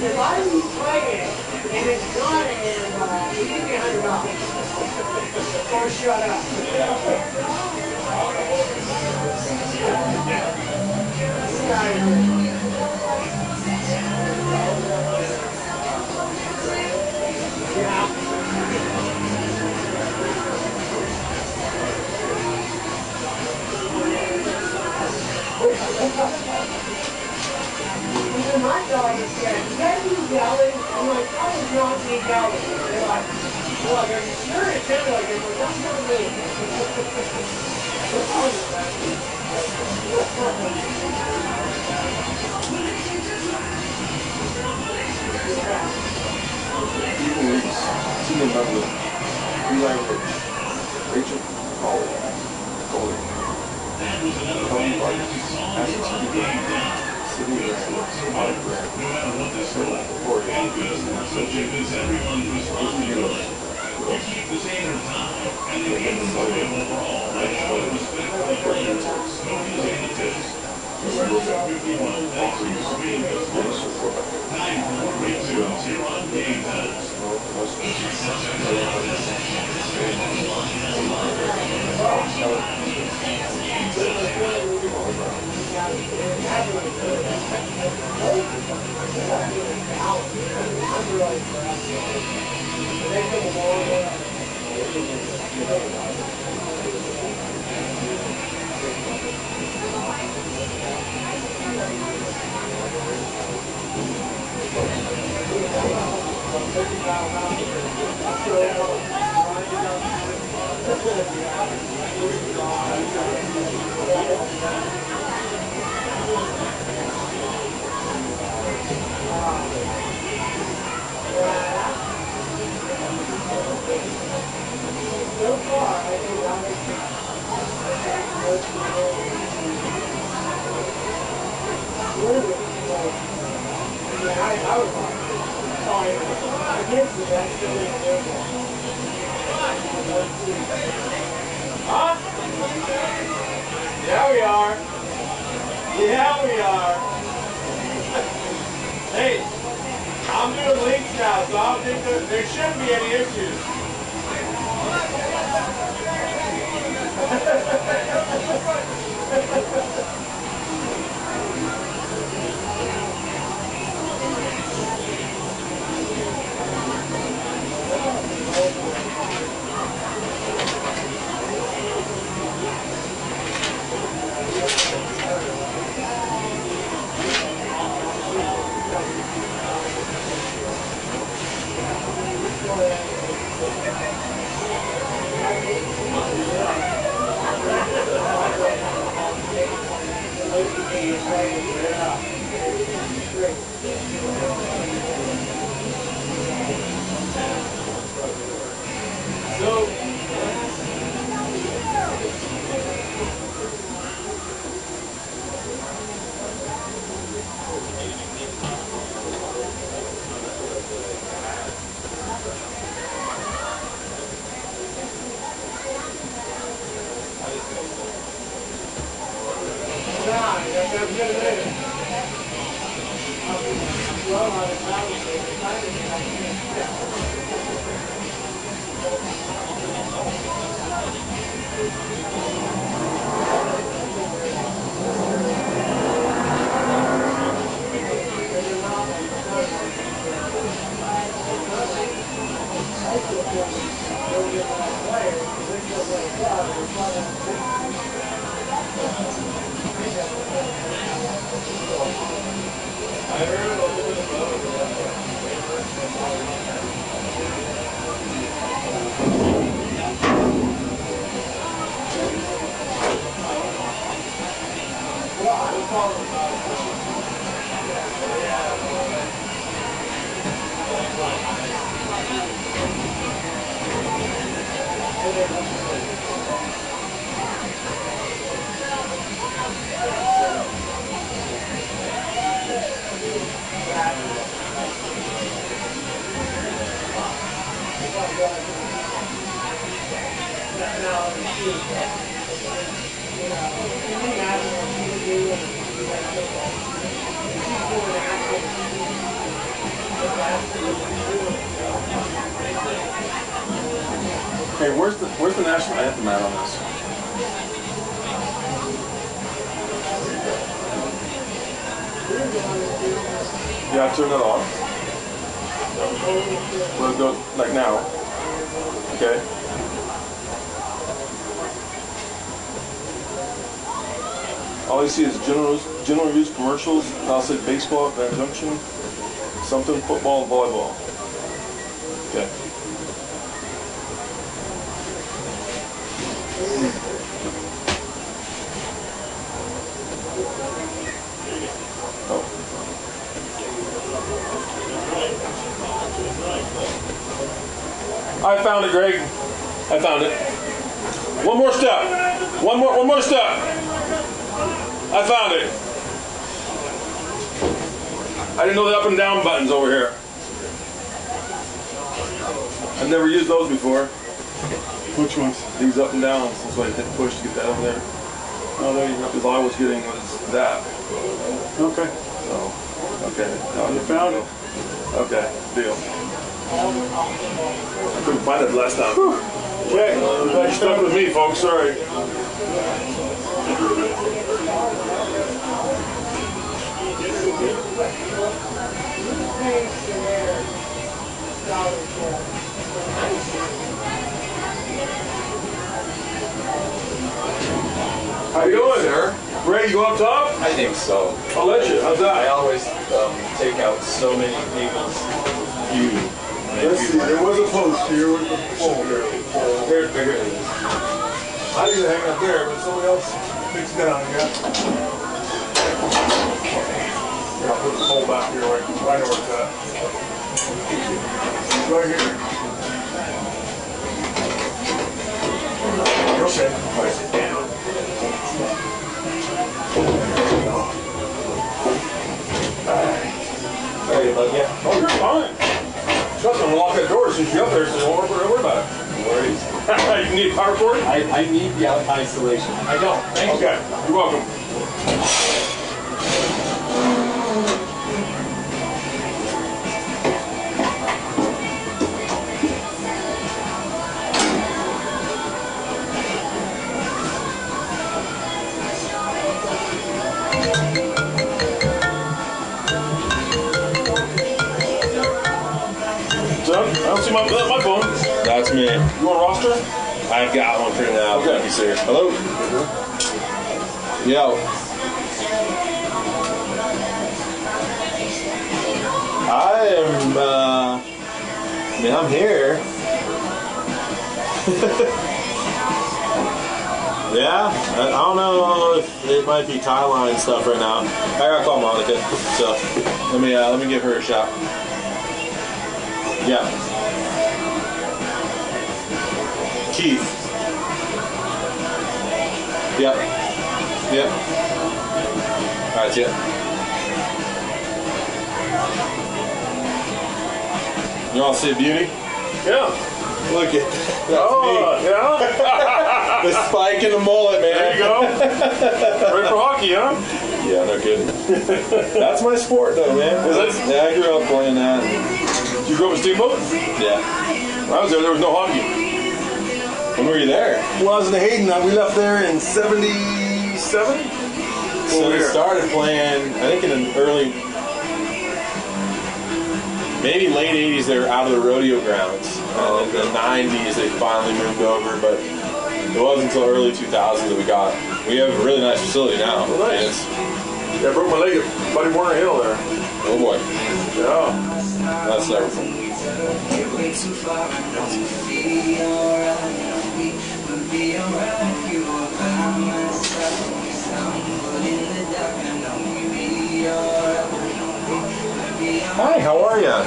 If I play it and it's not an handball, you give me $100. Or shut up. Even my dog is scared. Why are you yelling? I'm like, I was not being yelling. They're like, well, you're it sounded like it, but that's not me. Team member, Rachel Coley. Tony Vargas, as a team city residents, autograph, no matter what the score, or so gives everyone who's you keep the standard time, and you get the photo overall, and show respect for the players, no using the tips. 51, thanks for being with us. 9432, here on Game Times. Huh? Yeah, we are. Yeah, we are. Hey, I'm doing links now, so I don't think there shouldn't be any issues. That's good. Hey, where's the national anthem at on this? Yeah, turn that off. We'll go like now. Okay. All you see is general use commercials, Palisade baseball, Van Junction, something football, volleyball. Okay. I found it, Greg. I found it. One more step. One more step. I found it. I didn't know the up and down buttons over here. I've never used those before. Which ones? These up and downs. That's why I hit push to get that over there. Oh, there you go. Because all I was getting was that. Okay. So, okay. You found it. Okay, deal. I couldn't find it last time. Okay. You stuck with me, folks. Sorry. How you doing, sir? Ready to go up top? I think so. I'll let you. How's I that? always take out so many people's view. Let's see. There was a post here with the pole here. Here it is. I used to hang up there, but somebody else fixed it down here. I'll put the pole back here. Right where it's at. Right here. Okay. Place it down. Sorry to bug you. Oh, you're fine. Shut them and lock that door since you're up there, so don't worry about it. No worries. You need a power cord? I need the isolation. I don't. Thank you. Okay, you're welcome. I don't see my phone. That's me. You want a roster? I've got one for now. Okay. Thank you, sir. Hello? Yo. I'm here. Yeah, I don't know if it might be tie line stuff right now. I gotta call Monica, so let me give her a shot. Yeah. Keith. Yep. Yep. Alright, yeah. You want to see a beauty? Yeah. Look at that. Yeah? The spike and the mullet, man. There you go. Ready for hockey, huh? Yeah, no kidding. That's my sport, though, man. Is it? Yeah, I grew up playing that. You grew up in Steamboat? Yeah. When I was there was no hockey. When were you there? Well, I was in Hayden. We left there in 77. So we started playing, I think in an early, maybe late 80s, they were out of the rodeo grounds. And in the 90s, they finally moved over, but it wasn't until early 2000s that we have a really nice facility now. Oh, nice. Yeah, I broke my leg at Buddy Warner Hill there. Oh boy. Yeah. That's everything. Hi, how are you?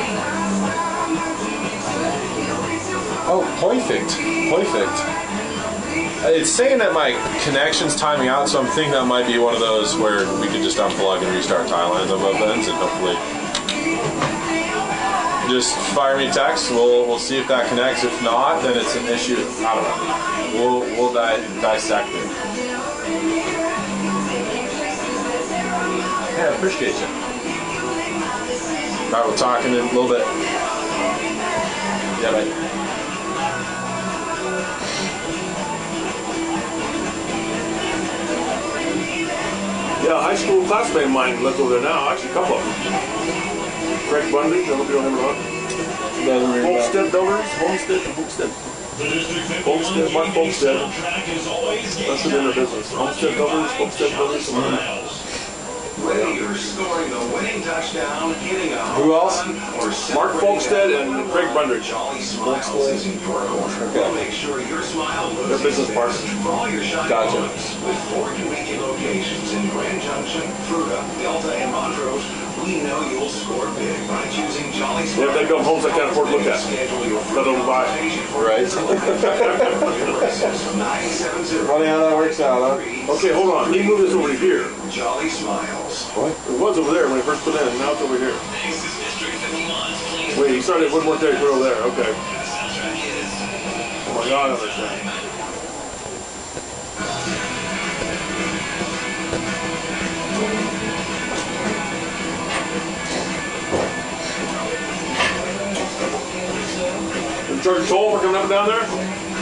Oh, perfect. It's saying that my connection's timing out, so I'm thinking that might be one of those where we can just unplug and restart tie lines on both ends, and hopefully just fire me a text. We'll see if that connects. If not, then it's an issue. I don't know. We'll dissect it. Yeah, appreciate you. All right, we'll talk in a little bit. Yeah, bye. Yeah, high school classmate of mine lives over there now. Actually, a couple of them. Craig Bundy, I hope you don't have him on. Homestead Builders, Homestead. Homestead, Mark Homestead. That's the dinner business. Homestead Builders, Whether you're scoring the winning touchdown, hitting a Who else? or Mark Folkstead and Craig Bundridge. Jolly Smiles is in your corner. We'll make sure your smile Their business partners. for all your shopping Gotcha. moments. With 4 convenient locations in Grand Junction, Fruita, Delta, and Montrose, we know you'll score big by choosing Jolly Smiles. Yeah, they build homes I can't afford to look at. Schedule your Let them buy. Right. Funny how that works out, huh? Okay, hold on. Let me move this over to here. Jolly Smiles. What? It was over there when I first put it in, and now it's over here. Wait, you started one more day, put it over there. Okay. Oh my God, I understand. Did you charge a toll for coming up and down there?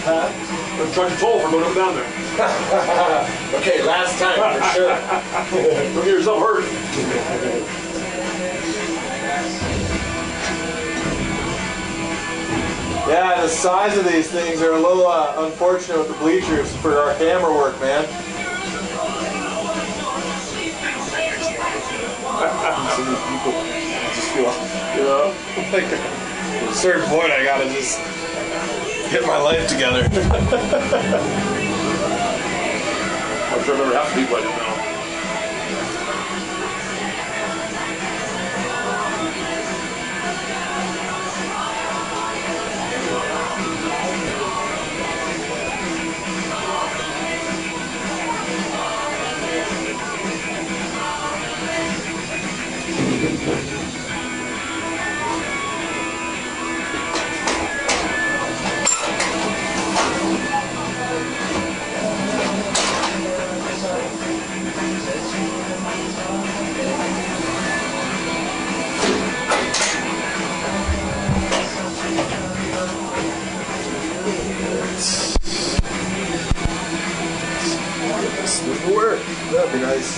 Huh? Did you charge a toll for going up and down there? Okay, last time for sure. Don't get yourself hurt. Yeah, the size of these things are a little unfortunate with the bleachers for our camera work, man. So many people just feel, like at a certain point I gotta just get my life together. I'm sure there have to be, but I don't know. This would work. That'd be nice.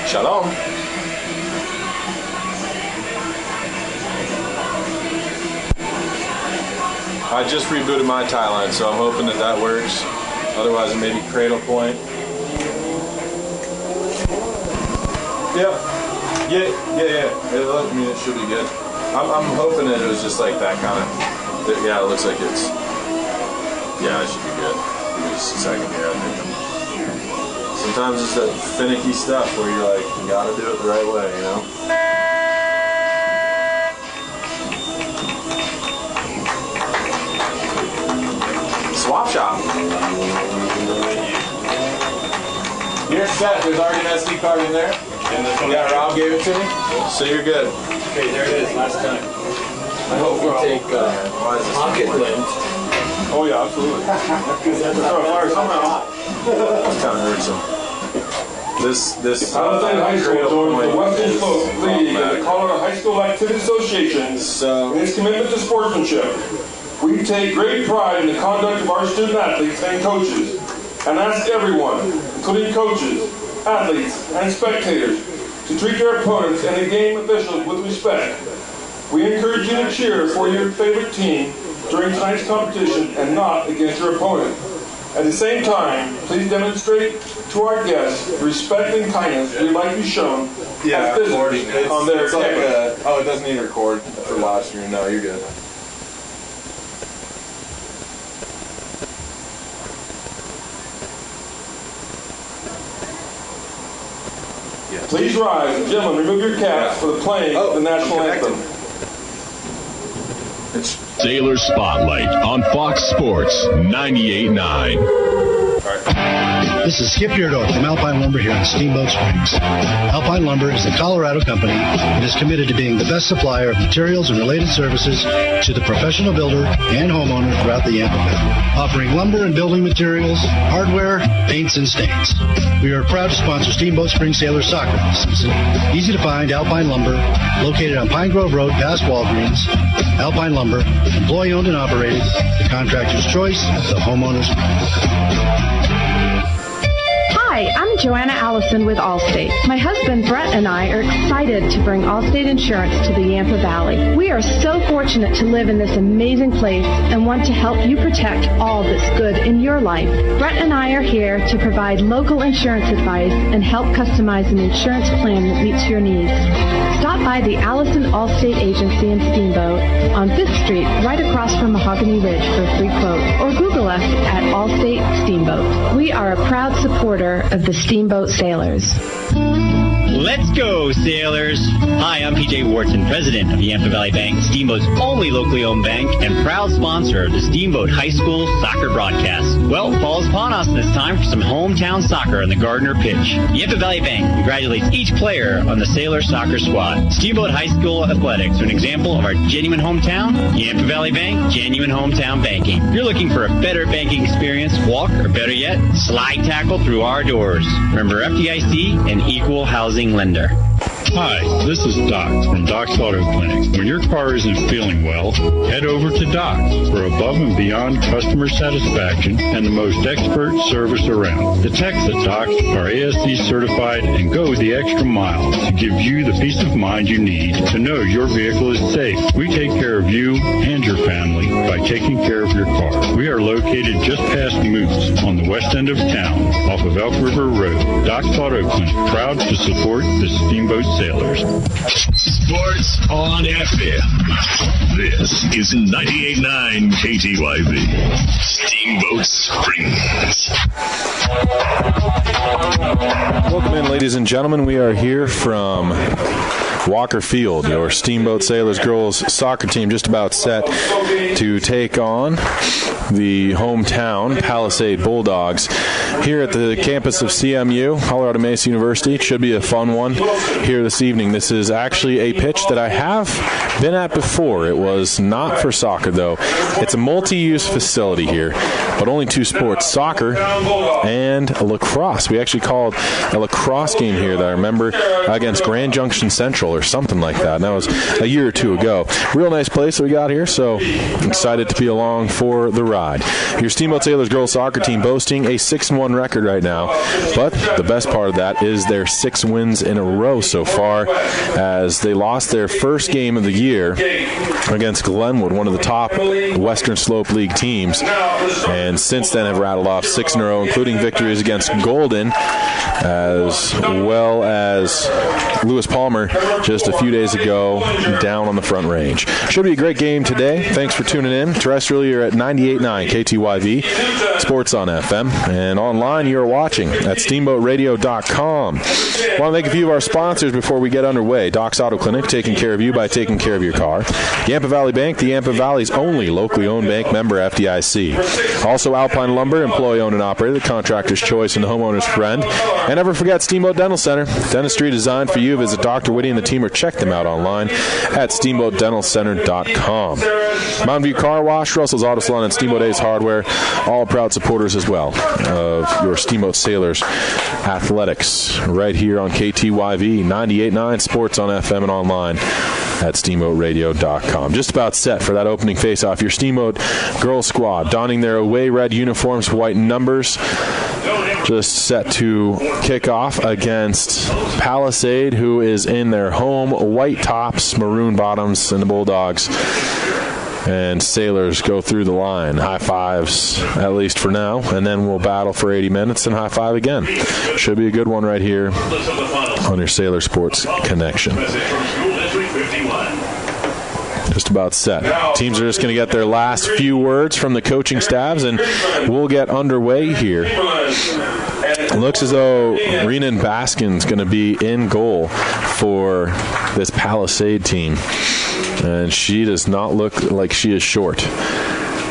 Shalom. I just rebooted my tie line, so I'm hoping that that works. Otherwise, maybe cradle point. Yep. Yeah. I mean, it should be good. I'm hoping that it was just like that kind of. Yeah, it looks like it's. Yeah, it should be good. Give me just a second here. I think. Sometimes it's that finicky stuff where you're like, you gotta do it the right way, you know? Swap shop. You're set. There's already an SD card in there. And this one, Yeah, Rob gave it to me. So you're good. okay, there it is, last time. I hope you take pocket lint. Oh yeah, absolutely. It's kind of hurts This Palisade High School joins the Western Slope League and the Colorado High School Activity Association So in its commitment to sportsmanship. We take great pride in the conduct of our student athletes and coaches, and ask everyone, including coaches, athletes, and spectators, to treat their opponents and the game officials with respect. We encourage you to cheer for your favorite team during tonight's competition and not against your opponent. At the same time, please demonstrate to our guests the respect and kindness we'd like to be shown Yeah, recording. On there, It's like it doesn't need to record for live stream. No, you're good. Please rise, gentlemen, remove your caps for the playing of the national anthem. Sailor Spotlight on Fox Sports 98.9. This is Skip Yurdo from Alpine Lumber here in Steamboat Springs. Alpine Lumber is a Colorado company and is committed to being the best supplier of materials and related services to the professional builder and homeowner throughout the Yampa Valley, offering lumber and building materials, hardware, paints, and stains. We are proud to sponsor Steamboat Springs Sailor Soccer this season. Easy to find Alpine Lumber, located on Pine Grove Road past Walgreens. Alpine Lumber, employee-owned and operated, the contractor's choice, the homeowner's. Hi, I'm Joanna Allison with Allstate. My husband Brett and I are excited to bring Allstate Insurance to the Yampa Valley. We are so fortunate to live in this amazing place and want to help you protect all that's good in your life. Brett and I are here to provide local insurance advice and help customize an insurance plan that meets your needs. Stop by the Allison Allstate Agency in Steamboat on 5th Street, right across from Mahogany Ridge for a free quote, or Google us at Allstate Steamboat. We are a proud supporter of the Steamboat Sailors. Let's go, Sailors! Hi, I'm PJ Wharton, president of Yampa Valley Bank, Steamboat's only locally owned bank and proud sponsor of the Steamboat High School soccer broadcast. Well, fall's upon us, and it's time for some hometown soccer on the Gardner pitch. Yampa Valley Bank congratulates each player on the Sailor soccer squad. Steamboat High School athletics are an example of our genuine hometown. Yampa Valley Bank, genuine hometown banking. If you're looking for a better banking experience, walk, or better yet, slide tackle through our doors. Remember FDIC and equal housing lender. Hi, this is Doc from Doc's Auto Clinic. When your car isn't feeling well, head over to Doc's for above and beyond customer satisfaction and the most expert service around. The techs at Doc's are ASC certified and go the extra mile to give you the peace of mind you need to know your vehicle is safe. We take care of you and your family by taking care of your car. We are located just past Moose on the west end of town off of Elk River Road. Doc's Auto Clinic, proud to support the Steamboat Sailors. Sports on FM. This is 98.9 KTYV. Steamboat Springs. Welcome in, ladies and gentlemen. We are here from Walker Field. Your Steamboat Sailors girls soccer team just about set to take on the hometown Palisade Bulldogs here at the campus of CMU, Colorado Mesa University. It should be a fun one here this evening. This is actually a pitch that I have been at before. It was not for soccer, though. It's a multi-use facility here, but only two sports, soccer and lacrosse. We actually called a lacrosse game here that I remember against Grand Junction Central or something like that, and that was a year or two ago. Real nice place that we got here, so excited to be along for the ride. Your Steamboat Sailors girls soccer team boasting a 6-1 record right now, but the best part of that is their 6 wins in a row so far, as they lost their first game of the year against Glenwood, one of the top Western Slope League teams, and since then have rattled off 6 in a row, including victories against Golden as well as Lewis Palmer just a few days ago down on the Front Range. Should be a great game today. Thanks for tuning in. Terrestrial, you're at 98.9 KTYV, Sports on FM, and online you're watching at steamboatradio.com. I want to thank a few of our sponsors before we get underway. Doc's Auto Clinic, taking care of you by taking care of your car. Yampa Valley Bank, the Yampa Valley's only locally owned bank, member FDIC. Also Alpine Lumber, employee owned and operated, the contractor's choice and the homeowner's friend. And never forget Steamboat Dental Center. Dentistry designed for you. Visit Dr. Whitty and the team or check them out online at steamboatdentalcenter.com. Mountain View Car Wash, Russell's Auto Salon, and Steamboat A's Hardware, all proud supporters as well of your Steamboat Sailors athletics right here on KTYV 98.9 Sports on FM and online at steamboatradio.com. Just about set for that opening face-off. Your Steamboat girls squad donning their away red uniforms, white numbers, just set to kick off against Palisade, who is in their home white tops, maroon bottoms, and the Bulldogs. And Sailors go through the line. High fives, at least for now, and then we'll battle for 80 minutes and high five again. Should be a good one right here on your Sailor Sports Connection. Just about set. Teams are just going to get their last few words from the coaching staffs, and we'll get underway here. It looks as though Renan Baskin's going to be in goal for this Palisade team, and she does not look like she is short.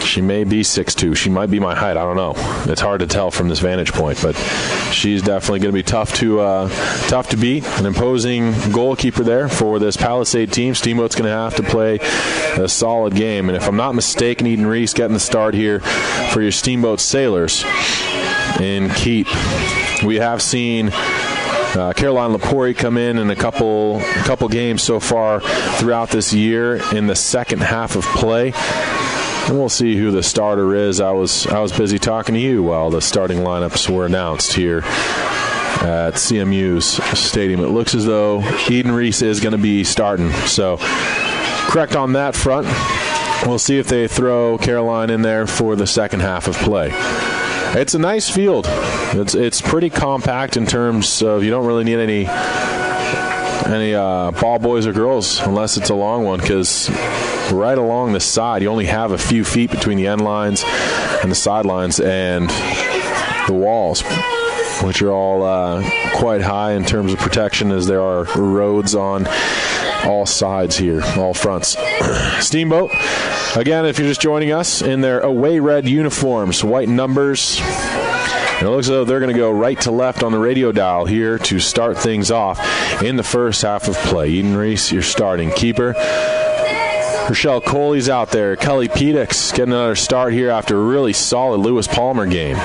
She may be 6'2". She might be my height. I don't know. It's hard to tell from this vantage point, but she's definitely going to be tough to beat. An imposing goalkeeper there for this Palisade team. Steamboat's going to have to play a solid game. And if I'm not mistaken, Eden Reese getting the start here for your Steamboat Sailors in keep. We have seen Caroline Lepori come in a couple games so far throughout this year in the second half of play. And we'll see who the starter is. I was busy talking to you while the starting lineups were announced here at CMU's stadium. It looks as though Eden Reese is going to be starting. So correct on that front. We'll see if they throw Caroline in there for the second half of play. It's a nice field. It's pretty compact in terms of you don't really need any ball boys or girls unless it's a long one, because right along the side you only have a few feet between the end lines and the sidelines and the walls, which are all quite high in terms of protection, as there are roads on all sides here, all fronts. Steamboat, again, if you're just joining us, in their away red uniforms, white numbers. And it looks as though they're going to go right to left on the radio dial here to start things off in the first half of play. Eden Reese, your starting keeper. Rochelle Coley's out there. Kelly Pedix getting another start here after a really solid Lewis Palmer game.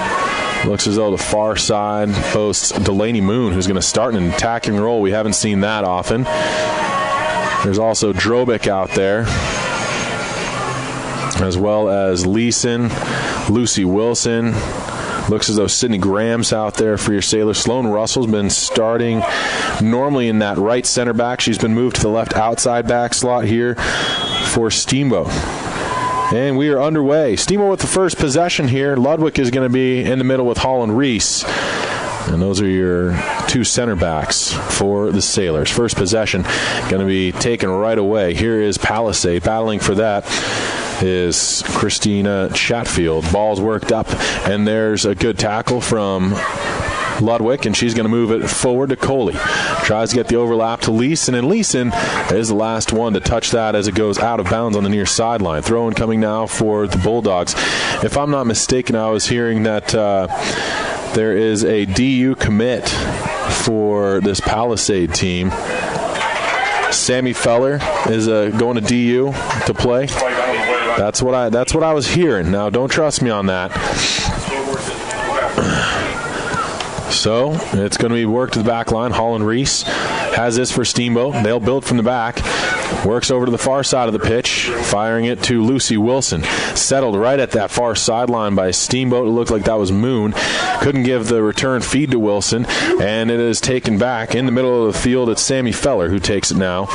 Looks as though the far side boasts Delaney Moon, who's going to start in an attacking role. We haven't seen that often. There's also Drobick out there, as well as Leeson, Lucy Wilson. Looks as though Sydney Graham's out there for your Sailors. Sloan Russell's been starting normally in that right center back. She's been moved to the left outside back slot here for Steamboat. And we are underway. Steamboat with the first possession here. Ludwig is going to be in the middle with Holland Reese. And those are your two center backs for the Sailors. First possession going to be taken right away. Here is Palisade. Battling for that is Christina Chatfield. Ball's worked up, and there's a good tackle from Ludwig, and she's going to move it forward to Coley. Tries to get the overlap to Leeson, and Leeson is the last one to touch that as it goes out of bounds on the near sideline. Throw-in coming now for the Bulldogs. If I'm not mistaken, I was hearing that there is a DU commit for this Palisade team. Sammy Feller is going to DU to play. That's what I was hearing. Now, don't trust me on that. So it's going to be worked to the back line. Holland Reese has this for Steamboat. They'll build from the back. Works over to the far side of the pitch, firing it to Lucy Wilson. Settled right at that far sideline by Steamboat. It looked like that was Moon. Couldn't give the return feed to Wilson, and it is taken back in the middle of the field. It's Sammy Feller who takes it now.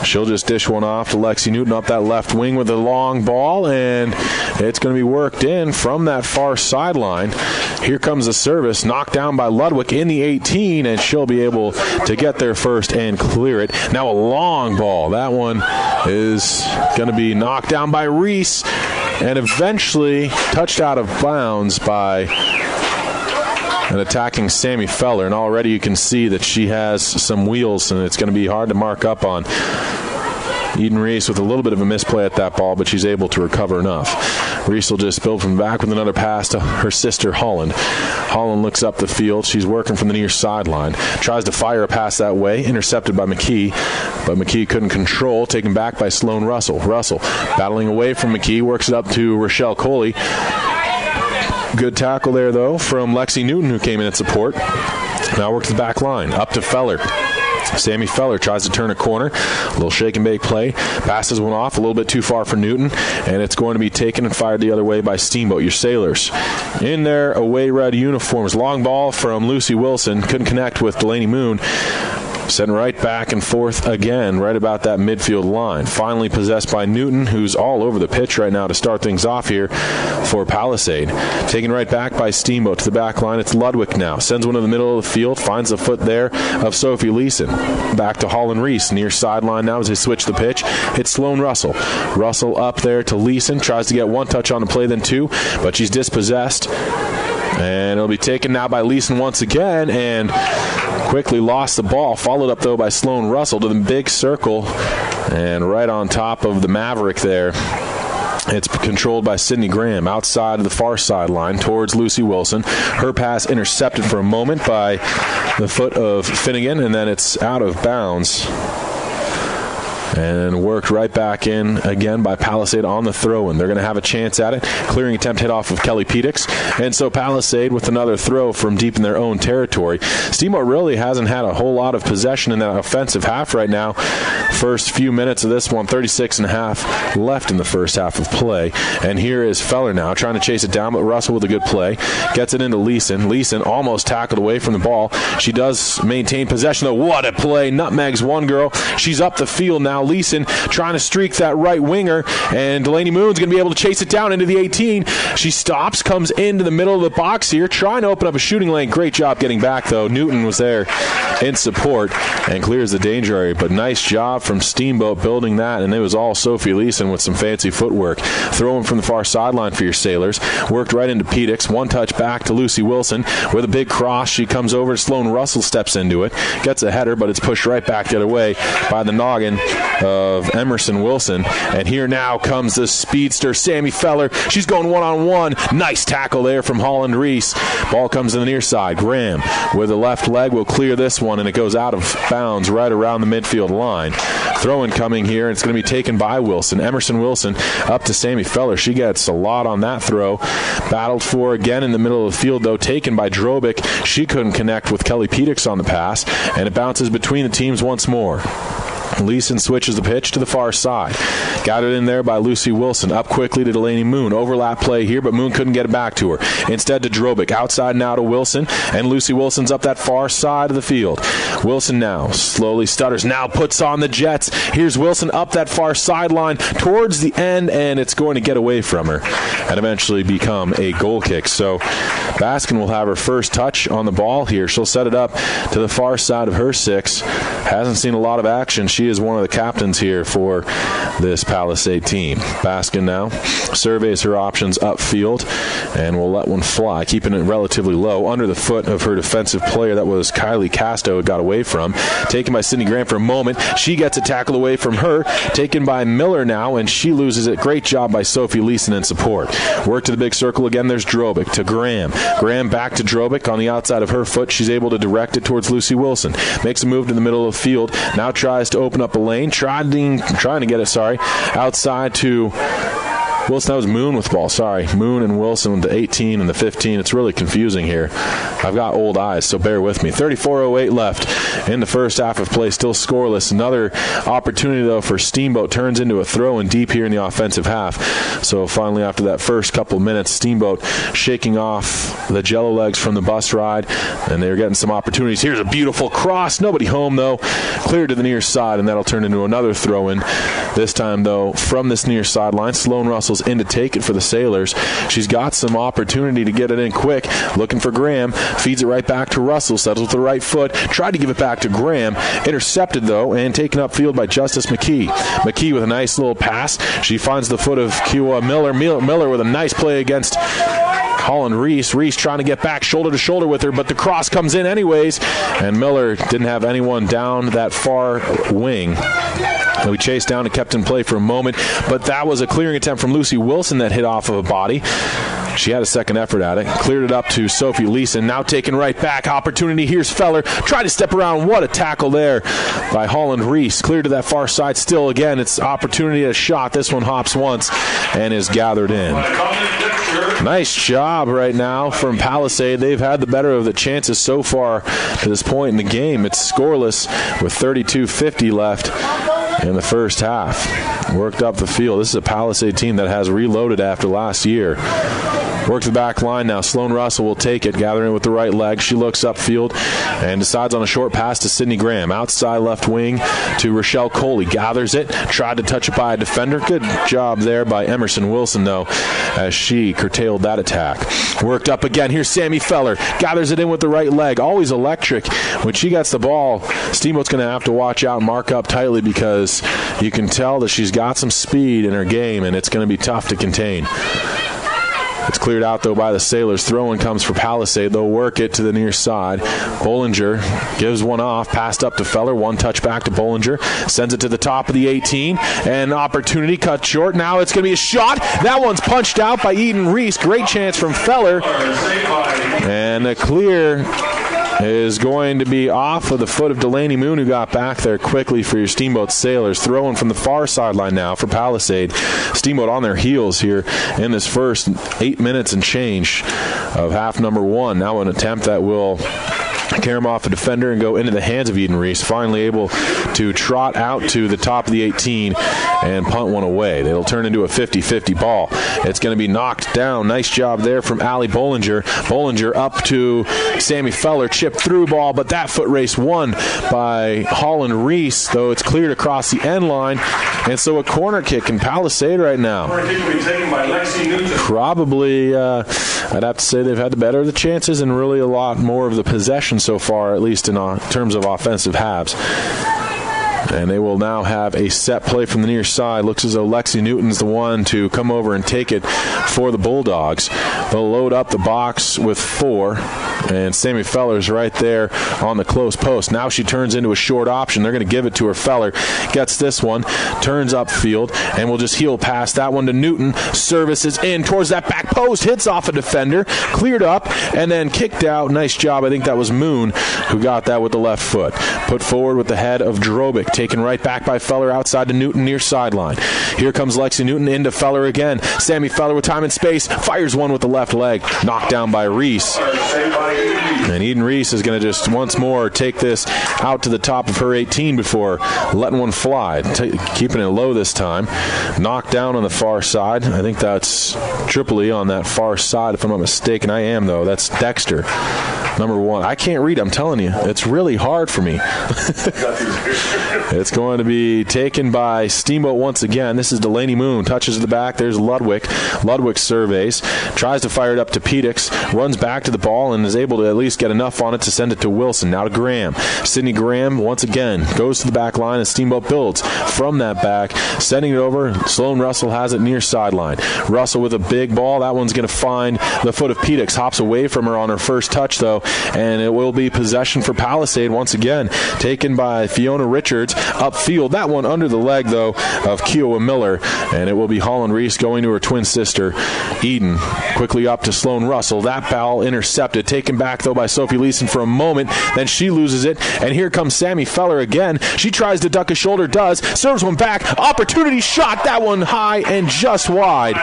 She'll just dish one off to Lexi Newton up that left wing with a long ball, and it's going to be worked in from that far sideline. Here comes the service, knocked down by Ludwig in the 18, and she'll be able to get there first and clear it. Now a long ball. That one is going to be knocked down by Reese and eventually touched out of bounds by an attacking Sammy Feller, and already you can see that she has some wheels, and it's going to be hard to mark up on. Eden Reese with a little bit of a misplay at that ball, but she's able to recover enough. Reese will just build from back with another pass to her sister Holland. Holland looks up the field. She's working from the near sideline. Tries to fire a pass that way, intercepted by McKee, but McKee couldn't control, taken back by Sloan Russell. Russell battling away from McKee, works it up to Rochelle Coley. Good tackle there, though, from Lexi Newton, who came in at support. Now works the back line. Up to Feller. Sammy Feller tries to turn a corner. A little shake and bake play. Passes one off a little bit too far for Newton, and it's going to be taken and fired the other way by Steamboat, your Sailors. In their away red uniforms. Long ball from Lucy Wilson. Couldn't connect with Delaney Moon. Sent right back and forth again, right about that midfield line. Finally possessed by Newton, who's all over the pitch right now to start things off here for Palisade. Taken right back by Steamboat to the back line. It's Ludwig now. Sends one to the middle of the field. Finds the foot there of Sophie Leeson. Back to Holland Reese. Near sideline now as they switch the pitch. It's Sloan Russell. Russell up there to Leeson. Tries to get one touch on the play, then two, but she's dispossessed. And it'll be taken now by Leeson once again, and quickly lost the ball. Followed up, though, by Sloan Russell to the big circle, and right on top of the Maverick there. It's controlled by Sydney Graham outside of the far sideline towards Lucy Wilson. Her pass intercepted for a moment by the foot of Finnegan, and then it's out of bounds. And worked right back in again by Palisade on the throw-in. They're going to have a chance at it. Clearing attempt hit off of Kelly Pedix. And so Palisade with another throw from deep in their own territory. Steamboat really hasn't had a whole lot of possession in that offensive half right now. First few minutes of this one, 36 and a half left in the first half of play. And here is Feller now trying to chase it down, but Russell with a good play. Gets it into Leeson. Leeson almost tackled away from the ball. She does maintain possession, though. What a play. Nutmegs one girl. She's up the field now. Leeson trying to streak that right winger, and Delaney Moon's going to be able to chase it down into the 18. She stops, comes into the middle of the box here, trying to open up a shooting lane. Great job getting back, though. Newton was there in support and clears the danger area, but nice job from Steamboat building that, and it was all Sophie Leeson with some fancy footwork. Throwing from the far sideline for your Sailors. Worked right into Pedix. One touch back to Lucy Wilson with a big cross. She comes over. Sloan Russell steps into it. Gets a header, but it's pushed right back the other way by the noggin of Emerson Wilson. And here now comes the speedster, Sammy Feller. She's going one-on-one. Nice tackle there from Holland Reese. Ball comes to the near side. Graham with the left leg will clear this one, and it goes out of bounds right around the midfield line. Throw-in coming here, and it's going to be taken by Wilson. Emerson Wilson up to Sammy Feller. She gets a lot on that throw. Battled for again in the middle of the field, though, taken by Drobick. She couldn't connect with Kelly Pedix on the pass, and it bounces between the teams once more. Leeson switches the pitch to the far side. Got it in there by Lucy Wilson. Up quickly to Delaney Moon. Overlap play here, but Moon couldn't get it back to her. Instead to Drobick. Outside now to Wilson, and Lucy Wilson's up that far side of the field. Wilson now slowly stutters. Now puts on the Jets. Here's Wilson up that far sideline towards the end, and it's going to get away from her and eventually become a goal kick. So Baskin will have her first touch on the ball here. She'll set it up to the far side of her six. Hasn't seen a lot of action. She is one of the captains here for this Palisade team. Baskin now surveys her options upfield and will let one fly, keeping it relatively low under the foot of her defensive player. That was Kylie Casto. It got away from. Taken by Sydney Graham for a moment. She gets a tackle away from her. Taken by Miller now, and she loses it. Great job by Sophie Leeson in support. Work to the big circle again. There's Drobick to Graham. Graham back to Drobick on the outside of her foot. She's able to direct it towards Lucy Wilson. Makes a move to the middle of the field. Now tries to open up a lane. Trying to get it, outside to Wilson. That was Moon with the ball. Moon and Wilson with the 18 and the 15. It's really confusing here. I've got old eyes, so bear with me. 34:08 left in the first half of play. Still scoreless. Another opportunity, though, for Steamboat. Turns into a throw-in deep here in the offensive half. So finally, after that first couple minutes, Steamboat shaking off the jello legs from the bus ride, and they're getting some opportunities. Here's a beautiful cross. Nobody home, though. Cleared to the near side, and that'll turn into another throw-in. This time, though, from this near sideline, Sloan Russell's in to take it for the Sailors. She's got some opportunity to get it in quick. Looking for Graham. Feeds it right back to Russell. Settles with the right foot. Tried to give it back to Graham. Intercepted, though, and taken upfield by Justice McKee. McKee with a nice little pass. She finds the foot of Kiowa Miller. Miller with a nice play against Holland Reese. Reese trying to get back shoulder to shoulder with her, but the cross comes in anyways, and Miller didn't have anyone down that far wing. We chased down and kept in play for a moment, but that was a clearing attempt from Lucy Wilson that hit off of a body. She had a second effort at it. Cleared it up to Sophie Leeson. Now taken right back. Opportunity. Here's Feller. Tried to step around. What a tackle there by Holland Reese. Cleared to that far side. Still, again, it's opportunity at a shot. This one hops once and is gathered in. Nice job right now from Palisade. They've had the better of the chances so far to this point in the game. It's scoreless with 32:50 left in the first half. Worked up the field. This is a Palisade team that has reloaded after last year. Work the back line now. Sloan Russell will take it, gathering it with the right leg. She looks upfield and decides on a short pass to Sydney Graham. Outside left wing to Rochelle Coley. Gathers it, tried to touch it by a defender. Good job there by Emerson Wilson, though, as she curtailed that attack. Worked up again. Here's Sammy Feller. Gathers it in with the right leg. Always electric. When she gets the ball, Steamboat's going to have to watch out and mark up tightly because you can tell that she's got some speed in her game, and it's going to be tough to contain. It's cleared out, though, by the Sailors. Throw-in comes for Palisade. They'll work it to the near side. Bollinger gives one off. Passed up to Feller. One touch back to Bollinger. Sends it to the top of the 18. And opportunity cut short. Now it's going to be a shot. That one's punched out by Eden Reese. Great chance from Feller. And a clear is going to be off of the foot of Delaney Moon, who got back there quickly for your Steamboat Sailors. Throwing from the far sideline now for Palisade. Steamboat on their heels here in this first 8 minutes and change of half number one. Now an attempt that will carry him off a defender and go into the hands of Eden Reese. Finally able to trot out to the top of the 18 and punt one away. It'll turn into a 50-50 ball. It's going to be knocked down. Nice job there from Allie Bollinger. Bollinger up to Sammy Feller. Chip through ball, but that foot race won by Holland Reese, though it's cleared across the end line. And so a corner kick in Palisade right now. Corner kick will be taken by Lexi Newton. Probably, I'd have to say they've had the better of the chances and really a lot more of the possession so far, at least in terms of offensive halves. And they will now have a set play from the near side. Looks as though Lexi Newton's the one to come over and take it for the Bulldogs. They'll load up the box with 4. And Sammy Feller's right there on the close post. Now she turns into a short option. They're going to give it to her. Feller gets this one, turns upfield, and will just heel past that one to Newton. Services in towards that back post, hits off a defender, cleared up, and then kicked out. Nice job. I think that was Moon who got that with the left foot. Put forward with the head of Drobic. Taken right back by Feller outside to Newton near sideline. Here comes Lexi Newton into Feller again. Sammy Feller with time and space. Fires one with the left leg. Knocked down by Reese. And Eden Reese is going to just once more take this out to the top of her 18 before letting one fly. Keeping it low this time. Knocked down on the far side. I think that's Tripoli on that far side, if I'm not mistaken. I am, though. That's Dexter, number 1. I can't read, I'm telling you. It's really hard for me. It's going to be taken by Steamboat once again. This is Delaney Moon. Touches the back. There's Ludwig. Ludwig surveys. Tries to fire it up to Pedix. Runs back to the ball and is able to at least get enough on it to send it to Wilson. Now to Graham. Sydney Graham once again goes to the back line and Steamboat builds from that back. Sending it over. Sloan Russell has it near sideline. Russell with a big ball. That one's going to find the foot of Pedix. Hops away from her on her first touch, though, and it will be possession for Palisade once again. Taken by Fiona Richards upfield. That one under the leg, though, of Kiowa Miller, and it will be Holland Reese going to her twin sister, Eden. Quickly up to Sloan Russell. That ball intercepted. Taken back, though, by Sophie Leeson for a moment. Then she loses it, and here comes Sammy Feller again. She tries to duck a shoulder, does. Serves one back. Opportunity shot. That one high and just wide.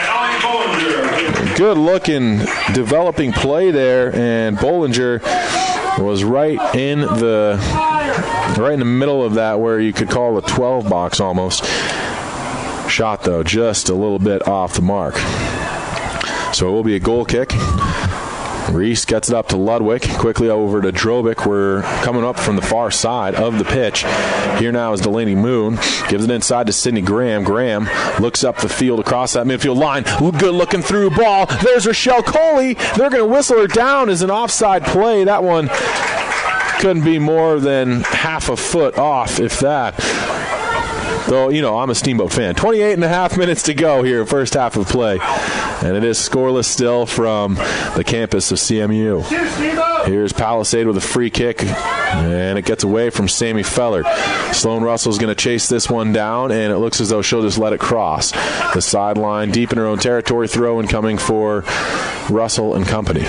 Good looking developing play there, and Bollinger was right in the middle of that, where you could call a 12 box almost. Shot, though, just a little bit off the mark. So it will be a goal kick. Reese gets it up to Ludwig. Quickly over to Drobic. We're coming up from the far side of the pitch. Here now is Delaney Moon. Gives it inside to Sydney Graham. Graham looks up the field across that midfield line. Good looking through ball. There's Rochelle Coley. They're going to whistle her down as an offside play. That one couldn't be more than half a foot off, if that. Though, you know, I'm a Steamboat fan. 28 and a half minutes to go here, first half of play. And it is scoreless still from the campus of CMU. Here's Palisade with a free kick, and it gets away from Sammy Feller. Sloan Russell's going to chase this one down, and it looks as though she'll just let it cross the sideline, deep in her own territory. Throw and coming for Russell and company.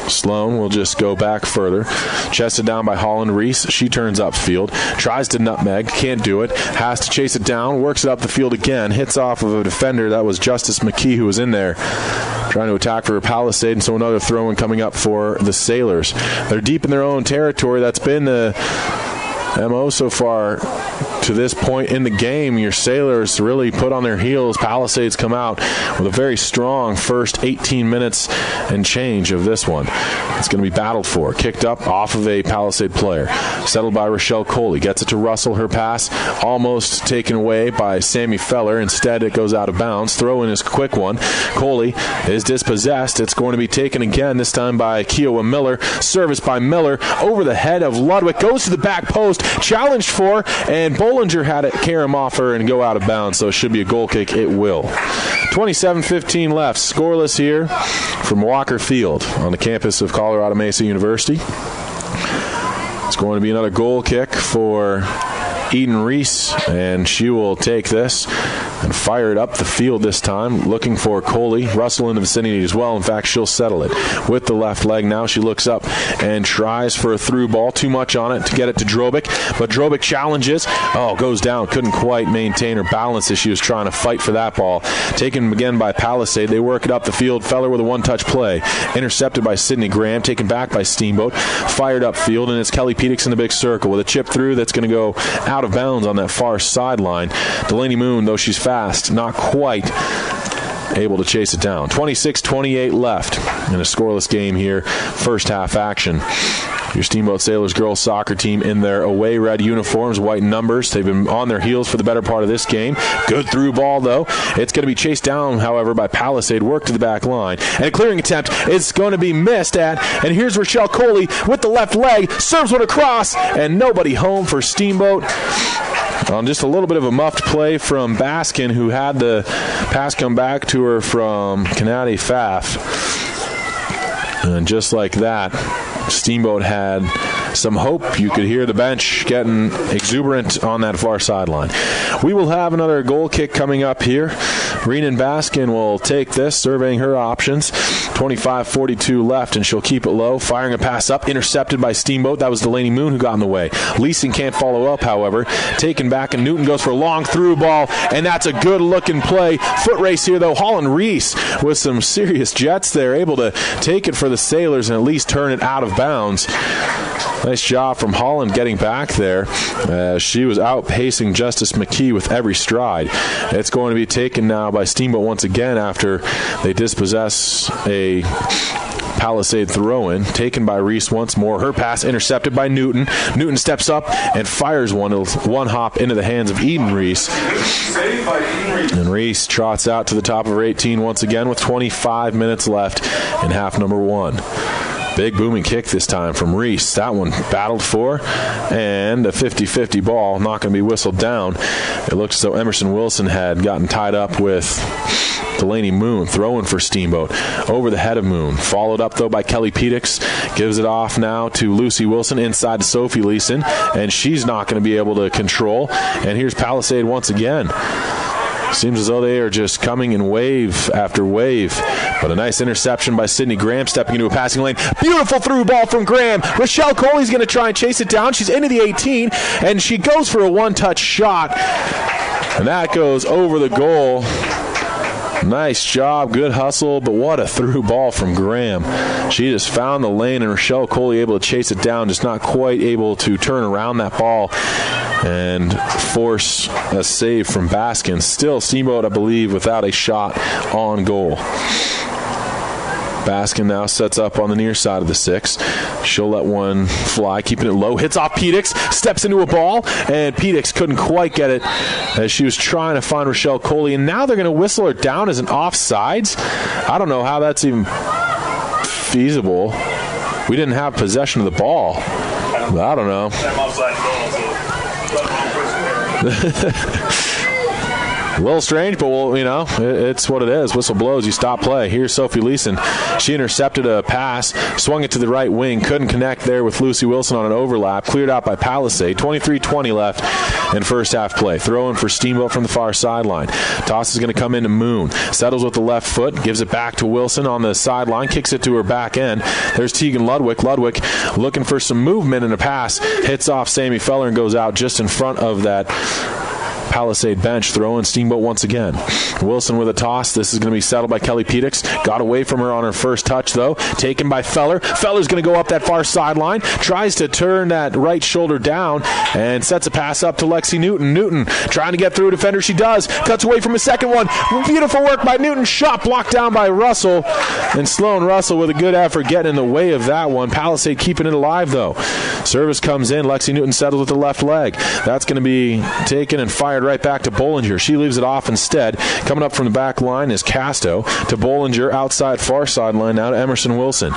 Sloan will just go back further. Chested down by Holland Reese. She turns upfield. Tries to nutmeg. Can't do it. Has to chase it down. Works it up the field again. Hits off of a defender. That was Justice McKee who was in there trying to attack for Palisade. And so another throw-in coming up for the Sailors. They're deep in their own territory. That's been the MO so far to this point in the game. Your Sailors really put on their heels. Palisades come out with a very strong first 18 minutes and change of this one. It's going to be battled for. Kicked up off of a Palisade player. Settled by Rochelle Coley. Gets it to Russell. Her pass almost taken away by Sammy Feller. Instead, it goes out of bounds. Throw in is a quick one. Coley is dispossessed. It's going to be taken again, this time by Kiowa Miller. Service by Miller over the head of Ludwig. Goes to the back post. Challenged for, and Bollinger had it carry him off her and go out of bounds, so it should be a goal kick. It will. 27-15 left. Scoreless here from Walker Field on the campus of Colorado Mesa University. It's going to be another goal kick for Eden Reese, and she will take this and fire it up the field this time, looking for Coley. Russell in the vicinity as well. In fact, she'll settle it with the left leg. Now she looks up and tries for a through ball. Too much on it to get it to Drobick, but Drobick challenges. Goes down. Couldn't quite maintain her balance as she was trying to fight for that ball. Taken again by Palisade. They work it up the field. Feller with a one-touch play. Intercepted by Sydney Graham. Taken back by Steamboat. Fired up field, and it's Kelly Pedix in the big circle with a chip through that's going to go out of bounds on that far sideline. Delaney Moon, though she's fast, not quite able to chase it down. 26-28 left in a scoreless game here. First half action. Your Steamboat Sailors girls soccer team in their away red uniforms, white numbers. They've been on their heels for the better part of this game. Good through ball, though. It's going to be chased down, however, by Palisade. Work to the back line. And a clearing attempt is going to be missed at. And here's Rochelle Coley with the left leg. Serves one across, and nobody home for Steamboat. On just a little bit of a muffed play from Baskin, who had the pass come back to her from Kanati Pfaff. And just like that, Steamboat had some hope. You could hear the bench getting exuberant on that far sideline. We will have another goal kick coming up here. Renan Baskin will take this, surveying her options. 25-42 left, and she'll keep it low. Firing a pass up, intercepted by Steamboat. That was Delaney Moon who got in the way. Leeson can't follow up, however. Taken back, and Newton goes for a long through ball, and that's a good-looking play. Foot race here, though. Holland Reese with some serious jets there, able to take it for the Sailors and at least turn it out of bounds. Nice job from Holland getting back there. She was outpacing Justice McKee with every stride. It's going to be taken now by Steamboat once again after they dispossess a Palisade throw-in. Taken by Reese once more. Her pass intercepted by Newton. Newton steps up and fires one hop into the hands of Eden Reese. And Reese trots out to the top of her 18 once again with 25 minutes left in half number one. Big booming kick this time from Reese. That one battled for, and a 50-50 ball, not going to be whistled down. It looked as though Emerson Wilson had gotten tied up with Delaney Moon, throwing for Steamboat over the head of Moon. Followed up, though, by Kelly Pedix. Gives it off now to Lucy Wilson inside to Sophie Leeson, and she's not going to be able to control. And here's Palisade once again. Seems as though they are just coming in wave after wave. But a nice interception by Sydney Graham, stepping into a passing lane. Beautiful through ball from Graham. Rochelle Coley's going to try and chase it down. She's into the 18, and she goes for a one-touch shot. And that goes over the goal. Nice job, good hustle, but what a through ball from Graham. She just found the lane, and Rochelle Coley able to chase it down, just not quite able to turn around that ball and force a save from Baskin. Still, Steamboat, I believe, without a shot on goal. Baskin now sets up on the near side of the 6. She'll let one fly, keeping it low. Hits off Pedix, steps into a ball, and Pedix couldn't quite get it as she was trying to find Rochelle Coley. And now they're going to whistle her down as an offsides. I don't know how that's even feasible. We didn't have possession of the ball. But I don't know. A little strange, but it's what it is. Whistle blows, you stop play. Here's Sophie Leeson. She intercepted a pass, swung it to the right wing, couldn't connect there with Lucy Wilson on an overlap. Cleared out by Palisade. 23-20 left in first half play. Throw in for Steamboat from the far sideline. Toss is going to come into Moon. Settles with the left foot, gives it back to Wilson on the sideline, kicks it to her back end. There's Tegan Ludwig. Ludwig looking for some movement in a pass. Hits off Sammy Feller and goes out just in front of that Palisade bench throwing. Steamboat once again. Wilson with a toss. This is going to be settled by Kelly Pedix. Got away from her on her first touch, though. Taken by Feller. Feller's going to go up that far sideline. Tries to turn that right shoulder down and sets a pass up to Lexi Newton. Newton trying to get through a defender. She does. Cuts away from a second one. Beautiful work by Newton. Shot blocked down by Russell. And Sloan Russell with a good effort getting in the way of that one. Palisade keeping it alive, though. Service comes in. Lexi Newton settles with the left leg. That's going to be taken and fired right back to Bollinger. She leaves it off instead. Coming up from the back line is Casto to Bollinger, outside far sideline now to Emerson Wilson.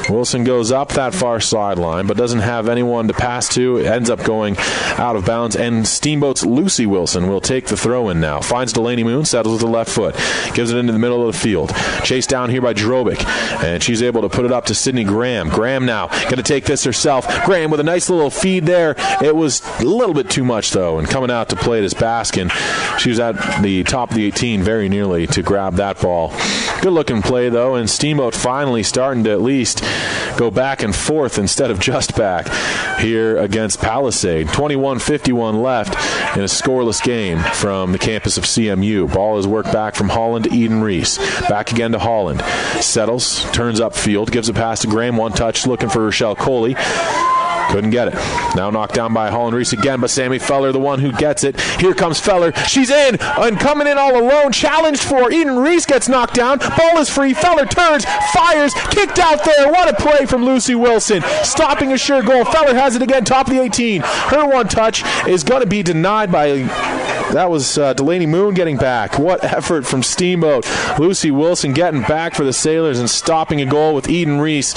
Wilson goes up that far sideline but doesn't have anyone to pass to. It ends up going out of bounds, and Steamboat's Lucy Wilson will take the throw in now. Finds Delaney Moon, settles with the left foot. Gives it into the middle of the field. Chased down here by Drobic, and she's able to put it up to Sydney Graham. Graham now going to take this herself. Graham with a nice little feed there. It was a little bit too much, though, and coming out to play this Baskin. She was at the top of the 18 very nearly to grab that ball. Good looking play, though, and Steamboat finally starting to at least go back and forth instead of just back here against Palisade. 21:51 left in a scoreless game from the campus of CMU. Ball is worked back from Holland to Eden Reese. Back again to Holland. Settles, turns upfield, gives a pass to Graham. One touch looking for Rochelle Coley. Couldn't get it. Now knocked down by Holland Reese again, but Sammy Feller, the one who gets it. Here comes Feller. She's in, and coming in all alone. Challenged for Eden Reese, gets knocked down. Ball is free. Feller turns, fires, kicked out there. What a play from Lucy Wilson. Stopping a sure goal. Feller has it again, top of the 18. Her one touch is going to be denied by... That was Delaney Moon getting back. What effort from Steamboat. Lucy Wilson getting back for the Sailors and stopping a goal with Eden Reese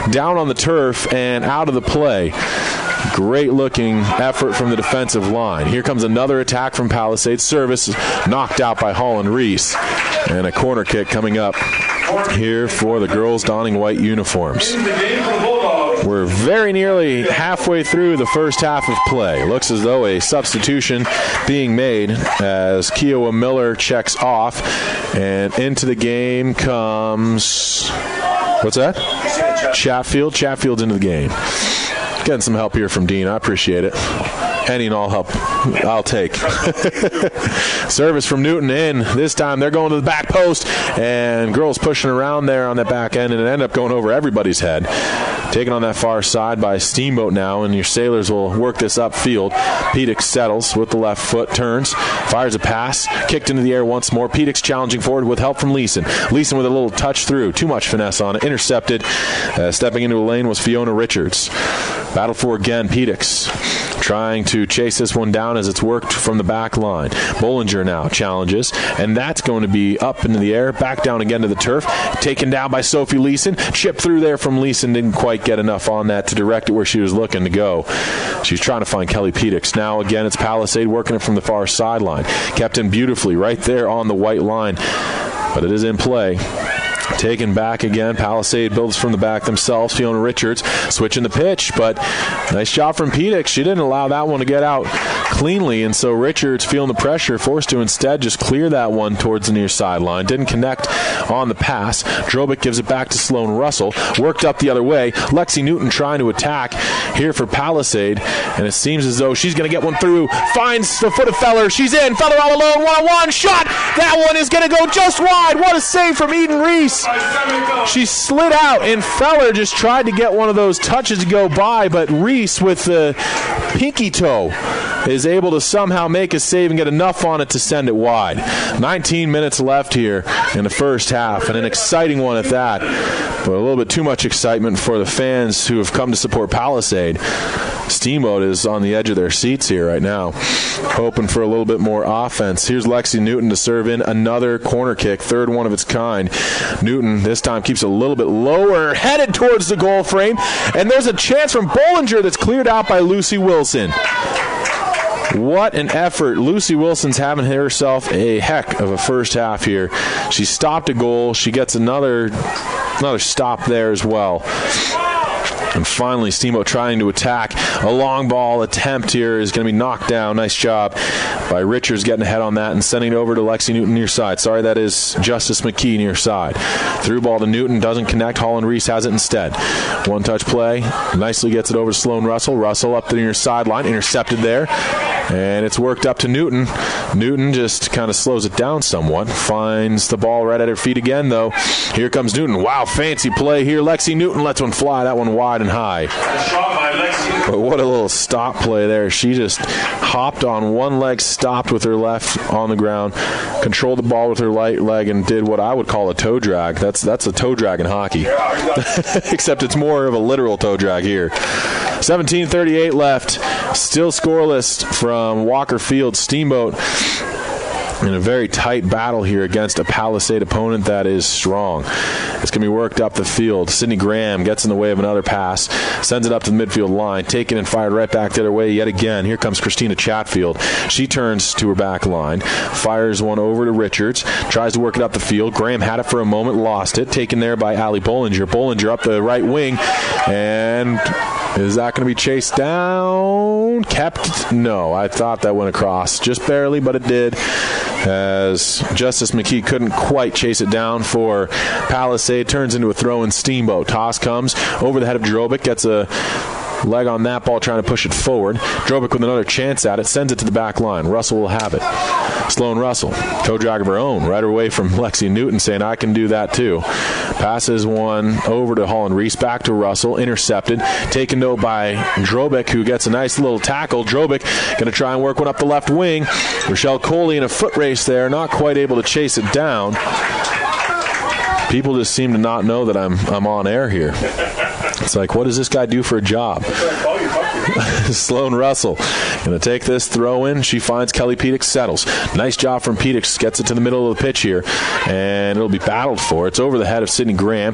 down on the turf and out of the play. Great looking effort from the defensive line. Here comes another attack from Palisade. Service knocked out by Holland Reese. And a corner kick coming up here for the girls donning white uniforms. We're very nearly halfway through the first half of play. Looks as though a substitution being made as Kiowa Miller checks off. And into the game comes... What's that? Chatfield. Chatfield's into the game. Getting some help here from Dean. I appreciate it. Any and all help I'll take. Service from Newton in. This time they're going to the back post, and girls pushing around there on that back end, and it ended up going over everybody's head. Taken on that far side by Steamboat now, and your Sailors will work this upfield. Pedix settles with the left foot, turns, fires a pass, kicked into the air once more. Pedix challenging forward with help from Leeson. Leeson with a little touch through. Too much finesse on it. Intercepted. Stepping into a lane was Fiona Richards. Battle for again, Pedix trying to chase this one down as it's worked from the back line. Bollinger now challenges, and that's going to be up into the air, back down again to the turf. Taken down by Sophie Leeson. Chipped through there from Leeson. Didn't quite get enough on that to direct it where she was looking to go. She's trying to find Kelly Pedix. Now again, it's Palisade working it from the far sideline. Kept in beautifully right there on the white line, but it is in play. Taken back again. Palisade builds from the back themselves. Fiona Richards switching the pitch, but nice shot from Pedix. She didn't allow that one to get out cleanly, and so Richards, feeling the pressure, forced to instead just clear that one towards the near sideline. Didn't connect on the pass. Drobic gives it back to Sloan Russell. Worked up the other way. Lexi Newton trying to attack here for Palisade, and it seems as though she's going to get one through. Finds the foot of Feller. She's in. Feller all alone. One-on-one. Shot. That one is going to go just wide. What a save from Eden Reese. She slid out, and Feller just tried to get one of those touches to go by, but Reese with the pinky toe is able to somehow make a save and get enough on it to send it wide. 19 minutes left here in the first half, and an exciting one at that, but a little bit too much excitement for the fans who have come to support Palisade. Steamboat is on the edge of their seats here right now, hoping for a little bit more offense. Here's Lexi Newton to serve in another corner kick, third one of its kind. Newton this time keeps a little bit lower, headed towards the goal frame, and there's a chance from Bollinger that's cleared out by Lucy Wilson. What an effort. Lucy Wilson's having herself a heck of a first half here. She stopped a goal. She gets another stop there as well. And finally, Steamboat trying to attack. A long ball attempt here is going to be knocked down. Nice job by Richards getting ahead on that and sending it over to Lexi Newton near side. Sorry, that is Justice McKee near side. Through ball to Newton. Doesn't connect. Holland Reese has it instead. One touch play. Nicely gets it over to Sloan Russell. Russell up the near sideline. Intercepted there. And it's worked up to Newton. Newton just kind of slows it down somewhat. Finds the ball right at her feet again, though. Here comes Newton. Wow, fancy play here. Lexi Newton lets one fly. That one wide and high. Shot by Lexi. But what a little stop play there. She just hopped on one leg, stopped with her left on the ground, controlled the ball with her right leg, and did what I would call a toe drag. That's a toe drag in hockey. Except it's more of a literal toe drag here. 17:38 left. Still scoreless from Walker Field. Steamboat in a very tight battle here against a Palisade opponent that is strong. It's going to be worked up the field. Sydney Graham gets in the way of another pass, sends it up to the midfield line, taken and fired right back the other way yet again. Here comes Christina Chatfield. She turns to her back line, fires one over to Richards, tries to work it up the field. Graham had it for a moment, lost it, taken there by Allie Bollinger. Bollinger up the right wing, and is that going to be chased down? Kept? No, I thought that went across just barely, but it did, as Justice McKee couldn't quite chase it down for Palisade. Turns into a throw-in. Steamboat. Toss comes over the head of Drobic, gets a leg on that ball, trying to push it forward. Drobic with another chance at it, sends it to the back line. Russell will have it. Sloan Russell, toe drag of her own, right away from Lexi Newton, saying, I can do that too. Passes one over to Holland Reese, back to Russell, intercepted, taken though by Drobic, who gets a nice little tackle. Drobic going to try and work one up the left wing. Rochelle Coley in a foot race there, not quite able to chase it down. People just seem to not know that I'm on air here. It's like, what does this guy do for a job? Sloan Russell going to take this throw in. She finds Kelly Pedix, settles. Nice job from Pedix. Gets it to the middle of the pitch here, and it'll be battled for. It's over the head of Sydney Graham.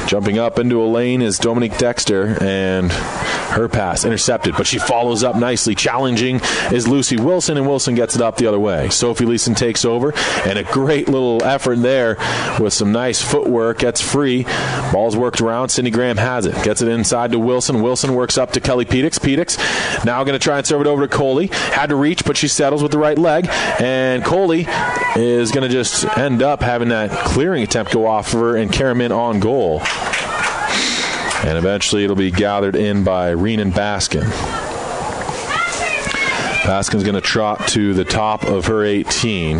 Jumping up into a lane is Dominique Dexter, and her pass intercepted, but she follows up nicely. Challenging is Lucy Wilson, and Wilson gets it up the other way. Sophie Leeson takes over, and a great little effort there with some nice footwork. Gets free. Ball's worked around. Sydney Graham has it. Gets it inside to Wilson. Wilson works up to Kelly Pedix. Pedix now going to try and serve it over to Coley. Had to reach, but she settles with the right leg, and Coley is going to just end up having that clearing attempt go off of her and carry him in on goal. And eventually it'll be gathered in by Reenan Baskin. Baskin's going to trot to the top of her 18.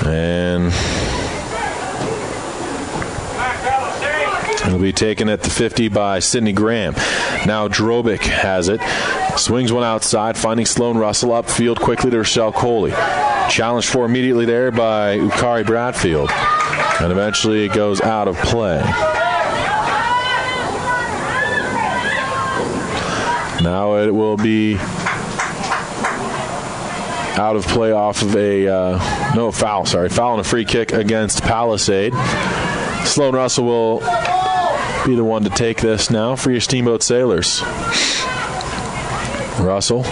And it'll be taken at the 50 by Sydney Graham. Now Drobic has it. Swings one outside, finding Sloan Russell upfield quickly to Rochelle Coley. Challenged for immediately there by Ukari Bradfield. And eventually it goes out of play. Now it will be out of play off of foul on a free kick against Palisade. Sloan Russell will be the one to take this now for your Steamboat Sailors. Russell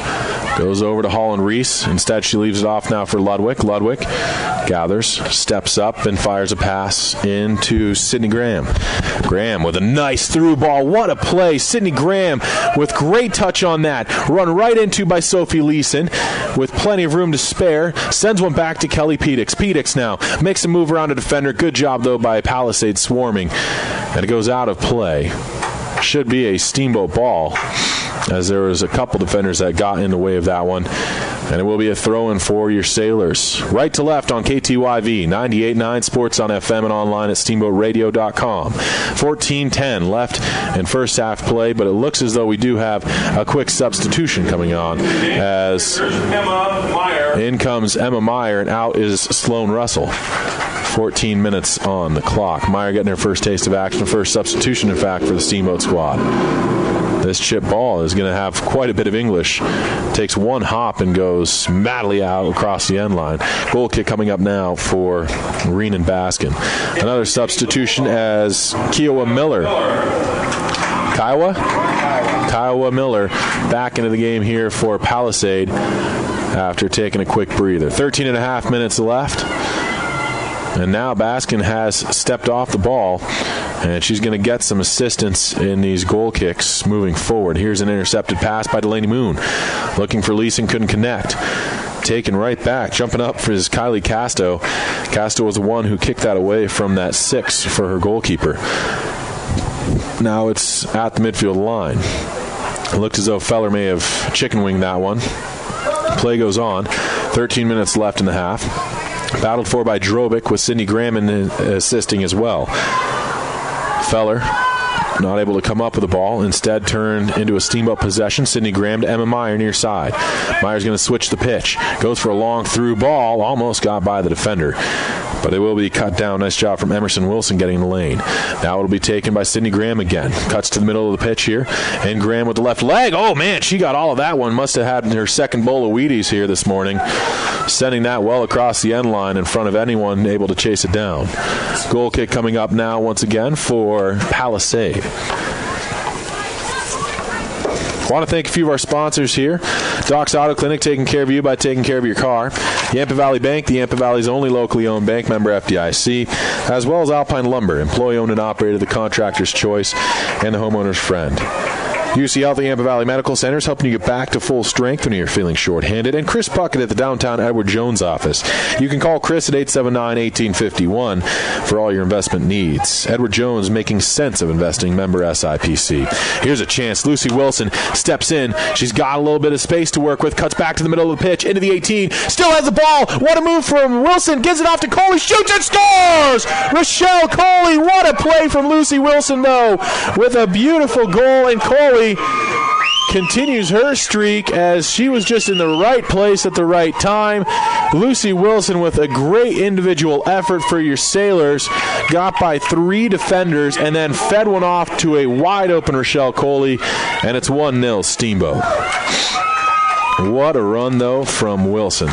goes over to Holland Reese. Instead, she leaves it off now for Ludwig. Ludwig gathers, steps up, and fires a pass into Sydney Graham. Graham with a nice through ball. What a play. Sydney Graham with great touch on that. Run right into by Sophie Leeson with plenty of room to spare. Sends one back to Kelly Pedix. Pedix now makes a move around a defender. Good job, though, by Palisade swarming. And it goes out of play. Should be a Steamboat ball, as there was a couple defenders that got in the way of that one. And it will be a throw-in for your Sailors. Right to left on KTYV, 98.9 Sports on FM and online at steamboatradio.com. 14:10 left in first half play, but it looks as though we do have a quick substitution coming on, as in comes Emma Meyer and out is Sloan Russell. 14 minutes on the clock. Meyer getting her first taste of action, first substitution, in fact, for the Steamboat squad. This chip ball is going to have quite a bit of English. Takes one hop and goes madly out across the end line. Goal kick coming up now for Reenan Baskin. Another substitution as Kiowa Miller. Kiowa Miller back into the game here for Palisade after taking a quick breather. 13 and a half minutes left. And now Baskin has stepped off the ball, and she's going to get some assistance in these goal kicks moving forward. Here's an intercepted pass by Delaney Moon. Looking for Leeson, couldn't connect. Taken right back. Jumping up for his Kylie Casto. Casto was the one who kicked that away from that 6 for her goalkeeper. Now it's at the midfield line. It looked as though Feller may have chicken winged that one. Play goes on. 13 minutes left in the half. Battled for by Drobic with Sidney Graham assisting as well. Feller not able to come up with the ball. Instead turned into a Steamboat possession. Sidney Graham to Emma Meyer near side. Meyer's going to switch the pitch. Goes for a long through ball. Almost got by the defender. But it will be cut down. Nice job from Emerson Wilson getting in the lane. Now it'll be taken by Sidney Graham again. Cuts to the middle of the pitch here. And Graham with the left leg. Oh, man, she got all of that one. Must have had her second bowl of Wheaties here this morning. Sending that well across the end line in front of anyone able to chase it down. Goal kick coming up now once again for Palisade. I want to thank a few of our sponsors here. Doc's Auto Clinic, taking care of you by taking care of your car. Yampa Valley Bank, the Yampa Valley's only locally owned bank, member FDIC, as well as Alpine Lumber, employee owned and operated, the contractor's choice, and the homeowner's friend. UC Health at Yampa Valley Medical Centers, helping you get back to full strength when you're feeling short-handed. And Chris Puckett at the downtown Edward Jones office. You can call Chris at 879-1851 for all your investment needs. Edward Jones, making sense of investing, member SIPC. Here's a chance. Lucy Wilson steps in. She's got a little bit of space to work with. Cuts back to the middle of the pitch, into the 18. Still has the ball. What a move from Wilson. Gives it off to Coley. Shoots and scores! Rochelle Coley. What a play from Lucy Wilson, though, with a beautiful goal. And Coley continues her streak as she was just in the right place at the right time. Lucy Wilson with a great individual effort for your Sailors. Got by 3 defenders and then fed one off to a wide-open Rochelle Coley, and it's 1-0 Steamboat. What a run, though, from Wilson.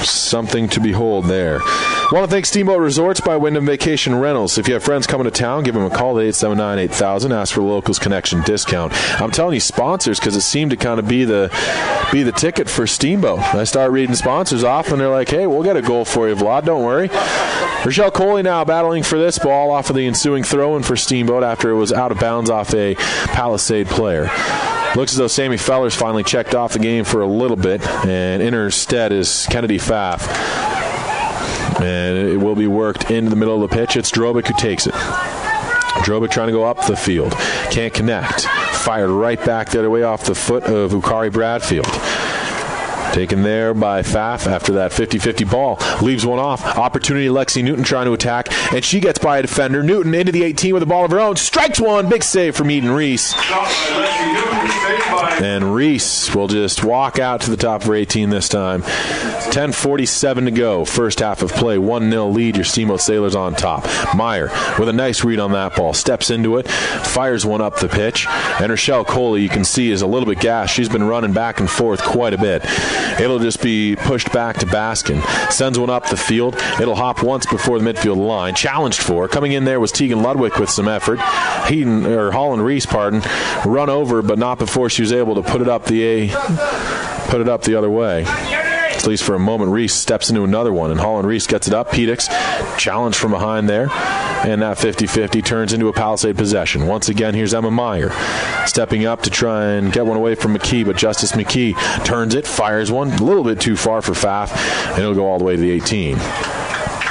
Something to behold there. I want to thank Steamboat Resorts by Wyndham Vacation Rentals. If you have friends coming to town, give them a call at 879-8000. Ask for the Locals Connection discount. I'm telling you, sponsors, because it seemed to kind of be the ticket for Steamboat. I start reading sponsors off, and they're like, hey, we'll get a goal for you, Vlad. Don't worry. Rochelle Coley now battling for this ball off of the ensuing throw-in for Steamboat after it was out of bounds off a Palisade player. Looks as though Sammy Feller's finally checked off the game for a little bit, and in her stead is Kennedy Pfaff. And it will be worked into the middle of the pitch. It's Drobic who takes it. Drobic trying to go up the field. Can't connect. Fired right back the other way off the foot of Ukari Bradfield. Taken there by Pfaff after that 50-50 ball. Leaves one off. Opportunity, Lexi Newton trying to attack. And she gets by a defender. Newton into the 18 with a ball of her own. Strikes one. Big save from Eden Reese. And Reese will just walk out to the top of her 18 this time. 10:47 to go. First half of play. 1-0 lead. Your Steamboat Sailors on top. Meyer with a nice read on that ball. Steps into it. Fires one up the pitch. And Rochelle Coley, you can see, is a little bit gassed. She's been running back and forth quite a bit. It'll just be pushed back to Baskin. Sends one up the field. It'll hop once before the midfield line. Challenged for. Coming in there was Tegan Ludwig with some effort. Holland Reese, run over, but not before she was able to put it up the other way. At least for a moment, Reese steps into another one, and Holland Reese gets it up. Pedix challenged from behind there, and that 50-50 turns into a Palisade possession. Once again, here's Emma Meyer stepping up to try and get one away from McKee, but Justice McKee turns it, fires one, a little bit too far for Pfaff, and it'll go all the way to the 18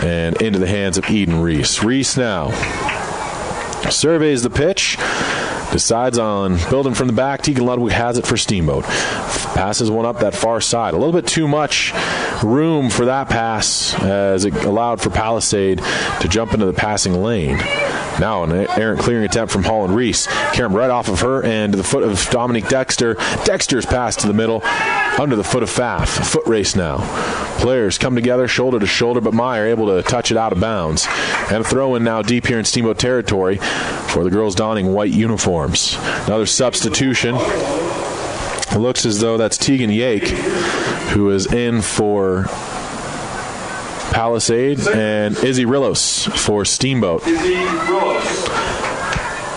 and into the hands of Eden Reese. Reese now surveys the pitch, decides on building from the back. Tegan Ludwig has it for Steamboat. Passes one up that far side. A little bit too much room for that pass as it allowed for Palisade to jump into the passing lane. Now an errant clearing attempt from Holland Reese. Carom right off of her and to the foot of Dominique Dexter. Dexter's pass to the middle under the foot of Pfaff. Foot race now. Players come together shoulder to shoulder, but Meyer able to touch it out of bounds. And a throw in now deep here in Steamboat territory for the girls donning white uniforms. Another substitution. It looks as though that's Tegan Yake, who is in for Palisade, and Izzy Rillos for Steamboat.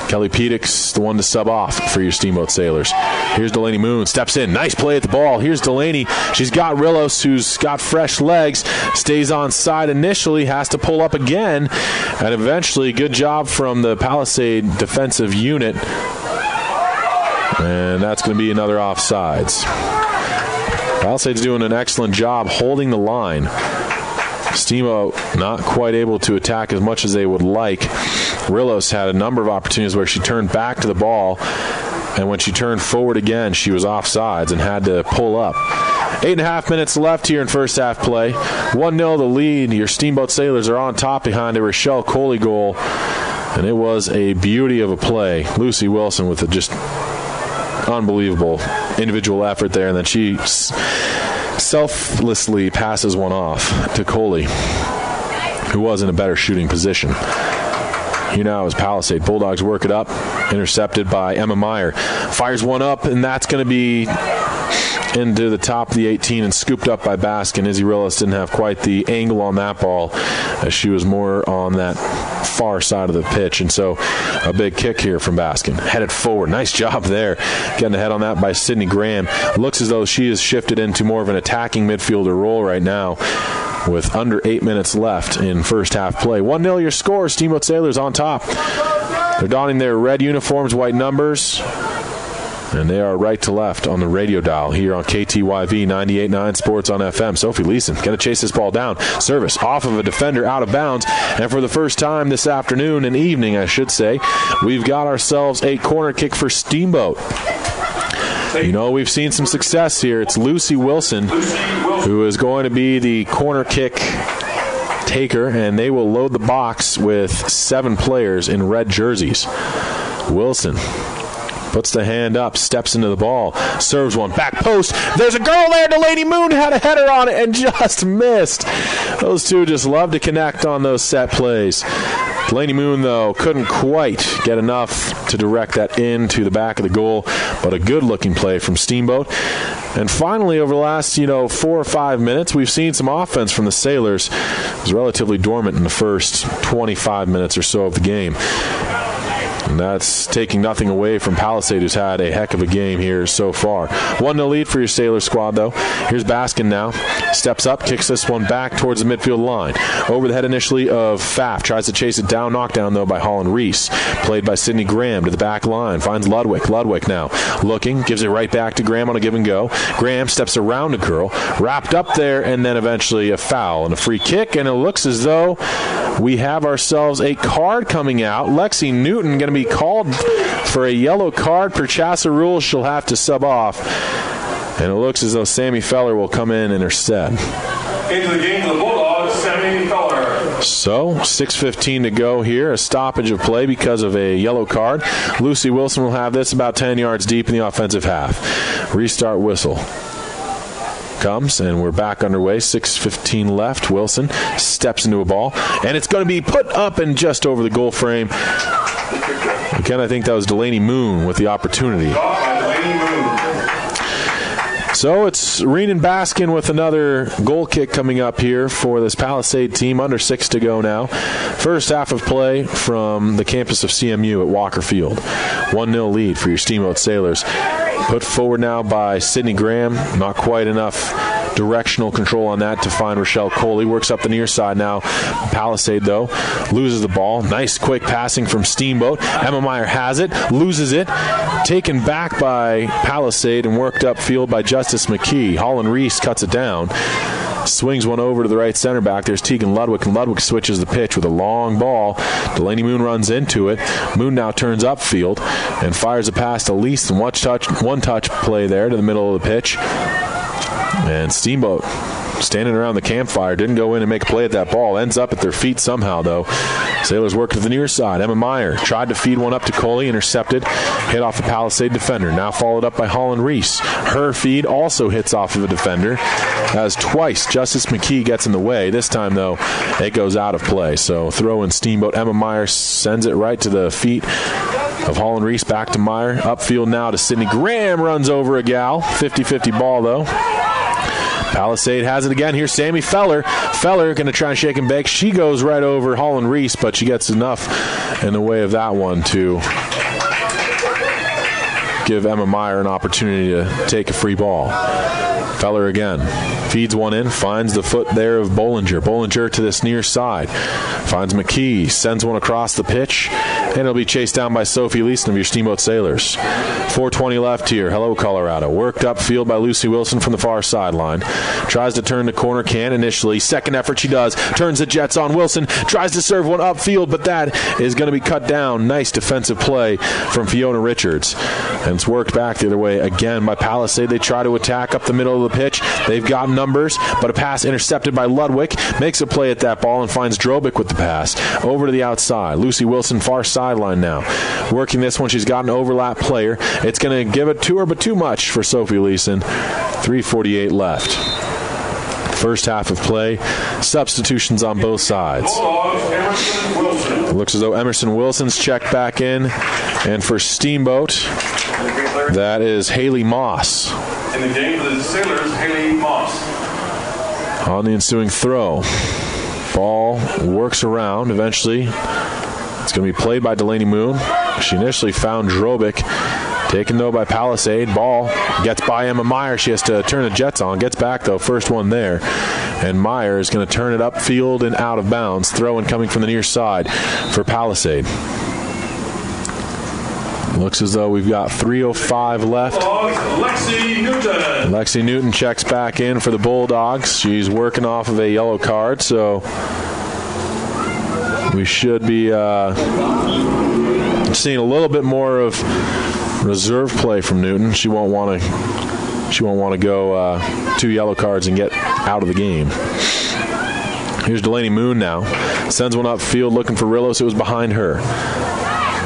Kelly Pedix, the one to sub off for your Steamboat Sailors. Here's Delaney Moon, steps in. Nice play at the ball. Here's Delaney. She's got Rillos, who's got fresh legs. Stays on side initially, has to pull up again. And eventually, good job from the Palisade defensive unit. And that's going to be another offsides. Palisade's doing an excellent job holding the line. Steamboat not quite able to attack as much as they would like. Rillos had a number of opportunities where she turned back to the ball And when she turned forward again, she was offsides and had to pull up. 8.5 minutes left here in first half play. 1-0 the lead. Your Steamboat Sailors are on top behind a Rochelle Coley goal. And it was a beauty of a play. Lucy Wilson with a just unbelievable individual effort there. And then she selflessly passes one off to Coley, who was in a better shooting position. Here now is Palisade Bulldogs work it up. Intercepted by Emma Meyer. Fires one up, and that's going to be into the top of the 18 and scooped up by Baskin. Izzy Rillis didn't have quite the angle on that ball, as she was more on that far side of the pitch. And so a big kick here from Baskin. Headed forward. Nice job there. Getting ahead on that by Sydney Graham. Looks as though she has shifted into more of an attacking midfielder role right now, with under 8 minutes left in first half play. 1-0 your score. Steamboat Sailors on top. They're donning their red uniforms, white numbers, and they are right to left on the radio dial here on KTYV 98.9 Sports on FM. Sophie Leeson going to chase this ball down. Service off of a defender out of bounds. And for the first time this afternoon and evening, I should say, we've got ourselves a corner kick for Steamboat. You know, we've seen some success here. It's Lucy Wilson who is going to be the corner kick taker, and they will load the box with 7 players in red jerseys. Wilson puts the hand up, steps into the ball, serves one, back post. There's a girl there. Delaney Moon had a header on it and just missed. Those two just love to connect on those set plays. Delaney Moon, though, couldn't quite get enough to direct that into the back of the goal, but a good-looking play from Steamboat. And finally, over the last, 4 or 5 minutes, we've seen some offense from the Sailors. It was relatively dormant in the first 25 minutes or so of the game. And that's taking nothing away from Palisade, who's had a heck of a game here so far. 1-0 lead for your Sailor squad, though. Here's Baskin now. Steps up, kicks this one back towards the midfield line. Over the head initially of Pfaff. Tries to chase it down. Knockdown, though, by Holland Reese. Played by Sydney Graham to the back line. Finds Ludwig. Ludwig now looking. Gives it right back to Graham on a give and go. Graham steps around a girl. Wrapped up there, and then eventually a foul and a free kick. And it looks as though we have ourselves a card coming out. Lexi Newton going to be called for a yellow card. Per Chassa rules, she'll have to sub off. And it looks as though Sammy Feller will come in her stead. Into the game for the Bulldogs, Sammy Feller. So, 6:15 to go here. A stoppage of play because of a yellow card. Lucy Wilson will have this about 10 yards deep in the offensive half. Restart whistle comes, and we're back underway. 6:15 left. Wilson steps into a ball, and it's going to be put up and just over the goal frame. Again, I think that was Delaney Moon with the opportunity. So it's Reenan Baskin with another goal kick coming up here for this Palisade team. Under 6 to go now. First half of play from the campus of CMU at Walker Field. 1-0 lead for your Steamboat Sailors. Put forward now by Sydney Graham. Not quite enough directional control on that to find Rochelle Coley. Works up the near side now. Palisade, though, loses the ball. Nice quick passing from Steamboat. Emma Meyer has it, loses it. Taken back by Palisade and worked upfield by Justice McKee. Holland Reese cuts it down. Swings one over to the right center back. There's Tegan Ludwig, and Ludwig switches the pitch with a long ball. Delaney Moon runs into it. Moon now turns upfield and fires a pass to Least, and one touch play there to the middle of the pitch. And Steamboat, standing around the campfire, didn't go in and make a play at that ball. Ends up at their feet somehow, though. Sailors work to the near side. Emma Meyer tried to feed one up to Coley, intercepted, hit off a Palisade defender. Now followed up by Holland Reese. Her feed also hits off of a defender, as twice Justice McKee gets in the way. This time, though, it goes out of play. So throw in Steamboat. Emma Meyer sends it right to the feet of Holland Reese. Back to Meyer. Upfield now to Sydney Graham. Runs over a gal. 50-50 ball, though. Palisade has it again. Here's Sammy Feller. Feller going to try and shake and bake. She goes right over Holland Reese, but she gets enough in the way of that one to give Emma Meyer an opportunity to take a free ball. Feller again. Feeds one in, finds the foot there of Bollinger. Bollinger to this near side. Finds McKee, sends one across the pitch, and it'll be chased down by Sophie Leeson of your Steamboat Sailors. 4:20 left here. Hello, Colorado. Worked upfield by Lucy Wilson from the far sideline. Tries to turn the corner, can initially. Second effort she does. Turns the Jets on Wilson. Tries to serve one upfield, but that is going to be cut down. Nice defensive play from Fiona Richards. And It's worked back the other way again by Palisade. They try to attack up the middle of the pitch. They've got numbers, but a pass intercepted by Ludwig. Makes a play at that ball and finds Drobick with the pass. Over to the outside. Lucy Wilson, far sideline now. Working this one. She's got an overlap player. It's going to give it to her, but too much for Sophie Leeson. 3:48 left. First half of play. Substitutions on both sides. It looks as though Emerson Wilson's checked back in. And for Steamboat, that is Haley Moss. In the game for the Sailors, Haley Moss. On the ensuing throw. Ball works around. Eventually, it's going to be played by Delaney Moon. She initially found Drobick. Taken, though, by Palisade. Ball gets by Emma Meyer. She has to turn the Jets on. Gets back, though. First one there. And Meyer is going to turn it upfield and out of bounds. Throw in coming from the near side for Palisade. Looks as though we've got 3:05 left. Lexi Newton checks back in for the Bulldogs. She's working off of a yellow card, so we should be seeing a little bit more of reserve play from Newton. She won't want to go 2 yellow cards and get out of the game. Here's Delaney Moon now. Sends one upfield looking for Rillos. It was behind her.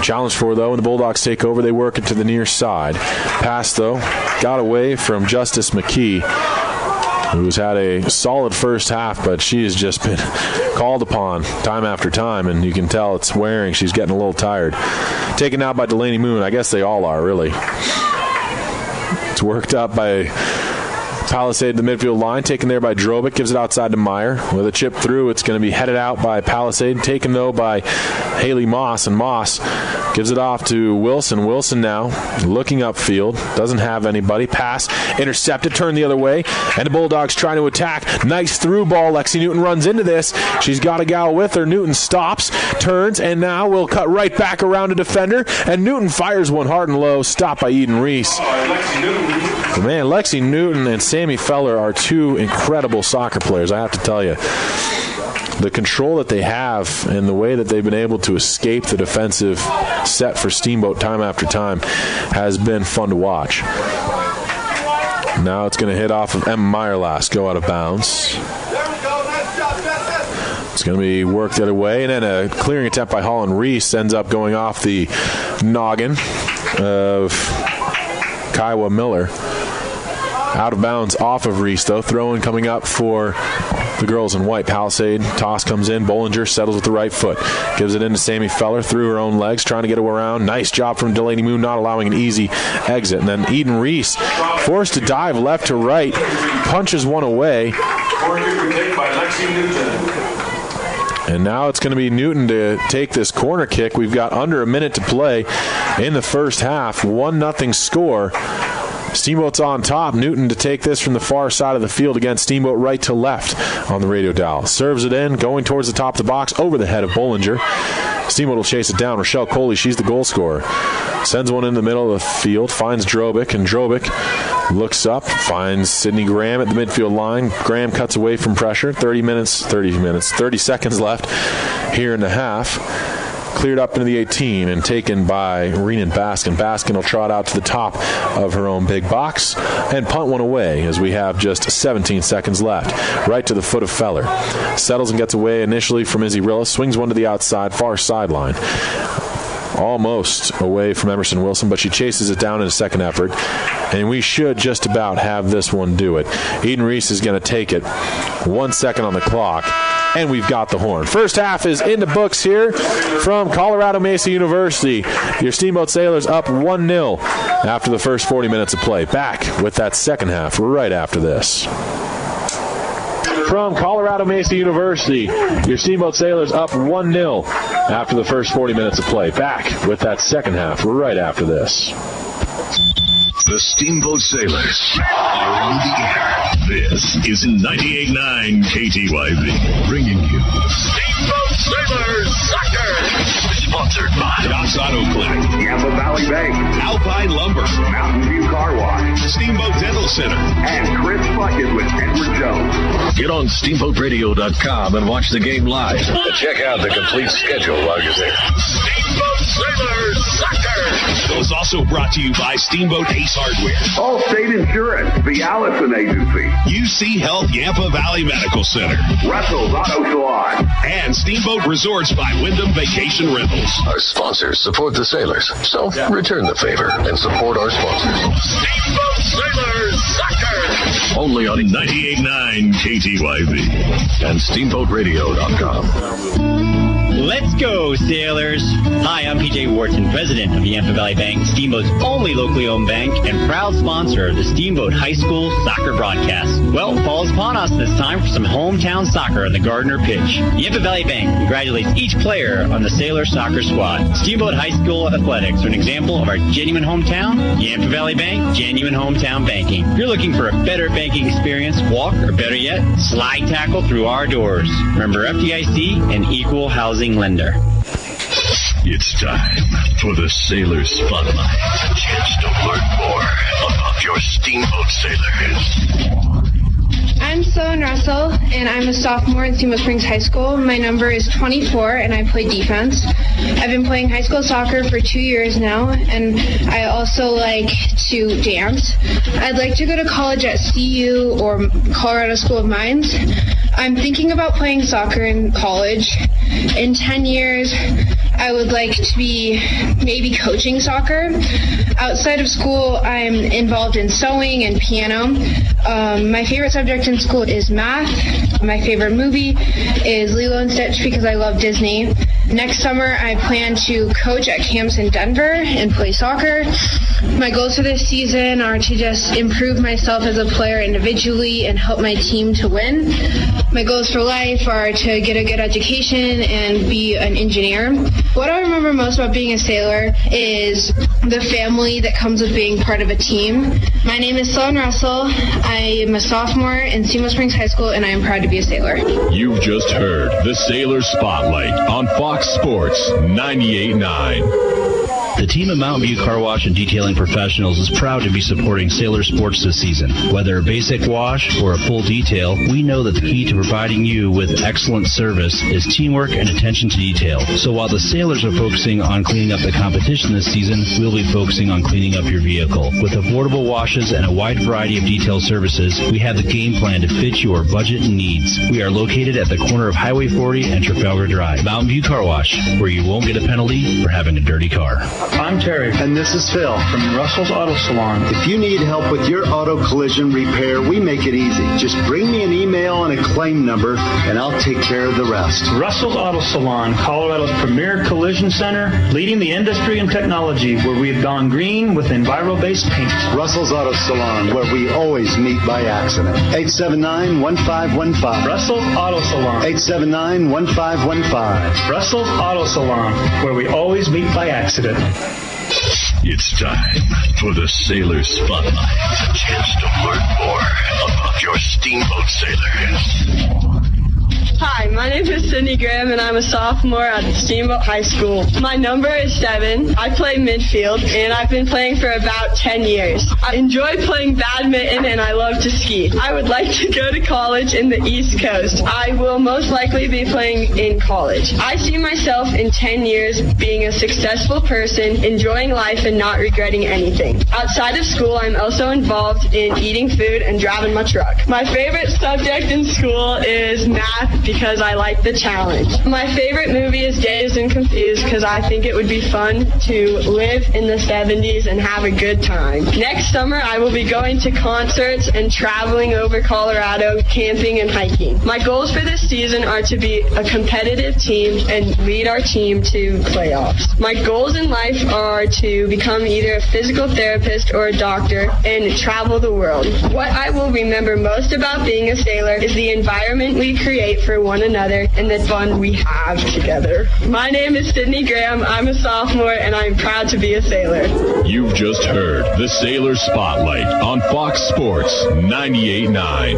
Challenge for, though, when the Bulldogs take over, they work it to the near side. Pass, though, got away from Justice McKee, who's had a solid first half, but she has just been called upon time after time, and you can tell it's wearing. She's getting a little tired. Taken out by Delaney Moon. I guess they all are, really. It's worked up by Palisade the midfield line, taken there by Drobick, gives it outside to Meyer. With a chip through, it's going to be headed out by Palisade, taken though by Haley Moss, and Moss gives it off to Wilson. Wilson now looking upfield, doesn't have anybody. Pass intercepted, turned the other way, and the Bulldogs trying to attack. Nice through ball. Lexi Newton runs into this. She's got a gal with her. Newton stops, turns, and now will cut right back around a defender, and Newton fires one hard and low, stopped by Eden Reese. But man, Lexi Newton and Sammy Feller are two incredible soccer players, I have to tell you. The control that they have and the way that they've been able to escape the defensive set for Steamboat time after time has been fun to watch. Now it's going to hit off of Emma Meyer last, go out of bounds. It's going to be worked the other way, and then a clearing attempt by Holland Reese ends up going off the noggin of Kiowa Miller. Out of bounds off of Reese, though. Throw-in coming up for the girls in white. Palisade toss comes in. Bollinger settles with the right foot. Gives it into Sammy Feller through her own legs, trying to get around. Nice job from Delaney Moon, not allowing an easy exit. And then Eden Reese, forced to dive left to right, punches one away. And now it's going to be Newton to take this corner kick. We've got under a minute to play in the first half. 1-0 score. Steamboat's on top. Newton to take this from the far side of the field. Again, Steamboat right to left on the radio dial. Serves it in, going towards the top of the box, over the head of Bollinger. Steamboat will chase it down. Rochelle Coley, she's the goal scorer. Sends one in the middle of the field, finds Drobick, and Drobick looks up, finds Sydney Graham at the midfield line. Graham cuts away from pressure. 30 seconds left here in the half. Cleared up into the 18 and taken by Renan Baskin. Baskin will trot out to the top of her own big box and punt one away as we have just 17 seconds left. Right to the foot of Feller. Settles and gets away initially from Izzy Rilla. Swings one to the outside, far sideline. Almost away from Emerson Wilson, but she chases it down in a second effort. And we should just about have this one do it. Eden Reese is going to take it. 1 second on the clock. And we've got the horn. First half is in the books here from Colorado Mesa University. Your Steamboat Sailors up 1-0 after the first 40 minutes of play. Back with that second half right after this. From Colorado Mesa University, your Steamboat Sailors up 1-0 after the first 40 minutes of play. Back with that second half right after this. The Steamboat Sailors are on the air. This is 98.9 KTYV, bringing you Steamboat Sailors Soccer. Sponsored by Doc's Auto Clinic, Yampa Valley Bank, Alpine Lumber, Mountain View Car Wash, Steamboat Dental Center, and Chris Bucket with Edward Jones. Get on SteamboatRadio.com and watch the game live. Check out the complete schedule while you're there. Steamboat Sailors Soccer. Show is also brought to you by Steamboat Ace Hardware, Allstate Insurance, the Allison Agency, UC Health Yampa Valley Medical Center, Russell's Auto Salon, and Steamboat Resorts by Wyndham Vacation Rentals. Our sponsors support the sailors, so return the favor and support our sponsors. Steamboat Sailors Soccer. Only on 98.9 KTYV and SteamboatRadio.com. Let's go, sailors. Hi, I'm PJ Wharton, president of Yampa Valley Bank, Steamboat's only locally owned bank and proud sponsor of the Steamboat High School soccer broadcast. Well, fall is upon us this time for some hometown soccer on the Gardner pitch. Yampa Valley Bank congratulates each player on the sailor soccer squad. Steamboat High School athletics are an example of our genuine hometown. Yampa Valley Bank, genuine hometown banking. If you're looking for a better banking experience, walk, or better yet, slide tackle through our doors. Remember FDIC and equal housing lender. It's time for the Sailor Spotlight. A chance to learn more about your Steamboat Sailors. I'm Sloan Russell, and I'm a sophomore in Steamboat Springs High School. My number is 24, and I play defense. I've been playing high school soccer for 2 years now, and I also like to dance. I'd like to go to college at CU or Colorado School of Mines. I'm thinking about playing soccer in college. In 10 years, I would like to be maybe coaching soccer. Outside of school, I'm involved in sewing and piano. My favorite subject in school is math. My favorite movie is Lilo and Stitch because I love Disney. Next summer, I plan to coach at camps in Denver and play soccer. My goals for this season are to just improve myself as a player individually and help my team to win. My goals for life are to get a good education and be an engineer. What I remember most about being a sailor is the family that comes with being part of a team. My name is Sloan Russell. I am a sophomore in Steamboat Springs High School, and I am proud to be a sailor. You've just heard the Sailor Spotlight on Fox Sports 98.9. The team of Mountain View Car Wash and Detailing Professionals is proud to be supporting Sailor Sports this season. Whether a basic wash or a full detail, we know that the key to providing you with excellent service is teamwork and attention to detail. So while the Sailors are focusing on cleaning up the competition this season, we'll be focusing on cleaning up your vehicle. With affordable washes and a wide variety of detail services, we have the game plan to fit your budget and needs. We are located at the corner of Highway 40 and Trafalgar Drive. Mountain View Car Wash, where you won't get a penalty for having a dirty car. I'm Terry, and this is Phil from Russell's Auto Salon. If you need help with your auto collision repair, we make it easy. Just bring me an email and a claim number, and I'll take care of the rest. Russell's Auto Salon, Colorado's premier collision center, leading the industry in technology, where we've gone green with Enviro-based paint. Russell's Auto Salon, where we always meet by accident. 879-1515. Russell's Auto Salon. 879-1515. Russell's Auto Salon, where we always meet by accident. It's time for the Sailor Spotlight. A chance to learn more about your Steamboat Sailors. Hi, my name is Sydney Graham, and I'm a sophomore at Steamboat High School. My number is 7. I play midfield, and I've been playing for about 10 years. I enjoy playing badminton, and I love to ski. I would like to go to college in the East Coast. I will most likely be playing in college. I see myself in 10 years being a successful person, enjoying life, and not regretting anything. Outside of school, I'm also involved in eating food and driving my truck. My favorite subject in school is math, because I like the challenge. My favorite movie is Dazed and Confused because I think it would be fun to live in the 70s and have a good time. Next summer, I will be going to concerts and traveling over Colorado, camping and hiking. My goals for this season are to be a competitive team and lead our team to playoffs. My goals in life are to become either a physical therapist or a doctor and travel the world. What I will remember most about being a sailor is the environment we create for one another and the fun we have together. My name is Sydney Graham. I'm a sophomore, and I'm proud to be a sailor. You've just heard the Sailor Spotlight on Fox Sports 98.9.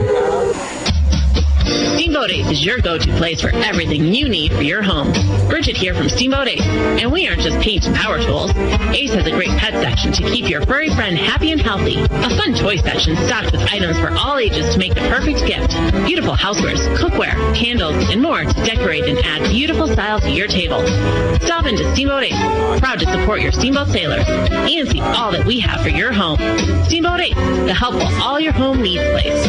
Steamboat Ace is your go-to place for everything you need for your home. Bridget here from Steamboat Ace, and we aren't just paint and power tools. Ace has a great pet section to keep your furry friend happy and healthy. A fun toy section stocked with items for all ages to make the perfect gift. Beautiful housewares, cookware, candles, and more to decorate and add beautiful style to your table. Stop into Steamboat Ace, proud to support your Steamboat sailors, and see all that we have for your home. Steamboat Ace, the helpful all your home needs place.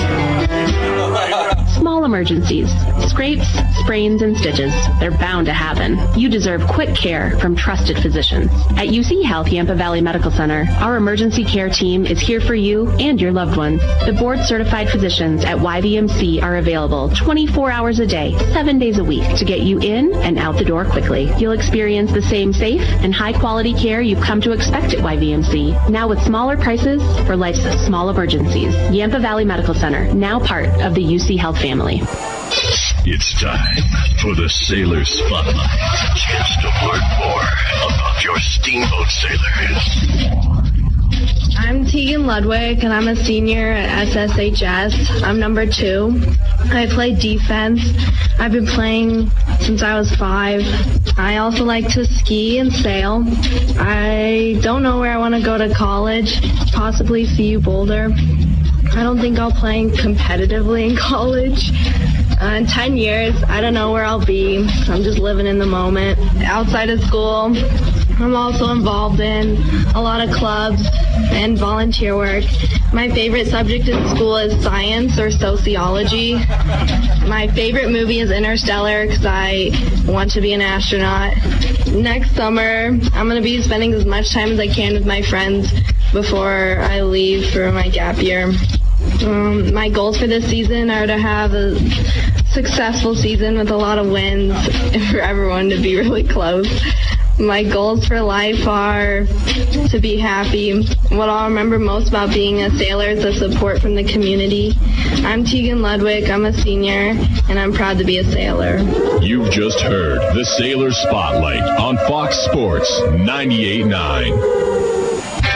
Small emergencies, scrapes, sprains, and stitches, they're bound to happen. You deserve quick care from trusted physicians. At UC Health Yampa Valley Medical Center, our emergency care team is here for you and your loved ones. The board-certified physicians at YVMC are available 24 hours a day, 7 days a week to get you in and out the door quickly. You'll experience the same safe and high-quality care you've come to expect at YVMC, now with smaller prices for life's small emergencies. Yampa Valley Medical Center, now part of the UC Health family. It's time for the Sailor Spotlight. A chance to learn more about your Steamboat Sailors. I'm Tegan Ludwig, and I'm a senior at SSHS. I'm number 2. I play defense. I've been playing since I was 5. I also like to ski and sail. I don't know where I want to go to college, possibly CU Boulder. I don't think I'll play competitively in college. In 10 years, I don't know where I'll be. I'm just living in the moment. Outside of school, I'm also involved in a lot of clubs and volunteer work. My favorite subject in school is science or sociology. My favorite movie is Interstellar because I want to be an astronaut. Next summer, I'm going to be spending as much time as I can with my friends before I leave for my gap year. My goals for this season are to have a successful season with a lot of wins and for everyone to be really close. My goals for life are to be happy. What I'll remember most about being a sailor is the support from the community. I'm Tegan Ludwig, I'm a senior, and I'm proud to be a sailor. You've just heard the Sailor Spotlight on Fox Sports 98.9.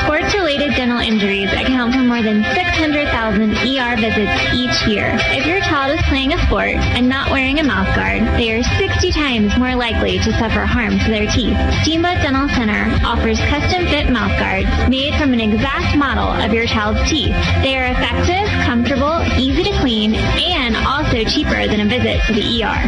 Sports-related dental injuries account for more than 600,000 ER visits each year. If your child is playing a sport and not wearing a mouth guard, they are 60 times more likely to suffer harm to their teeth. Steamboat Dental Center offers custom-fit mouth guards made from an exact model of your child's teeth. They are effective, comfortable, easy to clean, and also cheaper than a visit to the ER.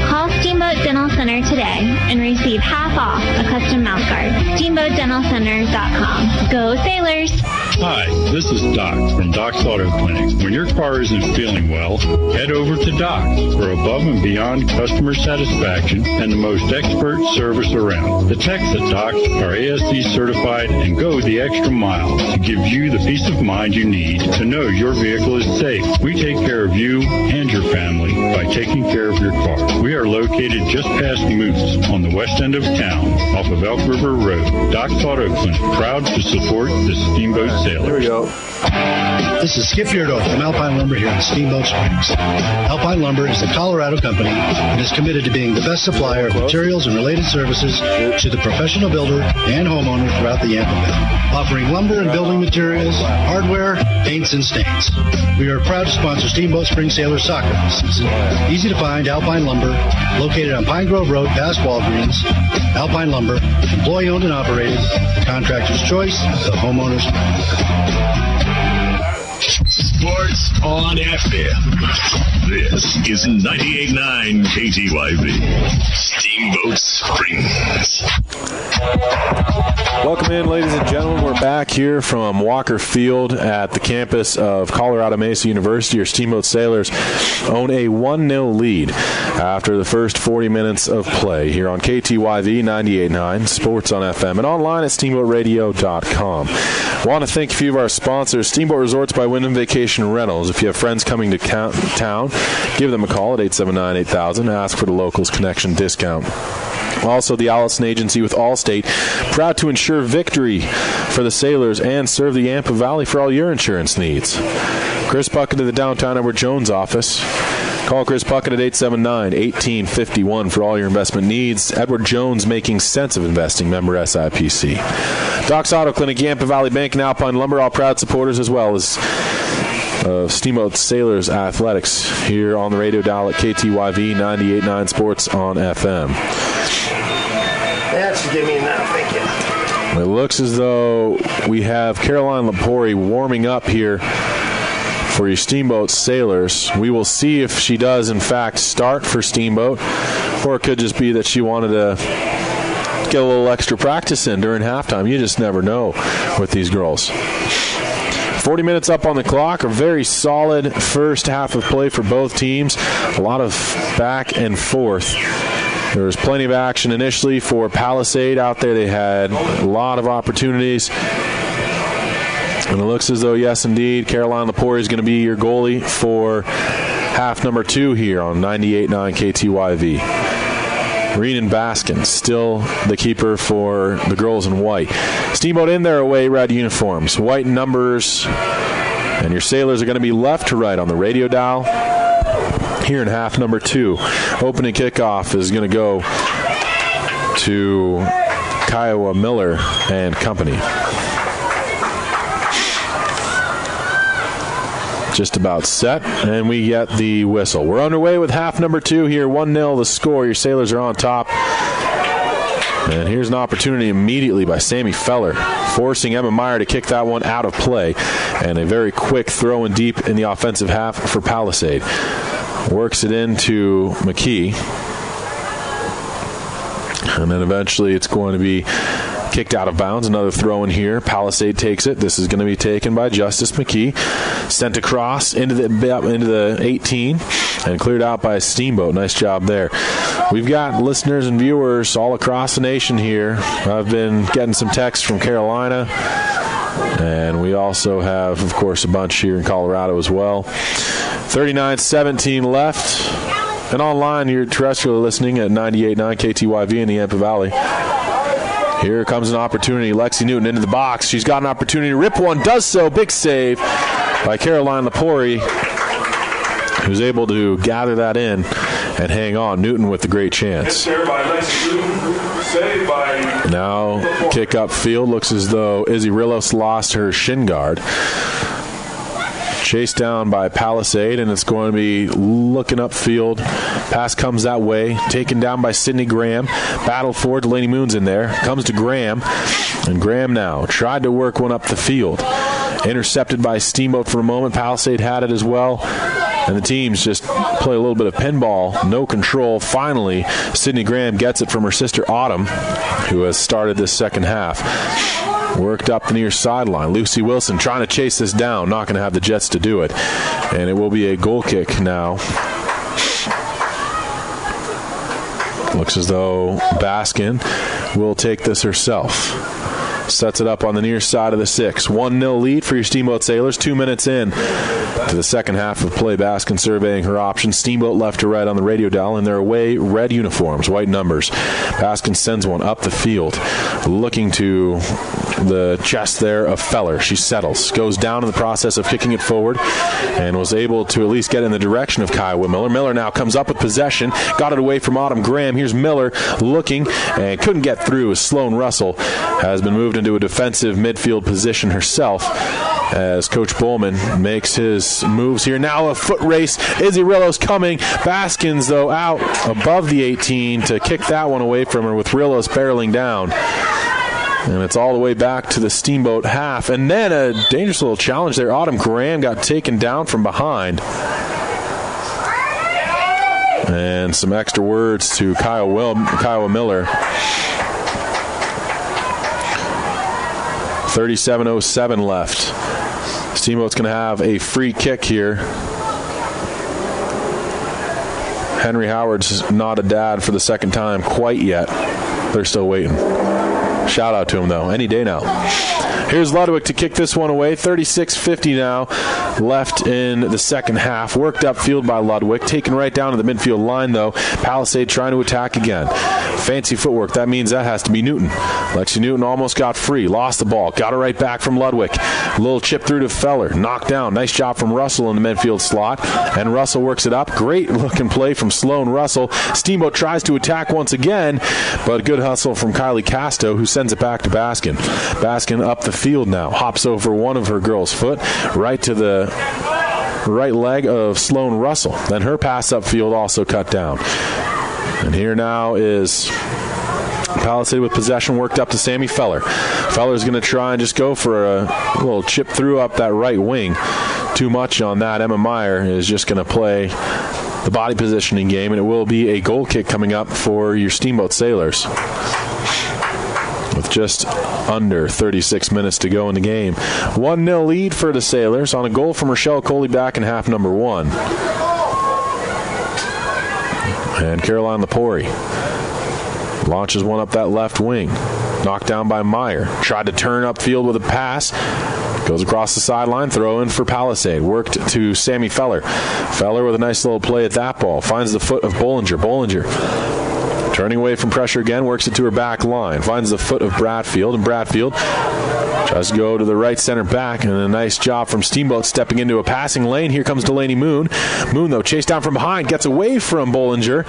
Call Steamboat Dental Center today and receive half off a custom mouth guard. SteamboatDentalCenter.com. Go Sailors! Hi, this is Doc from Doc's Auto Clinic. When your car isn't feeling well, head over to Doc for above and beyond customer satisfaction and the most expert service around. The techs at Doc are ASC certified and go the extra mile to give you the peace of mind you need to know your vehicle is safe. We take care of you and your family by taking care of your car. We are located just past Moose on the west end of town off of Elk River Road. Doc's Auto Clinic, proud to support the Steamboat Sailors. There we go. This is Skip Beardo from Alpine Lumber here in Steamboat Springs. Alpine Lumber is a Colorado company and is committed to being the best supplier of materials and related services to the professional builder and homeowner throughout the Yampa Valley, offering lumber and building materials, hardware, paints, and stains. We are proud to sponsor Steamboat Springs Sailor soccer this season. Easy to find Alpine Lumber, located on Pine Grove Road past Walgreens. Alpine Lumber, employee owned and operated, contractor's choice, the homeowner's. Sports on FM. This is 98.9 KTYV. Steamboat Springs. Welcome in, ladies and gentlemen. We're back here from Walker Field at the campus of Colorado Mesa University. Your Steamboat Sailors own a 1-0 lead after the first 40 minutes of play here on KTYV 98.9, Sports on FM, and online at steamboatradio.com. Want to thank a few of our sponsors, Steamboat Resorts by Wyndham Vacation Rentals. If you have friends coming to town, give them a call at 879-8000. Ask for the Locals Connection discount. Also, the Allison Agency with Allstate, proud to ensure victory for the Sailors and serve the Yampa Valley for all your insurance needs. Chris Puckett to the downtown Edward Jones office. Call Chris Puckett at 879-1851 for all your investment needs. Edward Jones, making sense of investing, member SIPC. Doc's Auto Clinic, Yampa Valley Bank, and Alpine Lumber, all proud supporters as well as of Steamboat Sailors Athletics here on the radio dial at KTYV 98.9 Sports on FM. That should give me enough, thank you. It looks as though we have Caroline Lepori warming up here for your Steamboat Sailors. We will see if she does, in fact, start for Steamboat, or it could just be that she wanted to get a little extra practice in during halftime. You just never know with these girls. 40 minutes up on the clock. A very solid first half of play for both teams. A lot of back and forth. There was plenty of action initially for Palisade out there. They had a lot of opportunities. And it looks as though, yes, indeed, Caroline Lepori is going to be your goalie for half number 2 here on 98.9 KTYV. Reenan Baskin still the keeper for the girls in white. Steamboat in their away red uniforms. White numbers. And your Sailors are going to be left to right on the radio dial here in half number 2. Opening kickoff is going to go to Kiowa Miller and company. Just about set, and we get the whistle. We're underway with half number 2 here. 1-0 the score. Your Sailors are on top. And here's an opportunity immediately by Sammy Feller, forcing Emma Meyer to kick that one out of play. And a very quick throw in deep in the offensive half for Palisade. Works it into McKee. And then eventually it's going to be kicked out of bounds. Another throw in here. Palisade takes it. This is going to be taken by Justice McKee. Sent across into the 18 and cleared out by Steamboat. Nice job there. We've got listeners and viewers all across the nation here. I've been getting some texts from Carolina. And we also have, of course, a bunch here in Colorado as well. 39-17 left. And online, you're terrestrially listening at 98.9 KTYV in the Yampa Valley. Here comes an opportunity. Lexi Newton into the box. She's got an opportunity to rip one. Does so. Big save by Caroline Lepori, who's able to gather that in and hang on. Newton with the great chance. Now kick up field. Looks as though Izzy Rillos lost her shin guard. Chased down by Palisade, and it's going to be looking upfield. Pass comes that way. Taken down by Sydney Graham. Battle for Delaney Moon's in there. Comes to Graham. And Graham now tried to work one up the field. Intercepted by Steamboat for a moment. Palisade had it as well. And the teams just play a little bit of pinball. No control. Finally, Sydney Graham gets it from her sister Autumn, who has started this second half. Worked up the near sideline. Lucy Wilson trying to chase this down. Not going to have the Jets to do it. And it will be a goal kick now. Looks as though Baskin will take this herself. Sets it up on the near side of the 6. 1-0 lead for your Steamboat Sailors. 2 minutes in to the second half of play. Baskin surveying her options. Steamboat left to right on the radio dial in their away red uniforms, white numbers. Baskin sends one up the field, looking to the chest there of Feller. She settles, goes down in the process of kicking it forward, and was able to at least get in the direction of Kiowa Miller. Miller now comes up with possession, got it away from Autumn Graham. Here's Miller looking and couldn't get through as Sloan Russell has been moved into a defensive midfield position herself as Coach Bowman makes his moves here. Now a foot race. Izzy Rillos coming. Baskins, though, out above the 18 to kick that one away from her with Rillos barreling down. And it's all the way back to the Steamboat half. And then a dangerous little challenge there. Autumn Graham got taken down from behind. And some extra words to Kiowa Miller. 37:07 left. Steamboat's going to have a free kick here. Henry Howard's not a dad for the second time quite yet. They're still waiting. Shout out to him, though. Any day now. Here's Ludwig to kick this one away. 36:50 now left in the second half. Worked upfield by Ludwig. Taken right down to the midfield line, though. Palisade trying to attack again. Fancy footwork. That means that has to be Newton. Lexi Newton almost got free. Lost the ball. Got it right back from Ludwig. A little chip through to Feller. Knocked down. Nice job from Russell in the midfield slot. And Russell works it up. Great looking play from Sloan Russell. Steamboat tries to attack once again, but good hustle from Kylie Casto, who sends it back to Baskin. Baskin up the field now. Hops over one of her girls' foot right to the right leg of Sloan Russell. Then her pass upfield also cut down. And here now is Palisade with possession, worked up to Sammy Feller. Feller's going to try and just go for a little chip through up that right wing. Too much on that. Emma Meyer is just going to play the body positioning game, and it will be a goal kick coming up for your Steamboat Sailors. With just under 36 minutes to go in the game. 1-0 lead for the Sailors on a goal from Rochelle Coley back in half number 1. And Caroline Lepori launches one up that left wing. Knocked down by Meyer. Tried to turn upfield with a pass. Goes across the sideline. Throw in for Palisade. Worked to Sammy Feller. Feller with a nice little play at that ball. Finds the foot of Bollinger. Bollinger turning away from pressure again. Works it to her back line. Finds the foot of Bradfield. And Bradfield tries to go to the right center back. And a nice job from Steamboat stepping into a passing lane. Here comes Delaney Moon. Moon, though, chased down from behind. Gets away from Bollinger.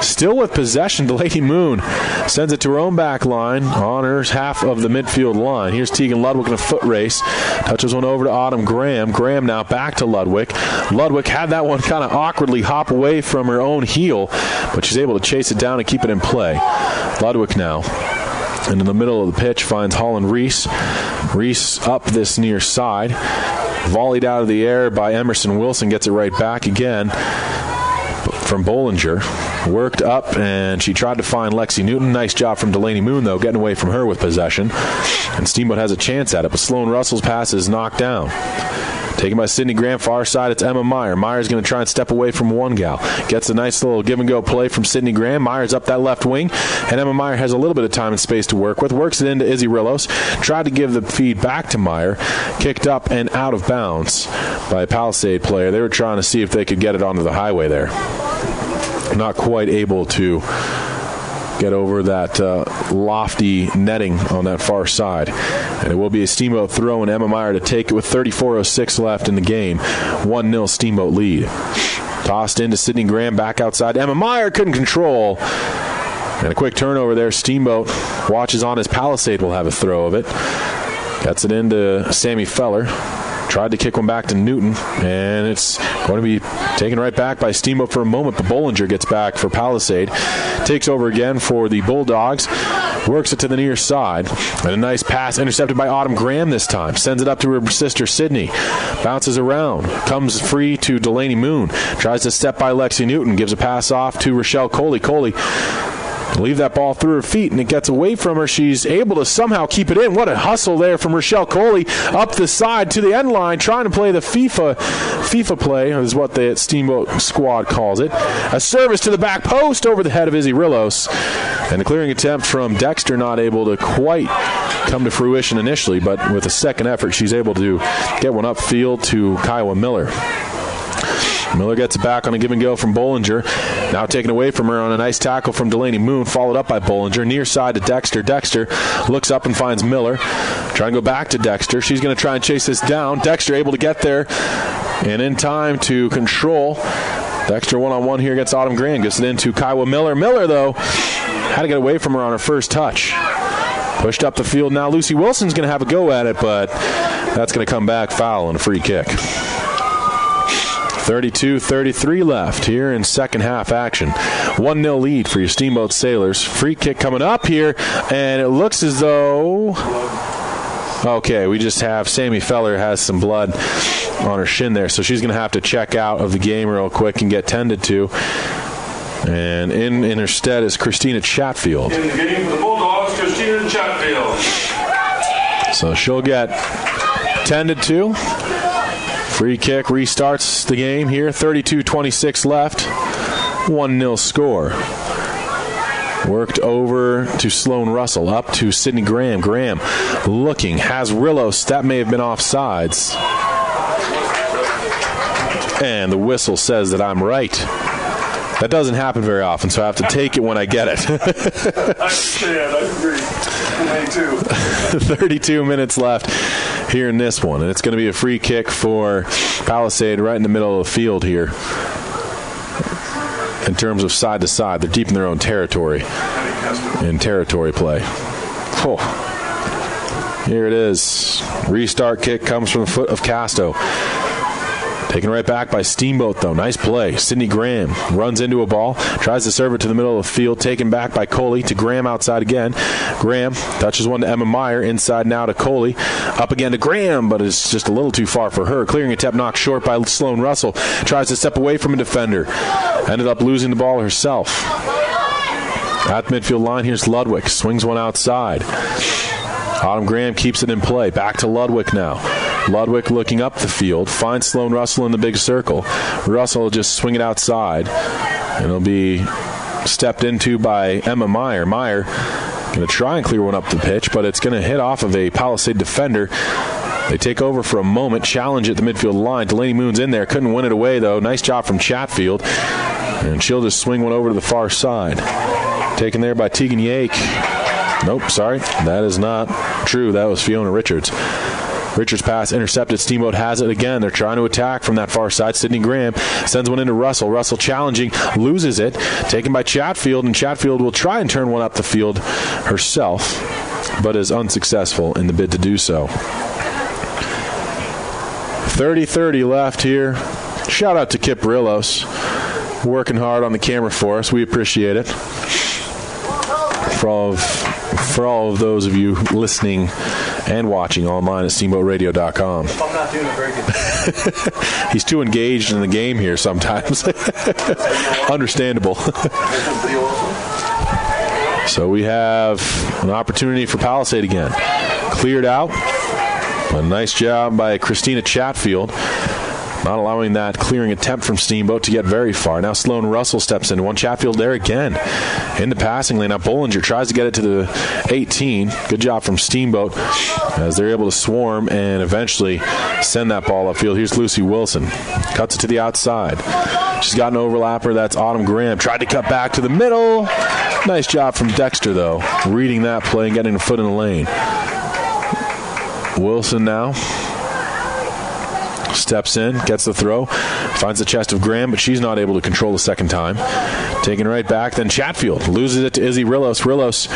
Still with possession, Delaney Moon sends it to her own back line on her half of the midfield line. Here's Tegan Ludwig in a foot race. Touches one over to Autumn Graham. Graham now back to Ludwig. Ludwig had that one kind of awkwardly hop away from her own heel, but she's able to chase it down and keep it in play. Ludwig now. And in the middle of the pitch finds Holland Reese. Reese up this near side. Volleyed out of the air by Emerson Wilson. Gets it right back again from Bollinger. Worked up, and she tried to find Lexi Newton. Nice job from Delaney Moon, though, getting away from her with possession. And Steamboat has a chance at it, but Sloan Russell's pass is knocked down. Taken by Sydney Graham, far side, it's Emma Meyer. Meyer's going to try and step away from one gal. Gets a nice little give-and-go play from Sydney Graham. Meyer's up that left wing, and Emma Meyer has a little bit of time and space to work with. Works it into Izzy Rillos. Tried to give the feed back to Meyer. Kicked up and out of bounds by a Palisade player. They were trying to see if they could get it onto the highway there. Not quite able to get over that lofty netting on that far side. And it will be a Steamboat throw and Emma Meyer to take it with 34:06 left in the game. 1-0 Steamboat lead. Tossed into Sydney Graham, back outside. Emma Meyer couldn't control. And a quick turnover there. Steamboat watches on as Palisade will have a throw of it. Gets it into Sammy Feller. Tried to kick one back to Newton, and it's going to be taken right back by Steamboat for a moment, but Bollinger gets back for Palisade. Takes over again for the Bulldogs. Works it to the near side. And a nice pass intercepted by Autumn Graham this time. Sends it up to her sister Sydney. Bounces around. Comes free to Delaney Moon. Tries to step by Lexi Newton. Gives a pass off to Rochelle Coley. Coley leave that ball through her feet, and it gets away from her. She's able to somehow keep it in. What a hustle there from Rochelle Coley up the side to the end line, trying to play the FIFA play, is what the Steamboat squad calls it. A service to the back post over the head of Izzy Rillos, and a clearing attempt from Dexter, not able to quite come to fruition initially, but with a second effort, she's able to get one upfield to Kiowa Miller. Miller gets it back on a give-and-go from Bollinger. Now taken away from her on a nice tackle from Delaney Moon, followed up by Bollinger. Near side to Dexter. Dexter looks up and finds Miller. Trying to go back to Dexter. She's going to try and chase this down. Dexter able to get there and in time to control. Dexter one-on-one here against Autumn Graham. Gets it into Kiowa Miller. Miller, though, had to get away from her on her first touch. Pushed up the field now. Lucy Wilson's going to have a go at it, but that's going to come back foul and a free kick. 32-33 left here in second half action. 1-0 lead for your Steamboat Sailors. Free kick coming up here, and it looks as though... Okay, we just have Sammy Feller has some blood on her shin there, so she's going to have to check out of the game real quick and get tended to. And in her stead is Christina Chatfield. In the game for the Bulldogs, Christina Chatfield. So she'll get tended to. Free kick restarts the game here. 32-26 left. 1-0 score. Worked over to Sloan Russell. Up to Sydney Graham. Graham looking. Has Rillos. That may have been offsides. And the whistle says that I'm right. That doesn't happen very often, so I have to take it when I get it. I understand. I agree. Me too. 32 minutes left here in this one, and it's going to be a free kick for Palisade right in the middle of the field here. In terms of side to side, they're deep in their own territory in territory play. Oh. Here it is. Restart kick comes from the foot of Casto. Taken right back by Steamboat, though. Nice play. Sydney Graham runs into a ball, tries to serve it to the middle of the field, taken back by Coley to Graham outside again. Graham touches one to Emma Meyer, inside now to Coley. Up again to Graham, but it's just a little too far for her. Clearing attempt knocked short by Sloan Russell. Tries to step away from a defender. Ended up losing the ball herself. At the midfield line, here's Ludwig. Swings one outside. Autumn Graham keeps it in play. Back to Ludwig now. Ludwig looking up the field. Finds Sloan Russell in the big circle. Russell will just swing it outside. And it'll be stepped into by Emma Meyer. Meyer going to try and clear one up the pitch, but it's going to hit off of a Palisade defender. They take over for a moment, challenge at the midfield line. Delaney Moon's in there. Couldn't win it away, though. Nice job from Chatfield. And she'll just swing one over to the far side. Taken there by Tegan Yake. Nope, sorry. That is not true. That was Fiona Richards. Richards' pass intercepted. Steamboat has it again. They're trying to attack from that far side. Sydney Graham sends one into Russell. Russell challenging, loses it. Taken by Chatfield, and Chatfield will try and turn one up the field herself, but is unsuccessful in the bid to do so. 30-30 left here. Shout out to Kip Rillos, working hard on the camera for us. We appreciate it. For all of those of you listening and watching online at steamboatradio.com. I'm not doing a very good He's too engaged in the game here sometimes. Understandable. So we have an opportunity for Palisade again. Cleared out. A nice job by Christina Chatfield. Not allowing that clearing attempt from Steamboat to get very far. Now Sloan Russell steps into one. Chatfield there again in the passing lane. Now Bollinger tries to get it to the 18. Good job from Steamboat as they're able to swarm and eventually send that ball upfield. Here's Lucy Wilson. Cuts it to the outside. She's got an overlapper. That's Autumn Graham. Tried to cut back to the middle. Nice job from Dexter, though, reading that play and getting a foot in the lane. Wilson now steps in, gets the throw, finds the chest of Graham, but she's not able to control the second time. Taking right back, then Chatfield loses it to Izzy Rillos. Rillos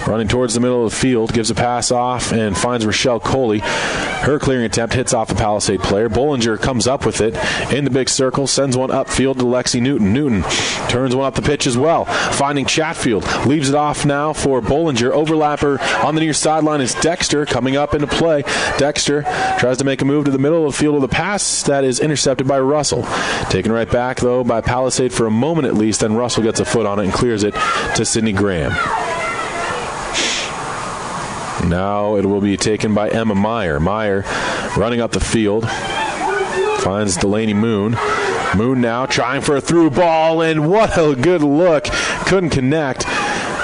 running towards the middle of the field, gives a pass off and finds Rochelle Coley. Her clearing attempt hits off a Palisade player. Bollinger comes up with it in the big circle, sends one upfield to Lexi Newton. Newton turns one up the pitch as well, finding Chatfield. Leaves it off now for Bollinger. Overlapper on the near sideline is Dexter coming up into play. Dexter tries to make a move to the middle of the field with a pass that is intercepted by Russell. Taken right back, though, by Palisade for a moment at least, then Russell gets a foot on it and clears it to Sydney Graham. Now it will be taken by Emma Meyer. Meyer running up the field. Finds Delaney Moon. Moon now trying for a through ball, and what a good look. Couldn't connect.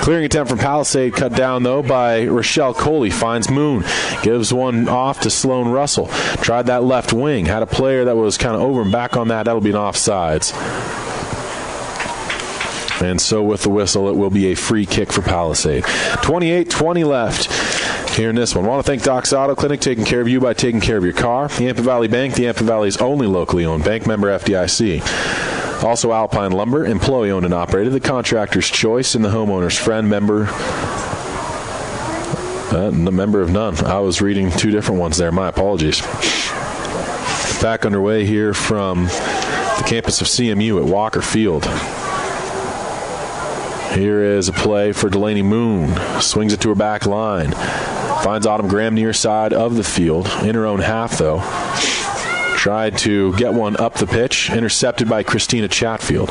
Clearing attempt from Palisade cut down, though, by Rochelle Coley. Finds Moon. Gives one off to Sloan Russell. Tried that left wing. Had a player that was kind of over and back on that. That'll be an offsides. And so with the whistle, it will be a free kick for Palisade. 28-20 left here in this one. I want to thank Doc's Auto Clinic, taking care of you by taking care of your car. The Yampa Valley Bank, the Yampa Valley's only locally owned bank, member FDIC. Also Alpine Lumber, employee owned and operated, the contractor's choice and the homeowner's friend, member of none. I was reading two different ones there. My apologies. Back underway here from the campus of CMU at Walker Field. Here is a play for Delaney Moon. Swings it to her back line. Finds Autumn Graham near side of the field. In her own half, though. Tried to get one up the pitch. Intercepted by Christina Chatfield,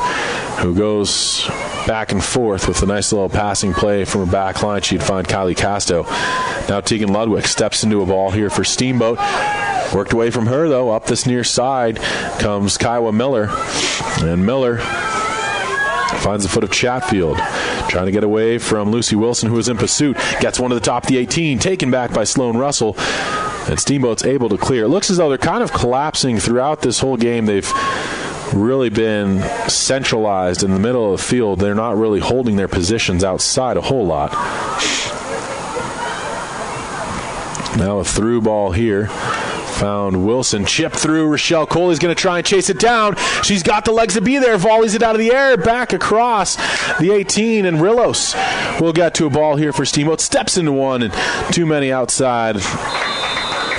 who goes back and forth with a nice little passing play from her back line. She'd find Kylie Casto. Now Tegan Ludwig steps into a ball here for Steamboat. Worked away from her, though. Up this near side comes Kiowa Miller. And Miller finds the foot of Chatfield. Trying to get away from Lucy Wilson, who is in pursuit. Gets one to the top of the 18. Taken back by Sloan Russell. And Steamboat's able to clear. It looks as though they're kind of collapsing throughout this whole game. They've really been centralized in the middle of the field. They're not really holding their positions outside a whole lot. Now a through ball here. Found Wilson. Chip through. Rochelle Coley's going to try and chase it down. She's got the legs to be there. Volleys it out of the air. Back across the 18. And Rillos will get to a ball here for Steamboat. Steps into one. And too many outside.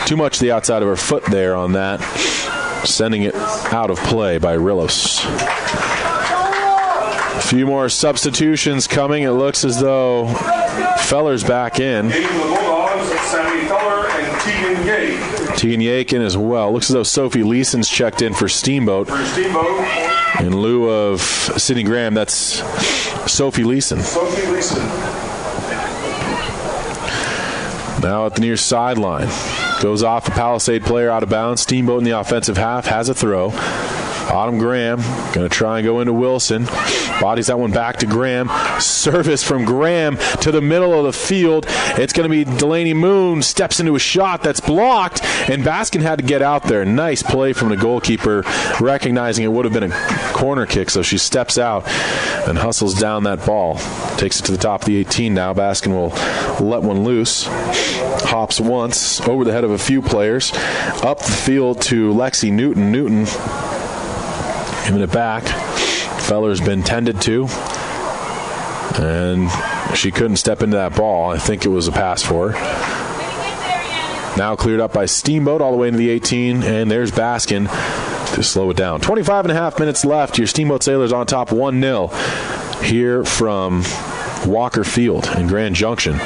Too much to the outside of her foot there on that. sending it out of play by Rillos. A few more substitutions coming. It looks as though Feller's back in. Tegan Yakin as well. Looks as though Sophie Leeson's checked in for Steamboat. In lieu of Sydney Graham, that's Sophie Leeson. Now at the near sideline. Goes off a Palisade player out of bounds. Steamboat in the offensive half has a throw. Autumn Graham going to try and go into Wilson. Bodies that one back to Graham. Service from Graham to the middle of the field. It's going to be Delaney Moon. Steps into a shot that's blocked, and Baskin had to get out there. Nice play from the goalkeeper, recognizing it would have been a corner kick, so she steps out and hustles down that ball. Takes it to the top of the 18 now. Baskin will let one loose. Hops once over the head of a few players. Up the field to Lexi Newton. Newton giving it back. Feller's been tended to, and she couldn't step into that ball. I think it was a pass for her. Now cleared up by Steamboat all the way into the 18, and there's Baskin to slow it down. 25 and a half minutes left. Your Steamboat Sailors on top 1-0 here from Walker Field in Grand Junction,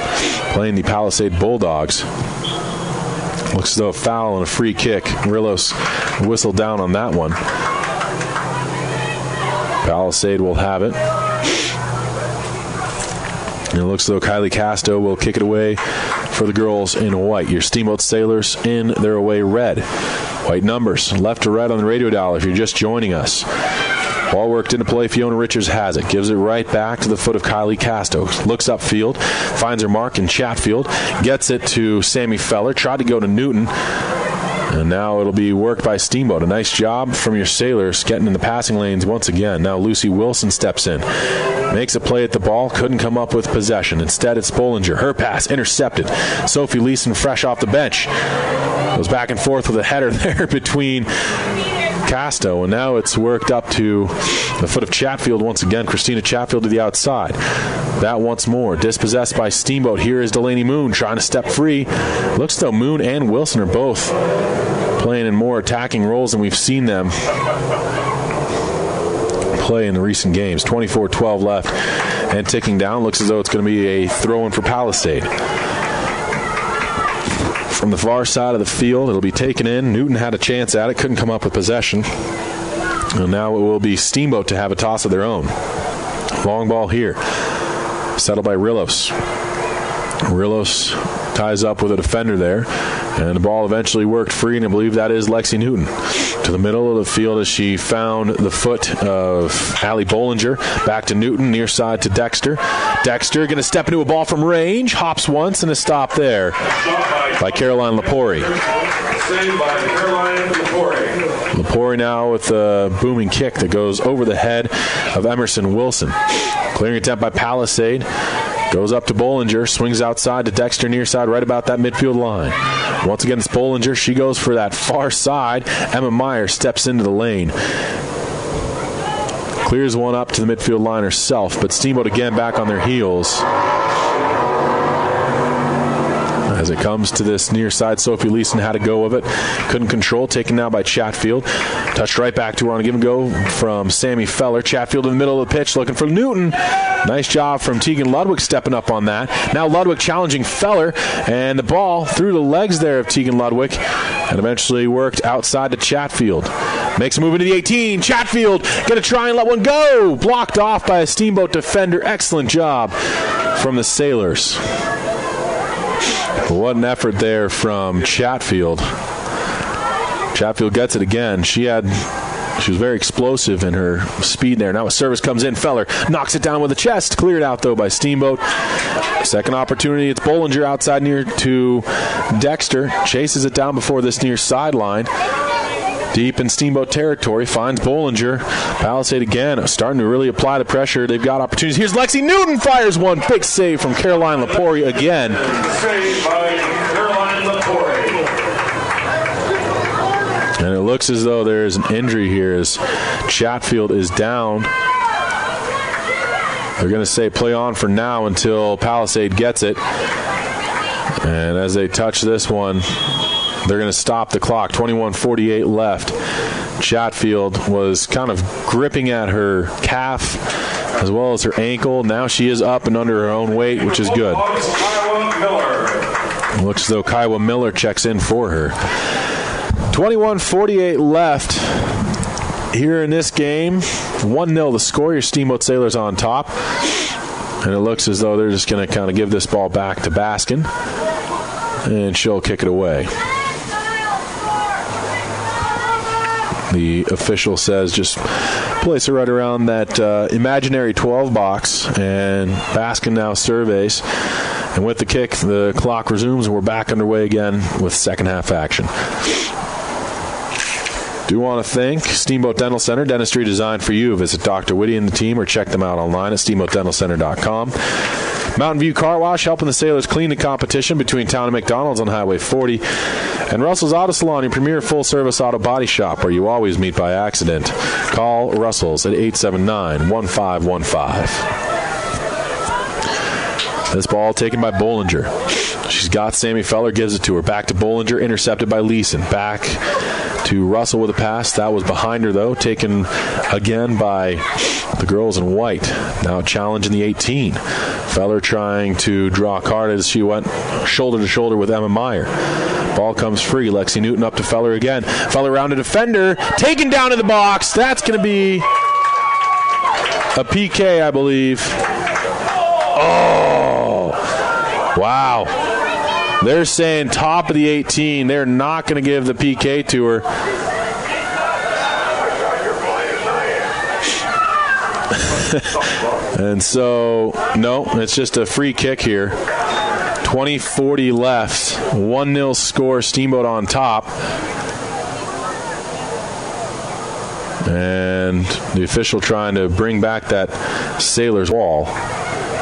playing the Palisade Bulldogs. Looks as though a foul and a free kick. Rillos whistled down on that one. Palisade will have it. And it looks as though Kylie Casto will kick it away for the girls in white. Your Steamboat Sailors in their away red. White numbers, left to right on the radio dial if you're just joining us. Ball worked into play. Fiona Richards has it. Gives it right back to the foot of Kylie Casto. Looks upfield. Finds her mark in Chatfield. Gets it to Sammy Feller. Tried to go to Newton. And now it'll be worked by Steamboat. A nice job from your Sailors getting in the passing lanes once again. Now Lucy Wilson steps in. Makes a play at the ball. Couldn't come up with possession. Instead, it's Bollinger. Her pass intercepted. Sophie Leeson fresh off the bench. Goes back and forth with a header there between Casto, and now it's worked up to the foot of Chatfield once again. Christina Chatfield to the outside. That once more. Dispossessed by Steamboat. Here is Delaney Moon trying to step free. Looks though Moon and Wilson are both playing in more attacking roles than we've seen them play in the recent games. 24-12 left and ticking down. Looks as though it's going to be a throw-in for Palisade. From the far side of the field, it'll be taken in. Newton had a chance at it, couldn't come up with possession. And now it will be Steamboat to have a toss of their own. Long ball here. Settled by Rillos. Rillos ties up with a defender there. And the ball eventually worked free, and I believe that is Lexi Newton. To the middle of the field as she found the foot of Allie Bollinger. Back to Newton, near side to Dexter. Dexter going to step into a ball from range. Hops once and a stop there by Caroline Lepori. Saved by Caroline Lepori. Lepori now with a booming kick that goes over the head of Emerson Wilson. Clearing attempt by Palisade. Goes up to Bollinger, swings outside to Dexter near side, right about that midfield line. Once again, it's Bollinger. She goes for that far side. Emma Meyer steps into the lane. Clears one up to the midfield line herself, but Steamboat again back on their heels. As it comes to this near side, Sophie Leeson had a go of it. Couldn't control, taken now by Chatfield. Touched right back to her on a give and go from Sammy Feller. Chatfield in the middle of the pitch looking for Newton. Nice job from Tegan Ludwig stepping up on that. Now Ludwig challenging Feller, and the ball through the legs there of Tegan Ludwig, and eventually worked outside to Chatfield. Makes a move into the 18. Chatfield going to try and let one go. Blocked off by a Steamboat defender. Excellent job from the Sailors. What an effort there from Chatfield. Chatfield gets it again. She was very explosive in her speed there. Now a service comes in. Feller knocks it down with the chest. Cleared out, though, by Steamboat. Second opportunity. It's Bollinger outside near to Dexter. Chases it down before this near sideline. Deep in Steamboat territory. Finds Bollinger. Palisade again starting to really apply the pressure. They've got opportunities. Here's Lexi Newton. Fires one. Big save from Caroline Lepori again. Saved by Caroline Lepori. And it looks as though there is an injury here as Chatfield is down. They're going to say play on for now until Palisade gets it. And as they touch this one, they're going to stop the clock. 21:48 left. Chatfield was kind of gripping at her calf as well as her ankle. Now she is up and under her own weight, which is good. Looks as though Kiowa Miller checks in for her. 21:48 left here in this game. 1-0 the score. Your Steamboat Sailors on top. And it looks as though they're just going to kind of give this ball back to Baskin. And she'll kick it away. The official says just place her right around that imaginary 12 box. And Baskin now surveys. And with the kick, the clock resumes, and we're back underway again with second half action. Do want to thank Steamboat Dental Center, dentistry designed for you. Visit Dr. Whitty and the team or check them out online at steamboatdentalcenter.com. Mountain View Car Wash, helping the Sailors clean the competition between Town and McDonald's on Highway 40. And Russell's Auto Salon, your premier full-service auto body shop where you always meet by accident. Call Russell's at 879-1515. This ball taken by Bollinger. She's got Sammy Feller, gives it to her. Back to Bollinger, intercepted by Leeson. Back to Russell with a pass. That was behind her, though. Taken again by the girls in white. Now challenging the 18. Feller trying to draw a card as she went shoulder to shoulder with Emma Meyer. Ball comes free. Lexi Newton up to Feller again. Feller around a defender. Taken down to the box. That's going to be a PK, I believe. Oh, wow. They're saying top of the 18. They're not going to give the PK to her. And so, no, it's just a free kick here. 20:40 left. 1-0 score, Steamboat on top. And the official trying to bring back that Sailors wall.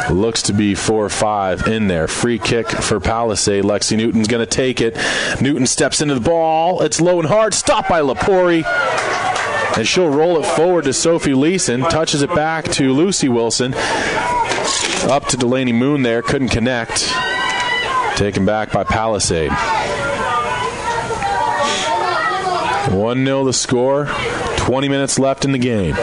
Looks to be 4-5 in there. Free kick for Palisade. Lexi Newton's going to take it. Newton steps into the ball. It's low and hard. Stopped by Lapori. And she'll roll it forward to Sophie Leeson. Touches it back to Lucy Wilson. Up to Delaney Moon there. Couldn't connect. Taken back by Palisade. 1-0 the score. 20 minutes left in the game.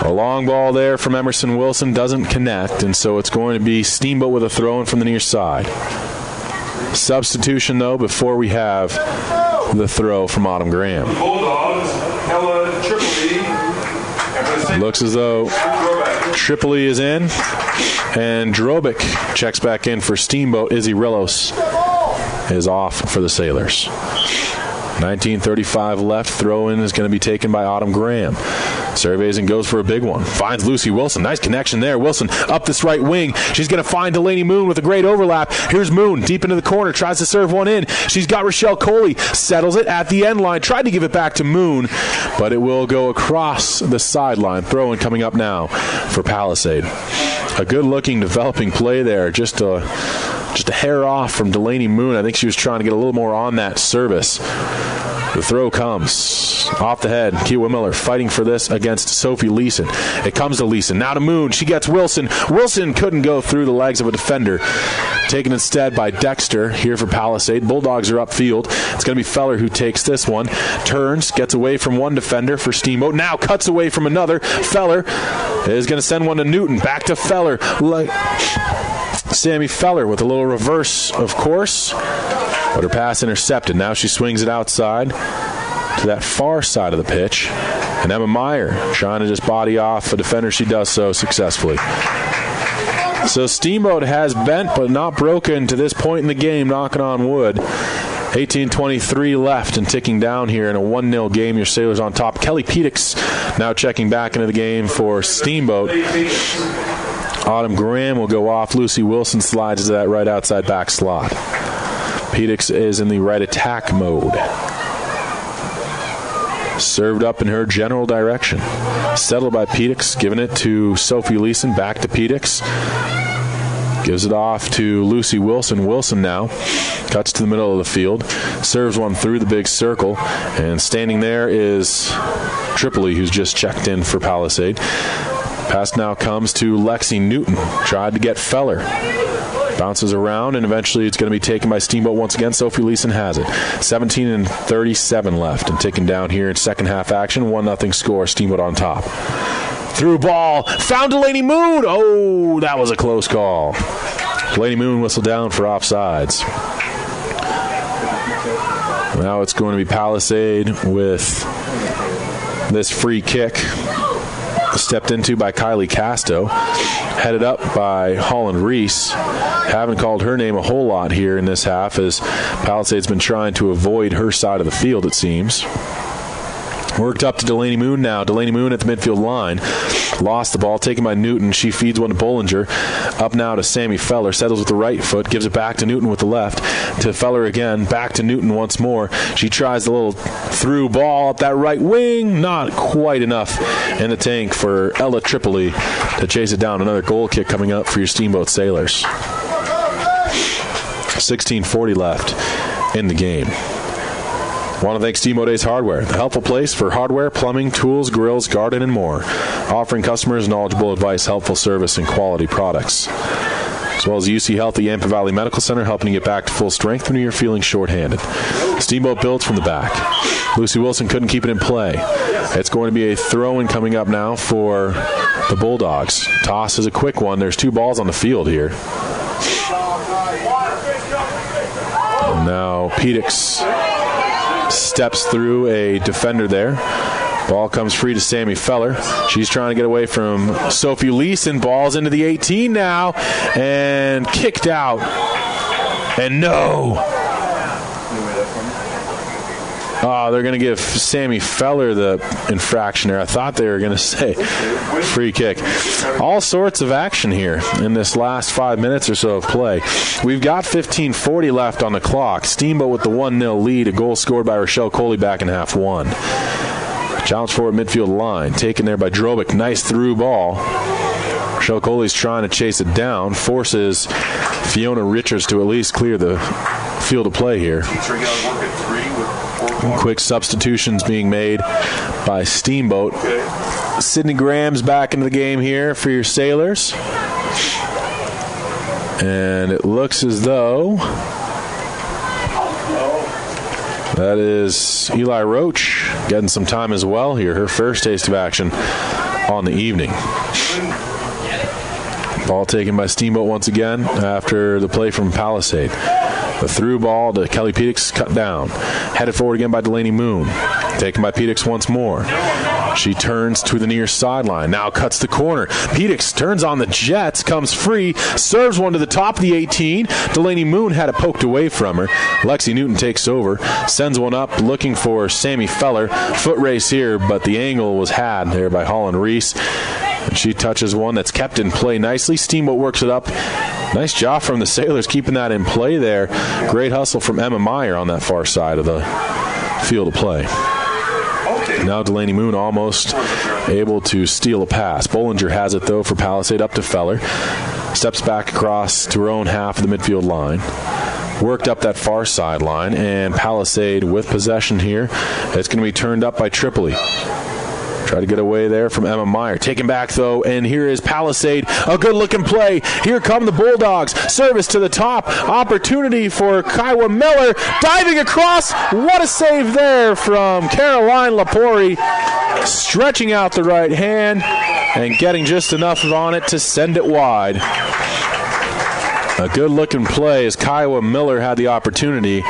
A long ball there from Emerson Wilson doesn't connect, and so it's going to be Steamboat with a throw-in from the near side. Substitution, though, before we have the throw from Autumn Graham. Bulldogs, Hella Tripoli. Looks as though Tripoli is in, and Drobic checks back in for Steamboat. Izzy Rillos is off for the Sailors. 19:35 left. Throw-in is going to be taken by Autumn Graham. Surveys and goes for a big one. Finds Lucy Wilson. Nice connection there. Wilson up this right wing. She's going to find Delaney Moon with a great overlap. Here's Moon deep into the corner. Tries to serve one in. She's got Rochelle Coley. Settles it at the end line. Tried to give it back to Moon, but it will go across the sideline. Throw-in coming up now for Palisade. A good-looking, developing play there. Just a hair off from Delaney Moon. I think she was trying to get a little more on that service. The throw comes off the head. Kiowa Miller fighting for this against Sophie Leeson. It comes to Leeson. Now to Moon. She gets Wilson. Wilson couldn't go through the legs of a defender. Taken instead by Dexter here for Palisade. Bulldogs are upfield. It's going to be Feller who takes this one. Turns, gets away from one defender for Steamboat. Now cuts away from another. Feller is going to send one to Newton. Back to Feller. Sammy Feller with a little reverse, of course. But her pass intercepted. Now she swings it outside to that far side of the pitch. And Emma Meyer trying to just body off a defender. She does so successfully. So Steamboat has bent but not broken to this point in the game, knocking on wood. 18:23 left and ticking down here in a 1-0 game. Your Sailors on top. Kelly Pedix now checking back into the game for Steamboat. Autumn Graham will go off. Lucy Wilson slides to that right outside back slot. Pedix is in the right attack mode. Served up in her general direction. Settled by Pedix, giving it to Sophie Leeson. Back to Pedix. Gives it off to Lucy Wilson. Wilson now cuts to the middle of the field. Serves one through the big circle. And standing there is Tripoli, who's just checked in for Palisade. Pass now comes to Lexi Newton. Tried to get Feller. Bounces around, and eventually it's going to be taken by Steamboat once again. Sophie Leeson has it. 17:37 left, and taken down here in second half action. 1-0 score, Steamboat on top. Through ball, found Delaney Moon. Oh, that was a close call. Delaney Moon whistled down for offsides. Now it's going to be Palisade with this free kick. Stepped into by Kylie Casto. Headed up by Holland Reese. Haven't called her name a whole lot here in this half, as Palisade's been trying to avoid her side of the field, it seems. Worked up to Delaney Moon now. Delaney Moon at the midfield line. Lost the ball, taken by Newton. She feeds one to Bollinger. Up now to Sammy Feller. Settles with the right foot. Gives it back to Newton with the left. To Feller again. Back to Newton once more. She tries the little through ball up that right wing. Not quite enough in the tank for Ella Tripoli to chase it down. Another goal kick coming up for your Steamboat Sailors. 16:40 left in the game. Want to thank Steamboat Ace Hardware, the helpful place for hardware, plumbing, tools, grills, garden, and more. Offering customers knowledgeable advice, helpful service, and quality products. As well as UC Health, the Yampa Valley Medical Center, helping you get back to full strength when you're feeling shorthanded. Steamboat builds from the back. Lucy Wilson couldn't keep it in play. It's going to be a throw-in coming up now for the Bulldogs. Toss is a quick one. There's 2 balls on the field here. And now Pedix steps through a defender there. Ball comes free to Sammy Feller. She's trying to get away from Sophie Leeson. Ball's into the 18 now and kicked out. And no. Oh, they're going to give Sammy Feller the infraction there. I thought they were going to say free kick. All sorts of action here in this last 5 minutes or so of play. We've got 15:40 left on the clock. Steamboat with the 1-0 lead. A goal scored by Rochelle Coley back in half one. Challenge for at midfield line. Taken there by Drobick. Nice through ball. Rochelle Coley's trying to chase it down. Forces Fiona Richards to at least clear the field of play here. Quick substitutions being made by Steamboat. Sydney Graham's back into the game here for your Sailors. And it looks as though that is Eli Roach getting some time as well here. Her first taste of action on the evening. Ball taken by Steamboat once again after the play from Palisade. The through ball to Kelly Pedix, cut down. Headed forward again by Delaney Moon. Taken by Pedix once more. She turns to the near sideline. Now cuts the corner. Pedix turns on the jets, comes free, serves one to the top of the 18. Delaney Moon had it poked away from her. Lexi Newton takes over, sends one up, looking for Sammy Feller. Foot race here, but the angle was had there by Holland Reese. And she touches one that's kept in play nicely. Steamboat works it up. Nice job from the Sailors keeping that in play there. Great hustle from Emma Meyer on that far side of the field of play. Now Delaney Moon almost able to steal a pass. Bollinger has it, though, for Palisade up to Feller. Steps back across to her own half of the midfield line. Worked up that far sideline, and Palisade with possession here. It's going to be turned up by Tripoli. Try to get away there from Emma Meyer. Taken back, though, and here is Palisade. A good-looking play. Here come the Bulldogs. Service to the top. Opportunity for Kaiwa Miller. Diving across. What a save there from Caroline Lapori. Stretching out the right hand and getting just enough on it to send it wide. A good-looking play as Kaiwa Miller had the opportunity.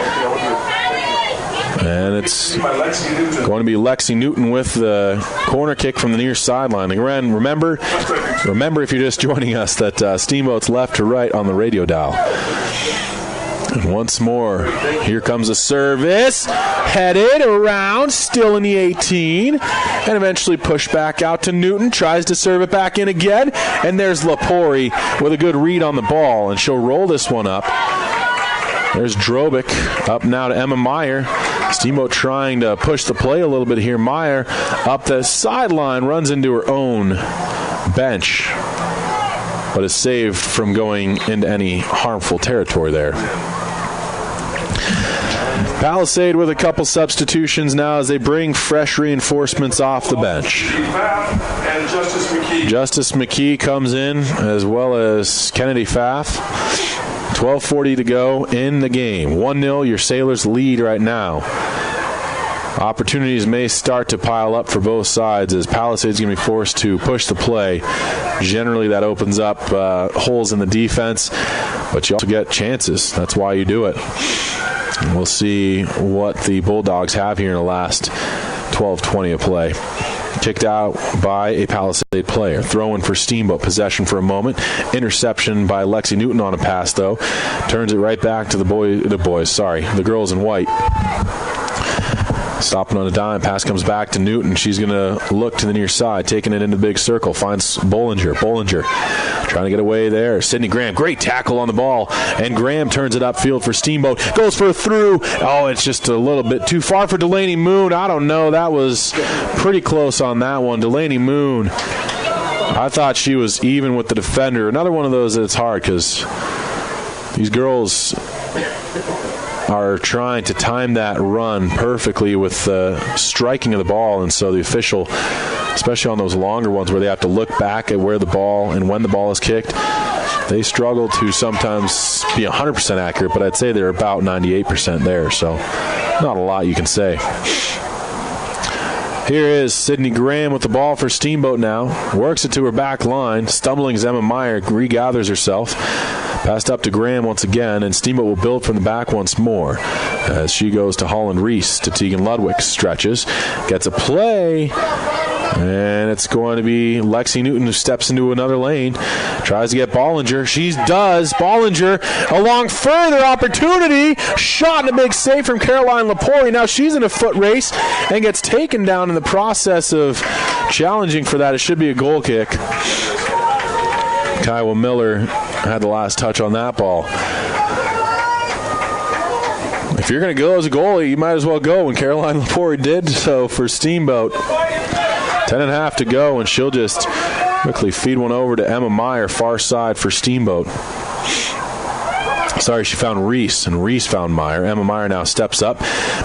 And it's going to be Lexi Newton with the corner kick from the near sideline. Again, remember if you're just joining us that Steamboat's left to right on the radio dial. And once more, here comes a service. Headed around, still in the 18. And eventually pushed back out to Newton. Tries to serve it back in again. And there's Lapori with a good read on the ball. And she'll roll this one up. There's Drobick up now to Emma Meyer. Steamboat trying to push the play a little bit here. Meyer up the sideline, runs into her own bench, but is saved from going into any harmful territory there. Palisade with a couple substitutions now as they bring fresh reinforcements off the bench. Justice McKee comes in, as well as Kennedy Pfaff. 12:40 to go in the game. 1-0, your Sailors lead right now. Opportunities may start to pile up for both sides as Palisade's going to be forced to push the play. Generally, that opens up holes in the defense, but you also get chances. That's why you do it. And we'll see what the Bulldogs have here in the last 12:20 of play. Kicked out by a Palisade player. Throw-in for Steamboat. Possession for a moment. Interception by Lexi Newton on a pass, though. Turns it right back to the girls in white. Stopping on a dime. Pass comes back to Newton. She's going to look to the near side, taking it into the big circle. Finds Bollinger. Trying to get away there. Sydney Graham. Great tackle on the ball. And Graham turns it upfield for Steamboat. Goes for a through. Oh, it's just a little bit too far for Delaney Moon. I don't know. That was pretty close on that one. Delaney Moon. I thought she was even with the defender. Another one of those that's hard because these girls are trying to time that run perfectly with the striking of the ball, and so the official, especially on those longer ones where they have to look back at where the ball and when the ball is kicked, they struggle to sometimes be 100% accurate, but I'd say they're about 98% there, so not a lot you can say. Here is Sydney Graham with the ball for Steamboat now. Works it to her back line. Stumbling as Emma Meyer regathers herself. Passed up to Graham once again, and Steamboat will build from the back once more as she goes to Holland Reese. To Tegan Ludwig. Stretches. Gets a play. And it's going to be Lexi Newton who steps into another lane. Tries to get Bollinger. She does. Bollinger along further opportunity. Shot in a big save from Caroline Lepori. Now she's in a foot race and gets taken down in the process of challenging for that. It should be a goal kick. Kiowa Miller had the last touch on that ball. If you're going to go as a goalie, you might as well go, and Caroline Lepori did so for Steamboat. 10.5 to go, and she'll just quickly feed one over to Emma Meyer, far side for Steamboat. Sorry, she found Reese, and Reese found Meyer. Emma Meyer now steps up,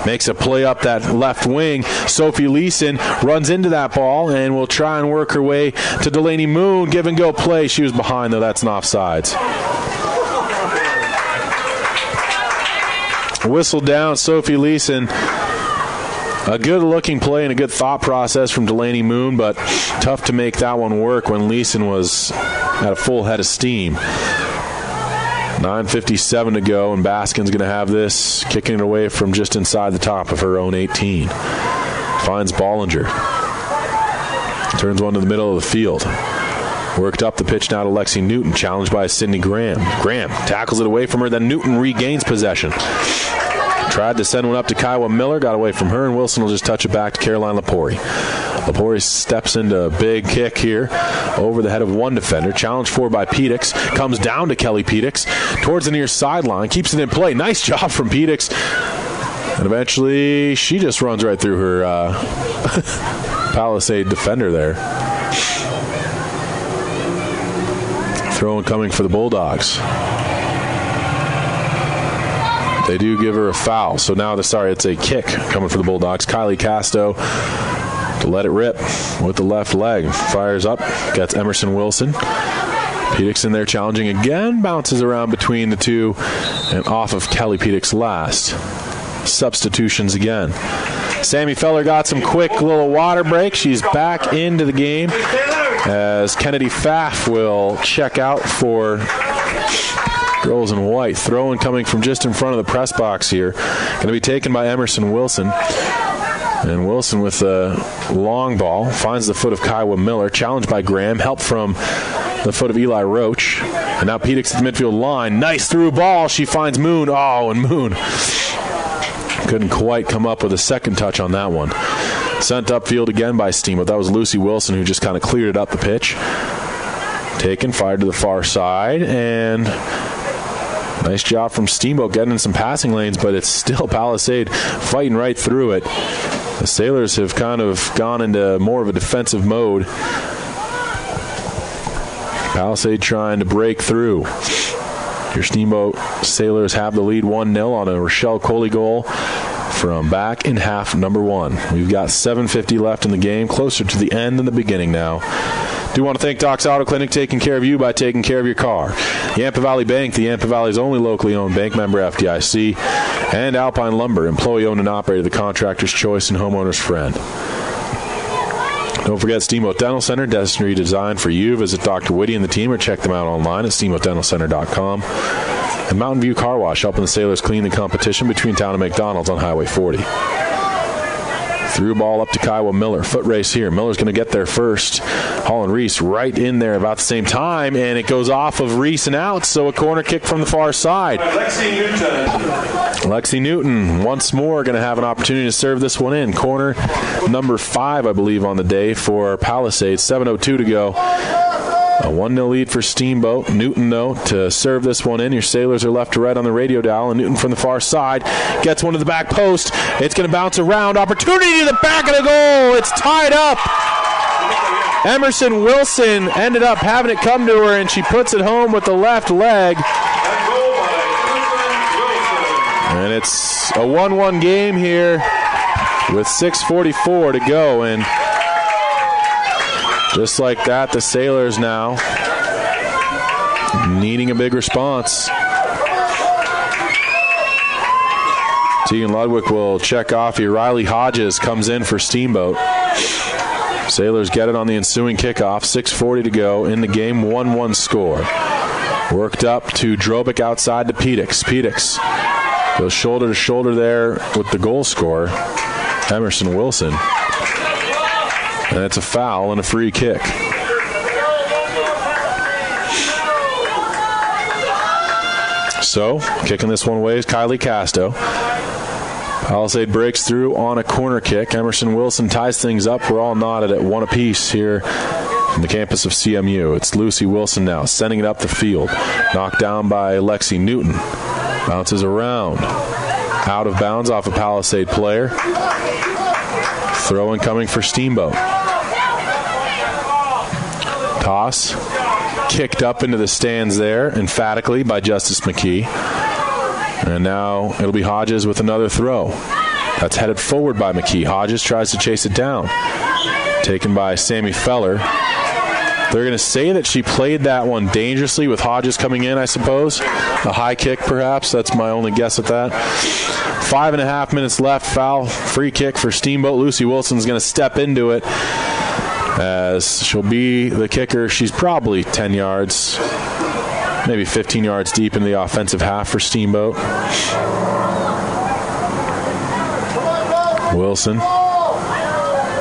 makes a play up that left wing. Sophie Leeson runs into that ball and will try and work her way to Delaney Moon. Give and go play. She was behind, though. That's an offsides. Whistle down, Sophie Leeson. A good-looking play and a good thought process from Delaney Moon, but tough to make that one work when Leeson was at a full head of steam. 9:57 to go, and Baskin's going to have this, kicking it away from just inside the top of her own 18. Finds Bollinger. Turns one to the middle of the field. Worked up the pitch now to Lexi Newton, challenged by Sydney Graham. Graham tackles it away from her, then Newton regains possession. Tried to send one up to Kiowa Miller, got away from her, and Wilson will just touch it back to Caroline Lepori. Lepori steps into a big kick here over the head of one defender. Challenged for by Pedix. Comes down to Kelly Pedix towards the near sideline. Keeps it in play. Nice job from Pedix. And eventually she just runs right through her Palisade defender there. Throw-in coming for the Bulldogs. They do give her a foul. So now, it's a kick coming for the Bulldogs. Kylie Casto to let it rip with the left leg. Fires up. Gets Emerson Wilson. Pedix in there challenging again. Bounces around between the two and off of Kelly Pedix last. Substitutions again. Sammy Feller got some quick little water break. She's back into the game as Kennedy Pfaff will check out for girls in white. Throw-in coming from just in front of the press box here. Going to be taken by Emerson Wilson. And Wilson with a long ball finds the foot of Kiowa Miller. Challenged by Graham. Help from the foot of Eli Roach. And now Pedix at the midfield line. Nice through ball. She finds Moon. Oh, and Moon couldn't quite come up with a second touch on that one. Sent upfield again by Steamboat. That was Lucy Wilson who just kind of cleared it up the pitch. Taken, fired to the far side, and nice job from Steamboat getting in some passing lanes, but it's still Palisade fighting right through it. The Sailors have kind of gone into more of a defensive mode. Palisade trying to break through. Your Steamboat Sailors have the lead 1-0 on a Rochelle Coley goal from back in half number one. We've got 7:50 left in the game, closer to the end than the beginning now. Do want to thank Doc's Auto Clinic, taking care of you by taking care of your car. Yampa Valley Bank, the Yampa Valley's only locally owned bank, member FDIC. And Alpine Lumber, employee owned and operated, the contractor's choice and homeowner's friend. Don't forget Steamboat Dental Center, dentistry designed for you. Visit Dr. Whitty and the team or check them out online at steamboatdentalcenter.com. And Mountain View Car Wash, helping the Sailors clean the competition between Town and McDonald's on Highway 40. Through ball up to Kiowa Miller. Foot race here. Miller's going to get there first. Holland Reese right in there about the same time, and it goes off of Reese and out, so a corner kick from the far side. Lexi Newton once more going to have an opportunity to serve this one in. Corner number 5, I believe, on the day for Palisade. 7:02 to go. A 1-0 lead for Steamboat. Newton, though, to serve this one in. Your Sailors are left to right on the radio dial, and Newton from the far side gets one to the back post. It's going to bounce around. Opportunity to the back of the goal. It's tied up. Emerson Wilson ended up having it come to her, and she puts it home with the left leg. And it's a 1-1 game here with 6:44 to go, and just like that, the Sailors now needing a big response. Tegan Ludwig will check off here. Riley Hodges comes in for Steamboat. Sailors get it on the ensuing kickoff. 6:40 to go in the game. 1-1 score. Worked up to Drobick outside to Pedix. Pedix goes shoulder to shoulder there with the goal scorer, Emerson Wilson. And it's a foul and a free kick. So, kicking this one away is Kylie Casto. Palisade breaks through on a corner kick. Emerson Wilson ties things up. We're all knotted at 1 apiece here from the campus of CMU. It's Lucy Wilson now sending it up the field. Knocked down by Lexi Newton. Bounces around. Out of bounds off a Palisade player. Throw in coming for Steamboat. Toss. Kicked up into the stands there emphatically by Justice McKee. And now it'll be Hodges with another throw. That's headed forward by McKee. Hodges tries to chase it down. Taken by Sammy Feller. They're going to say that she played that one dangerously with Hodges coming in, I suppose. A high kick, perhaps. That's my only guess at that. 5.5 minutes left. Foul. Free kick for Steamboat. Lucy Wilson's going to step into it as she'll be the kicker. She's probably 10 yards, maybe 15 yards deep in the offensive half for Steamboat. Wilson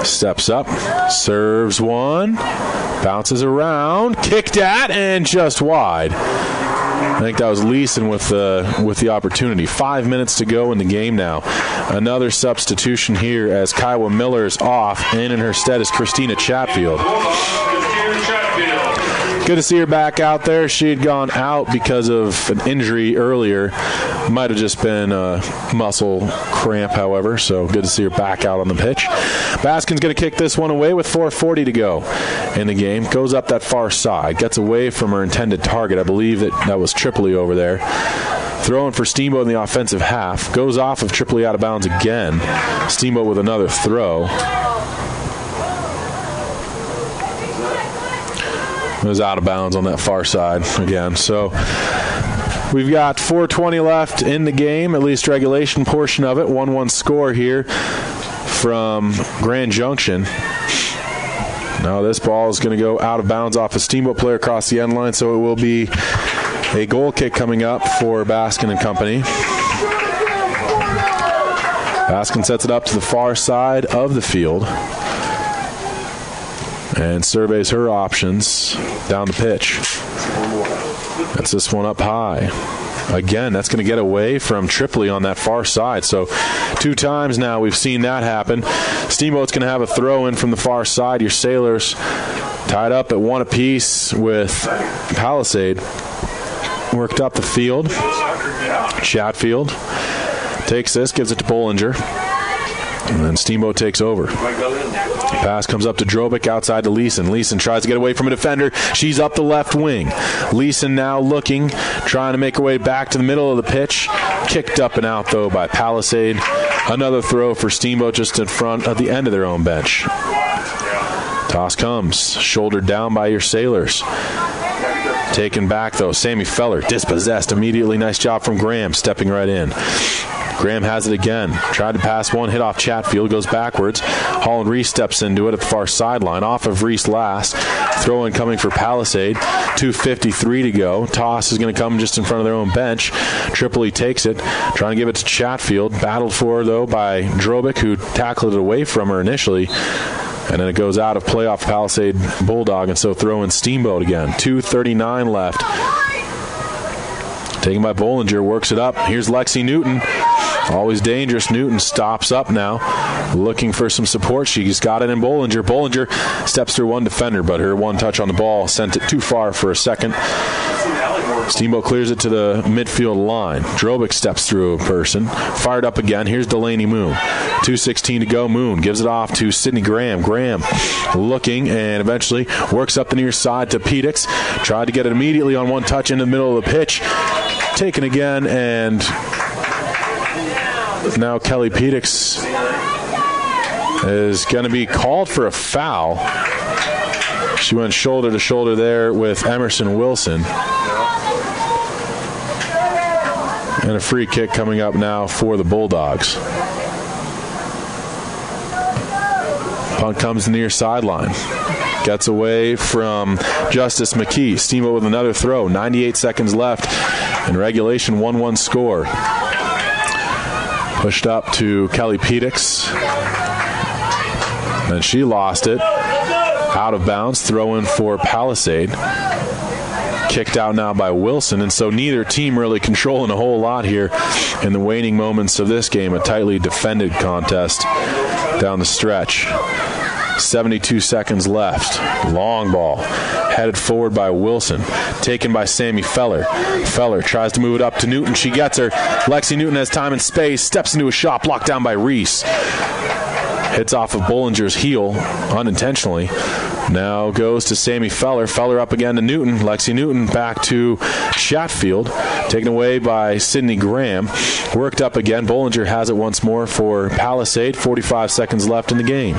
steps up, serves one, bounces around, kicked at, and just wide. I think that was Leeson with the opportunity. 5 minutes to go in the game now. Another substitution here as Kiowa Miller's off, and in her stead is Christina Chatfield. Good to see her back out there. She had gone out because of an injury earlier. Might have just been a muscle cramp, however, so good to see her back out on the pitch. Baskin's going to kick this one away with 4:40 to go in the game. Goes up that far side. Gets away from her intended target. I believe that was Tripoli over there. Throwing for Steamboat in the offensive half. Goes off of Tripoli out of bounds again. Steamboat with another throw. It was out of bounds on that far side again. So we've got 4:20 left in the game, at least regulation portion of it. 1-1 score here from Grand Junction. Now this ball is going to go out of bounds off a Steamboat player across the end line, so it will be a goal kick coming up for Baskin and company. Baskin sets it up to the far side of the field and surveys her options down the pitch. That's this one up high. Again, that's going to get away from Tripoli on that far side. So 2 times now we've seen that happen. Steamboat's going to have a throw in from the far side. Your Sailors tied up at 1 apiece with Palisade. Worked up the field. Chatfield takes this, gives it to Bollinger. And then Steamboat takes over. Pass comes up to Drobick outside to Leeson. Leeson tries to get away from a defender. She's up the left wing. Leeson now looking, trying to make her way back to the middle of the pitch. Kicked up and out, though, by Palisade. Another throw for Steamboat just in front of the end of their own bench. Toss comes, shouldered down by your Sailors. Taken back, though, Sammy Feller, dispossessed immediately. Nice job from Graham, stepping right in. Graham has it again. Tried to pass one, hit off Chatfield, goes backwards. Holland Reese steps into it at the far sideline. Off of Reese last. Throw in coming for Palisade. 2:53 to go. Toss is going to come just in front of their own bench. Tripoli takes it. Trying to give it to Chatfield. Battled for, though, by Drobick, who tackled it away from her initially. And then it goes out of play off Palisade Bulldog, and so throw in Steamboat again. 2:39 left. Taken by Bollinger, works it up. Here's Lexi Newton. Always dangerous. Newton stops up now, looking for some support. She's got it in Bollinger. Bollinger steps through one defender, but her one touch on the ball sent it too far for a second. Steamboat clears it to the midfield line. Drobick steps through a person. Fired up again. Here's Delaney Moon. 2:16 to go. Moon gives it off to Sydney Graham. Graham looking and eventually works up the near side to Pedix. Tried to get it immediately on one touch in the middle of the pitch. Taken again, and now Kelly Pedix is going to be called for a foul. She went shoulder to shoulder there with Emerson Wilson. And a free kick coming up now for the Bulldogs. Punt comes near sideline. Gets away from Justice McKee. Steamboat with another throw. 98 seconds left. In regulation, 1-1 score. Pushed up to Kelly Pedix. And she lost it. Out of bounds. Throw in for Palisade. Kicked out now by Wilson, and so neither team really controlling a whole lot here in the waning moments of this game. A tightly defended contest down the stretch. 72 seconds left. Long ball headed forward by Wilson, taken by Sammy Feller. Feller tries to move it up to Newton. She gets her. Lexi Newton has time and space, steps into a shot, blocked down by Reese. Hits off of Bollinger's heel unintentionally. Now goes to Sammy Feller. Feller up again to Newton. Lexi Newton back to Chatfield. Taken away by Sydney Graham. Worked up again. Bollinger has it once more for Palisade. 45 seconds left in the game.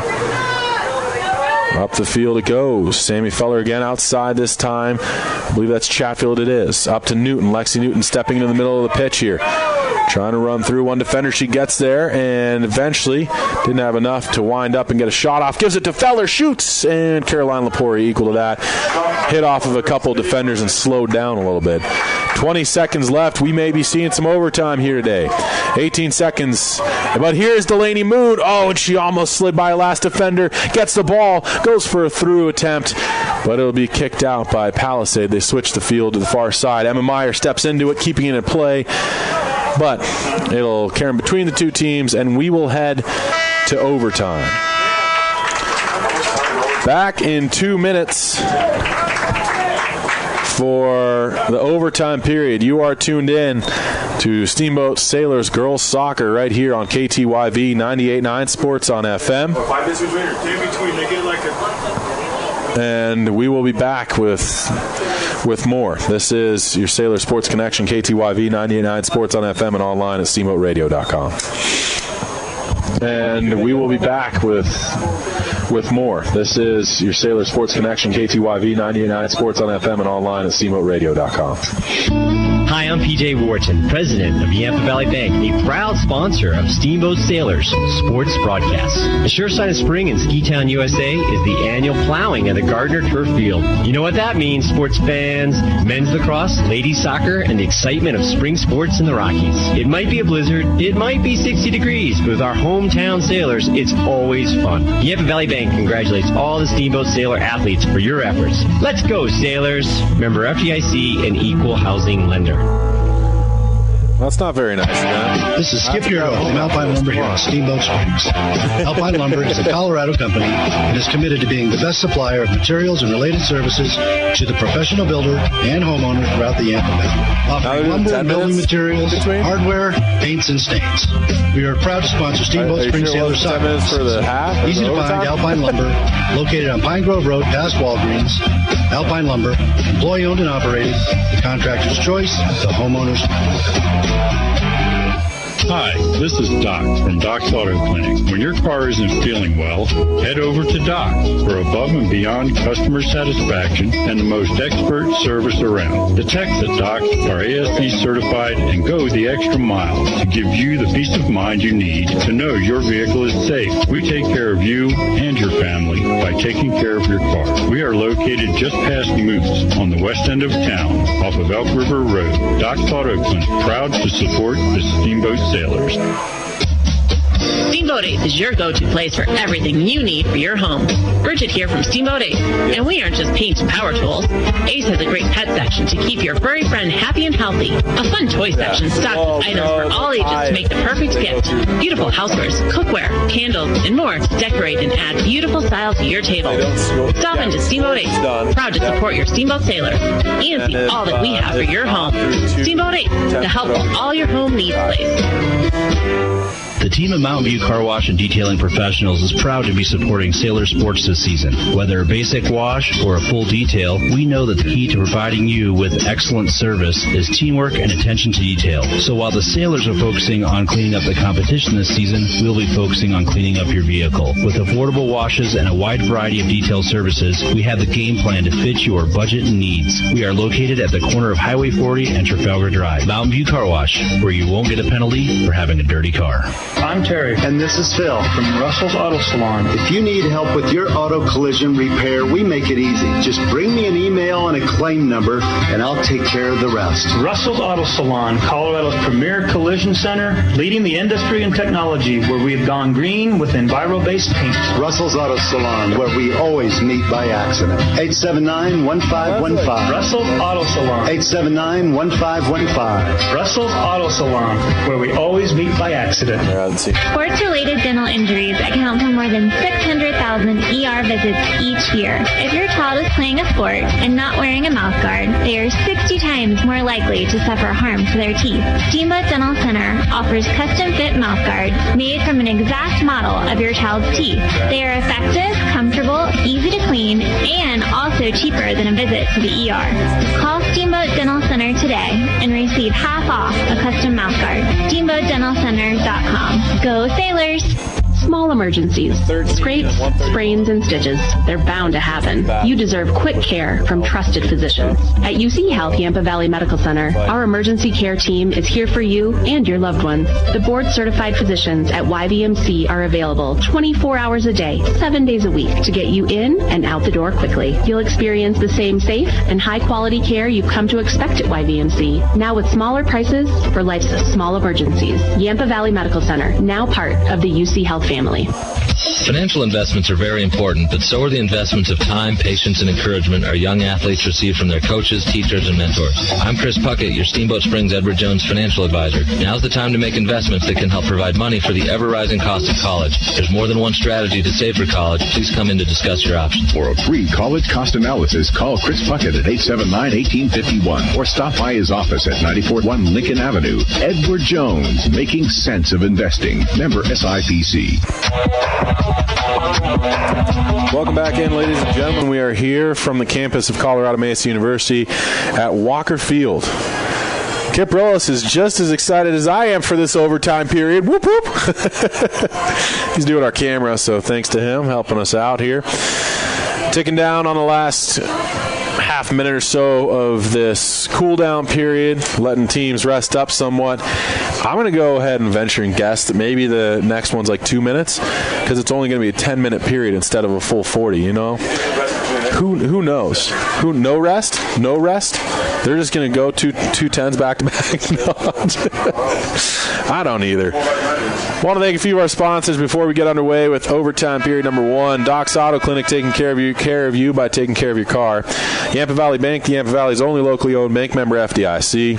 Up the field it goes. Sammy Feller again outside this time. I believe that's Chatfield it is. Up to Newton. Lexi Newton stepping into the middle of the pitch here. Trying to run through one defender. She gets there and eventually didn't have enough to wind up and get a shot off. Gives it to Feller. Shoots. And Caroline Lepori equal to that. Hit off of a couple defenders and slowed down a little bit. 20 seconds left. We may be seeing some overtime here today. 18 seconds. But here's Delaney Moon. Oh, and she almost slid by a last defender. Gets the ball. Goes for a through attempt. But it'll be kicked out by Palisade. They switch the field to the far side. Emma Meyer steps into it, keeping it in play. But it'll carry between the two teams, and we will head to overtime. Back in 2 minutes for the overtime period. You are tuned in to Steamboat Sailors Girls Soccer right here on KTYV 98.9 Sports on FM. 5 minutes between or 10 between. They get like a... And we will be back with more. This is your Sailor Sports Connection, KTYV 98.9 Sports on FM and online at steamboatradio.com. And we will be back with more. This is your Sailor Sports Connection, KTYV 98.9 Sports on FM and online at steamboatradio.com. Hi, I'm PJ Wharton, president of Yampa Valley Bank, a proud sponsor of Steamboat Sailors Sports Broadcast. The sure sign of spring in Ski Town, USA is the annual plowing of the Gardner Turf Field. You know what that means, sports fans, men's lacrosse, ladies soccer, and the excitement of spring sports in the Rockies. It might be a blizzard, it might be 60 degrees, but with our hometown Sailors, it's always fun. Yampa Valley Bank congratulates all the Steamboat Sailor athletes for your efforts. Let's go, Sailors! Member FDIC and equal housing lender. That's not very nice, man. This is Skip Yurdo from Alpine Lumber here in Steamboat Springs. Alpine Lumber is a Colorado company and is committed to being the best supplier of materials and related services to the professional builder and homeowner throughout the Yampa Valley. Offering lumber and building materials, hardware, paints, and stains. We are proud to sponsor Steamboat Springs Sailor Soccer. Easy to find Alpine Lumber, located on Pine Grove Road past Walgreens. Alpine Lumber, employee owned and operated, the contractor's choice, the homeowner's. Hi, this is Doc from Doc's Auto Clinic. When your car isn't feeling well, head over to Doc for above and beyond customer satisfaction and the most expert service around. The techs at Doc are ASE certified and go the extra mile to give you the peace of mind you need to know your vehicle is safe. We take care of you and your family by taking care of your car. We are located just past Moose on the west end of town off of Elk River Road. Doc's Auto Clinic, proud to support the Steamboat Sailors. Steamboat Ace is your go-to place for everything you need for your home. Bridget here from Steamboat Ace, and we aren't just paints and power tools. Ace has a great pet section to keep your furry friend happy and healthy. A fun toy section stocked with items for all ages to make the perfect gift. Beautiful housewares, cookware, candles, and more to decorate and add beautiful style to your table. Stop into Steamboat Ace, proud to support your Steamboat Sailor, and see all that we have for your home. Steamboat Ace, the help with all your home needs place. The team at Mountain View Car Wash and Detailing Professionals is proud to be supporting Sailor Sports this season. Whether a basic wash or a full detail, we know that the key to providing you with excellent service is teamwork and attention to detail. So while the Sailors are focusing on cleaning up the competition this season, we'll be focusing on cleaning up your vehicle. With affordable washes and a wide variety of detail services, we have the game plan to fit your budget and needs. We are located at the corner of Highway 40 and Trafalgar Drive. Mountain View Car Wash, where you won't get a penalty for having a dirty car. I'm Terry. And this is Phil from Russell's Auto Salon. If you need help with your auto collision repair, we make it easy. Just bring me an email and a claim number, and I'll take care of the rest. Russell's Auto Salon, Colorado's premier collision center, leading the industry in technology, where we have gone green with Enviro-based paint. Russell's Auto Salon, where we always meet by accident. 879-1515. Russell's Auto Salon. 879-1515. Russell's Auto Salon, where we always meet by accident. Sports-related dental injuries account for more than 600,000 ER visits each year. If your child is playing a sport and not wearing a mouth guard, they are 60 times more likely to suffer harm to their teeth. Steamboat Dental Center offers custom-fit mouth guards made from an exact model of your child's teeth. They are effective, comfortable, easy to clean, and also cheaper than a visit to the ER. Call Steamboat Dental Center today and receive half off a custom mouth guard. SteamboatDentalCenter.com. Go Sailors! Small emergencies, scrapes, sprains, and stitches. They're bound to happen. You deserve quick care from trusted physicians. At UC Health Yampa Valley Medical Center, our emergency care team is here for you and your loved ones. The board-certified physicians at YVMC are available 24 hours a day, 7 days a week to get you in and out the door quickly. You'll experience the same safe and high-quality care you've come to expect at YVMC, now with smaller prices for life's small emergencies. Yampa Valley Medical Center, now part of the UC Health family. Financial investments are very important, but so are the investments of time, patience, and encouragement our young athletes receive from their coaches, teachers, and mentors. I'm Chris Puckett, your Steamboat Springs Edward Jones financial advisor. Now's the time to make investments that can help provide money for the ever-rising cost of college. There's more than one strategy to save for college. Please come in to discuss your options. For a free college cost analysis, call Chris Puckett at 879-1851 or stop by his office at 941 Lincoln Avenue. Edward Jones, making sense of investing. Member SIPC. Welcome back in, ladies and gentlemen. We are here from the campus of Colorado Mesa University at Walker Field. Kip Rollis is just as excited as I am for this overtime period. Whoop, whoop. He's doing our camera, so thanks to him helping us out here. Ticking down on the last half minute or so of this cool-down period, letting teams rest up somewhat. I'm going to go ahead and venture and guess that maybe the next one's like 2 minutes, because it's only going to be a 10-minute period instead of a full 40, you know? Who knows? No rest? No rest? They're just going to go two 10s back-to-back? No, I don't either. Want to thank a few of our sponsors before we get underway with overtime period number 1. Doc's Auto Clinic, taking care of you by taking care of your car. Yampa Valley Bank, the Yampa Valley's only locally owned bank, member FDIC,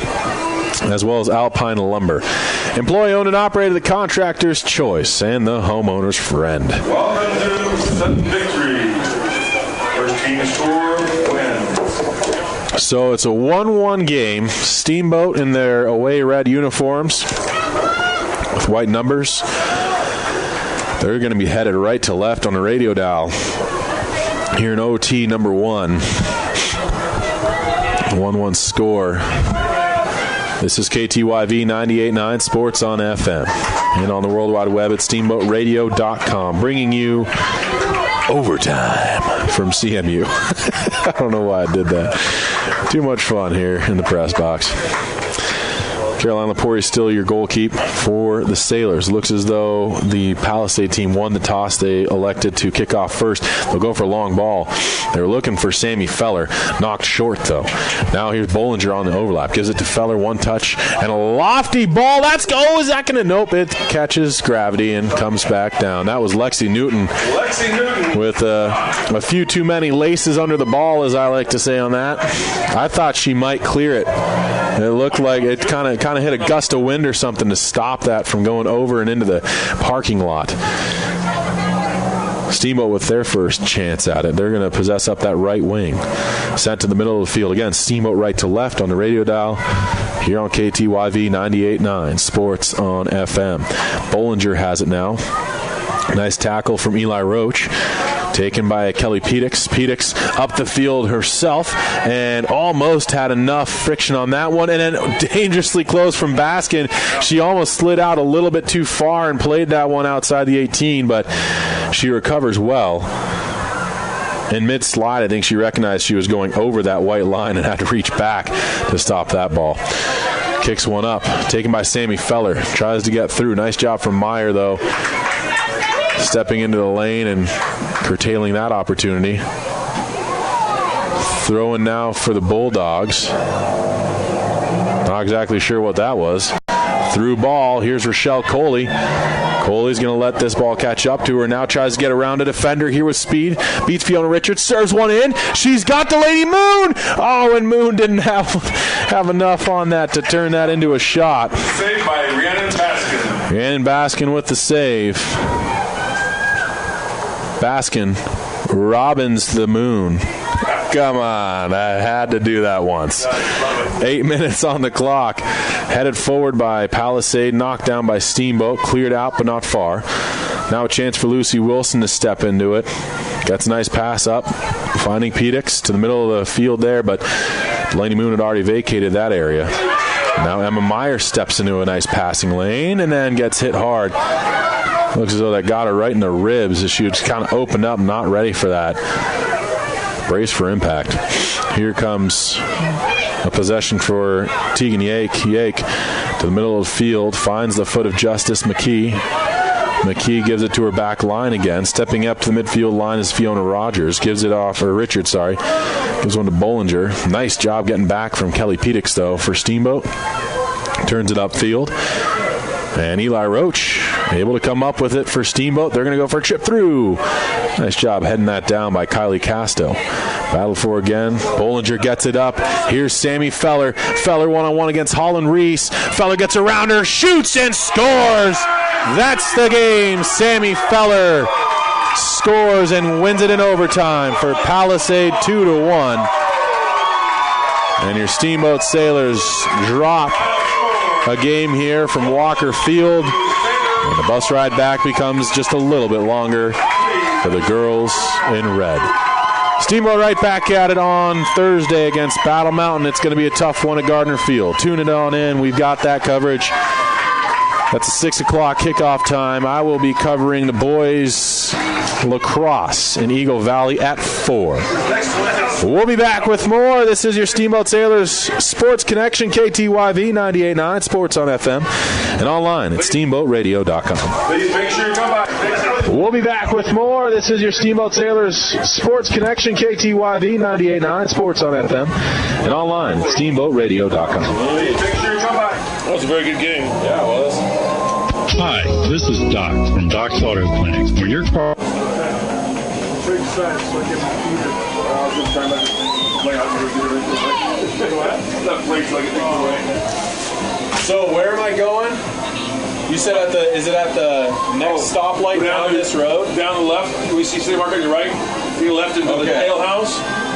as well as Alpine Lumber. Employee-owned and operated, the contractor's choice and the homeowner's friend. Welcome to Sudden Victory. First team to score wins. So it's a 1-1 game. Steamboat in their away red uniforms with white numbers. They're going to be headed right to left on the radio dial here in OT number 1. 1-1 score. This is KTYV 98.9 Sports on FM and on the World Wide Web at steamboatradio.com, bringing you overtime from CMU. I don't know why I did that. Too much fun here in the press box. Caroline Lepore is still your goalkeeper for the Sailors. Looks as though the Palisade team won the toss. They elected to kick off first. They'll go for a long ball. They were looking for Sammy Feller. Knocked short, though. Now here's Bollinger on the overlap. Gives it to Feller. One touch and a lofty ball. Is that going to? Nope. It catches gravity and comes back down. That was Lexi Newton. With a few too many laces under the ball, as I like to say on that. I thought she might clear it. It looked like it kind of hit a gust of wind or something to stop that from going over and into the parking lot. Steamboat with their first chance at it. They're going to possess up that right wing. Sent to the middle of the field. Again, Steamboat right to left on the radio dial here on KTYV 98.9 Sports on FM. Bollinger has it now. Nice tackle from Eli Roach. Taken by Kelly Pedix. Pedix up the field herself and almost had enough friction on that one. And then dangerously close from Baskin. She almost slid out a little bit too far and played that one outside the 18, but she recovers well. In mid-slide, I think she recognized she was going over that white line and had to reach back to stop that ball. Kicks one up. Taken by Sammy Feller. Tries to get through. Nice job from Meyer, though. Stepping into the lane and curtailing that opportunity. Throwing now for the Bulldogs. Not exactly sure what that was. Through ball. Here's Rochelle Coley. Coley's going to let this ball catch up to her. Now tries to get around a defender here with speed. Beats Fiona Richards. Serves one in. She's got the Lady Moon. Oh, and Moon didn't have enough on that to turn that into a shot. Saved by Rhiannon Baskin. Rhiannon Baskin with the save. Baskin Robbins the Moon. Come on, I had to do that once. 8 minutes on the clock. Headed forward by Palisade, knocked down by Steamboat, cleared out but not far. Now a chance for Lucy Wilson to step into it. Gets a nice pass up, finding Pedix to the middle of the field there, but Delaney Moon had already vacated that area. Now Emma Meyer steps into a nice passing lane and then gets hit hard. Looks as though that got her right in the ribs as she was kind of opened up, not ready for that. Brace for impact. Here comes a possession for Tegan Yake. Yake to the middle of the field, finds the foot of Justice McKee. McKee gives it to her back line again. Stepping up to the midfield line is Fiona Rogers. Gives it off, or Richard, sorry. Gives one to Bollinger. Nice job getting back from Kelly Pedix, though, for Steamboat. Turns it upfield. And Eli Roach able to come up with it for Steamboat. They're going to go for a chip through. Nice job heading that down by Kylie Casto. Battle for again. Bollinger gets it up. Here's Sammy Feller. Feller one-on-one against Holland Reese. Feller gets around her, shoots, and scores. That's the game. Sammy Feller scores and wins it in overtime for Palisade 2-1. And your Steamboat Sailors drop a game here from Walker Field. And the bus ride back becomes just a little bit longer for the girls in red. Steamboat right back at it on Thursday against Battle Mountain. It's going to be a tough one at Gardner Field. Tune it on in. We've got that coverage. That's a 6 o'clock kickoff time. I will be covering the boys lacrosse in Eagle Valley at 4. We'll be back with more. This is your Steamboat Sailors Sports Connection, KTYV 98.9 Sports on FM and online at steamboatradio.com. Please make sure you come back. We'll be back with more. This is your Steamboat Sailors Sports Connection, KTYV 98.9 Sports on FM and online at steamboatradio.com. Please make sure you come back. That was a very good game. Yeah, it was. Hi, this is Doc from Doc's Auto Clinic. When your car... So where am I going? You said is it at the next stoplight down this road? Down the left. We see City Market on your right. You left into the ale house.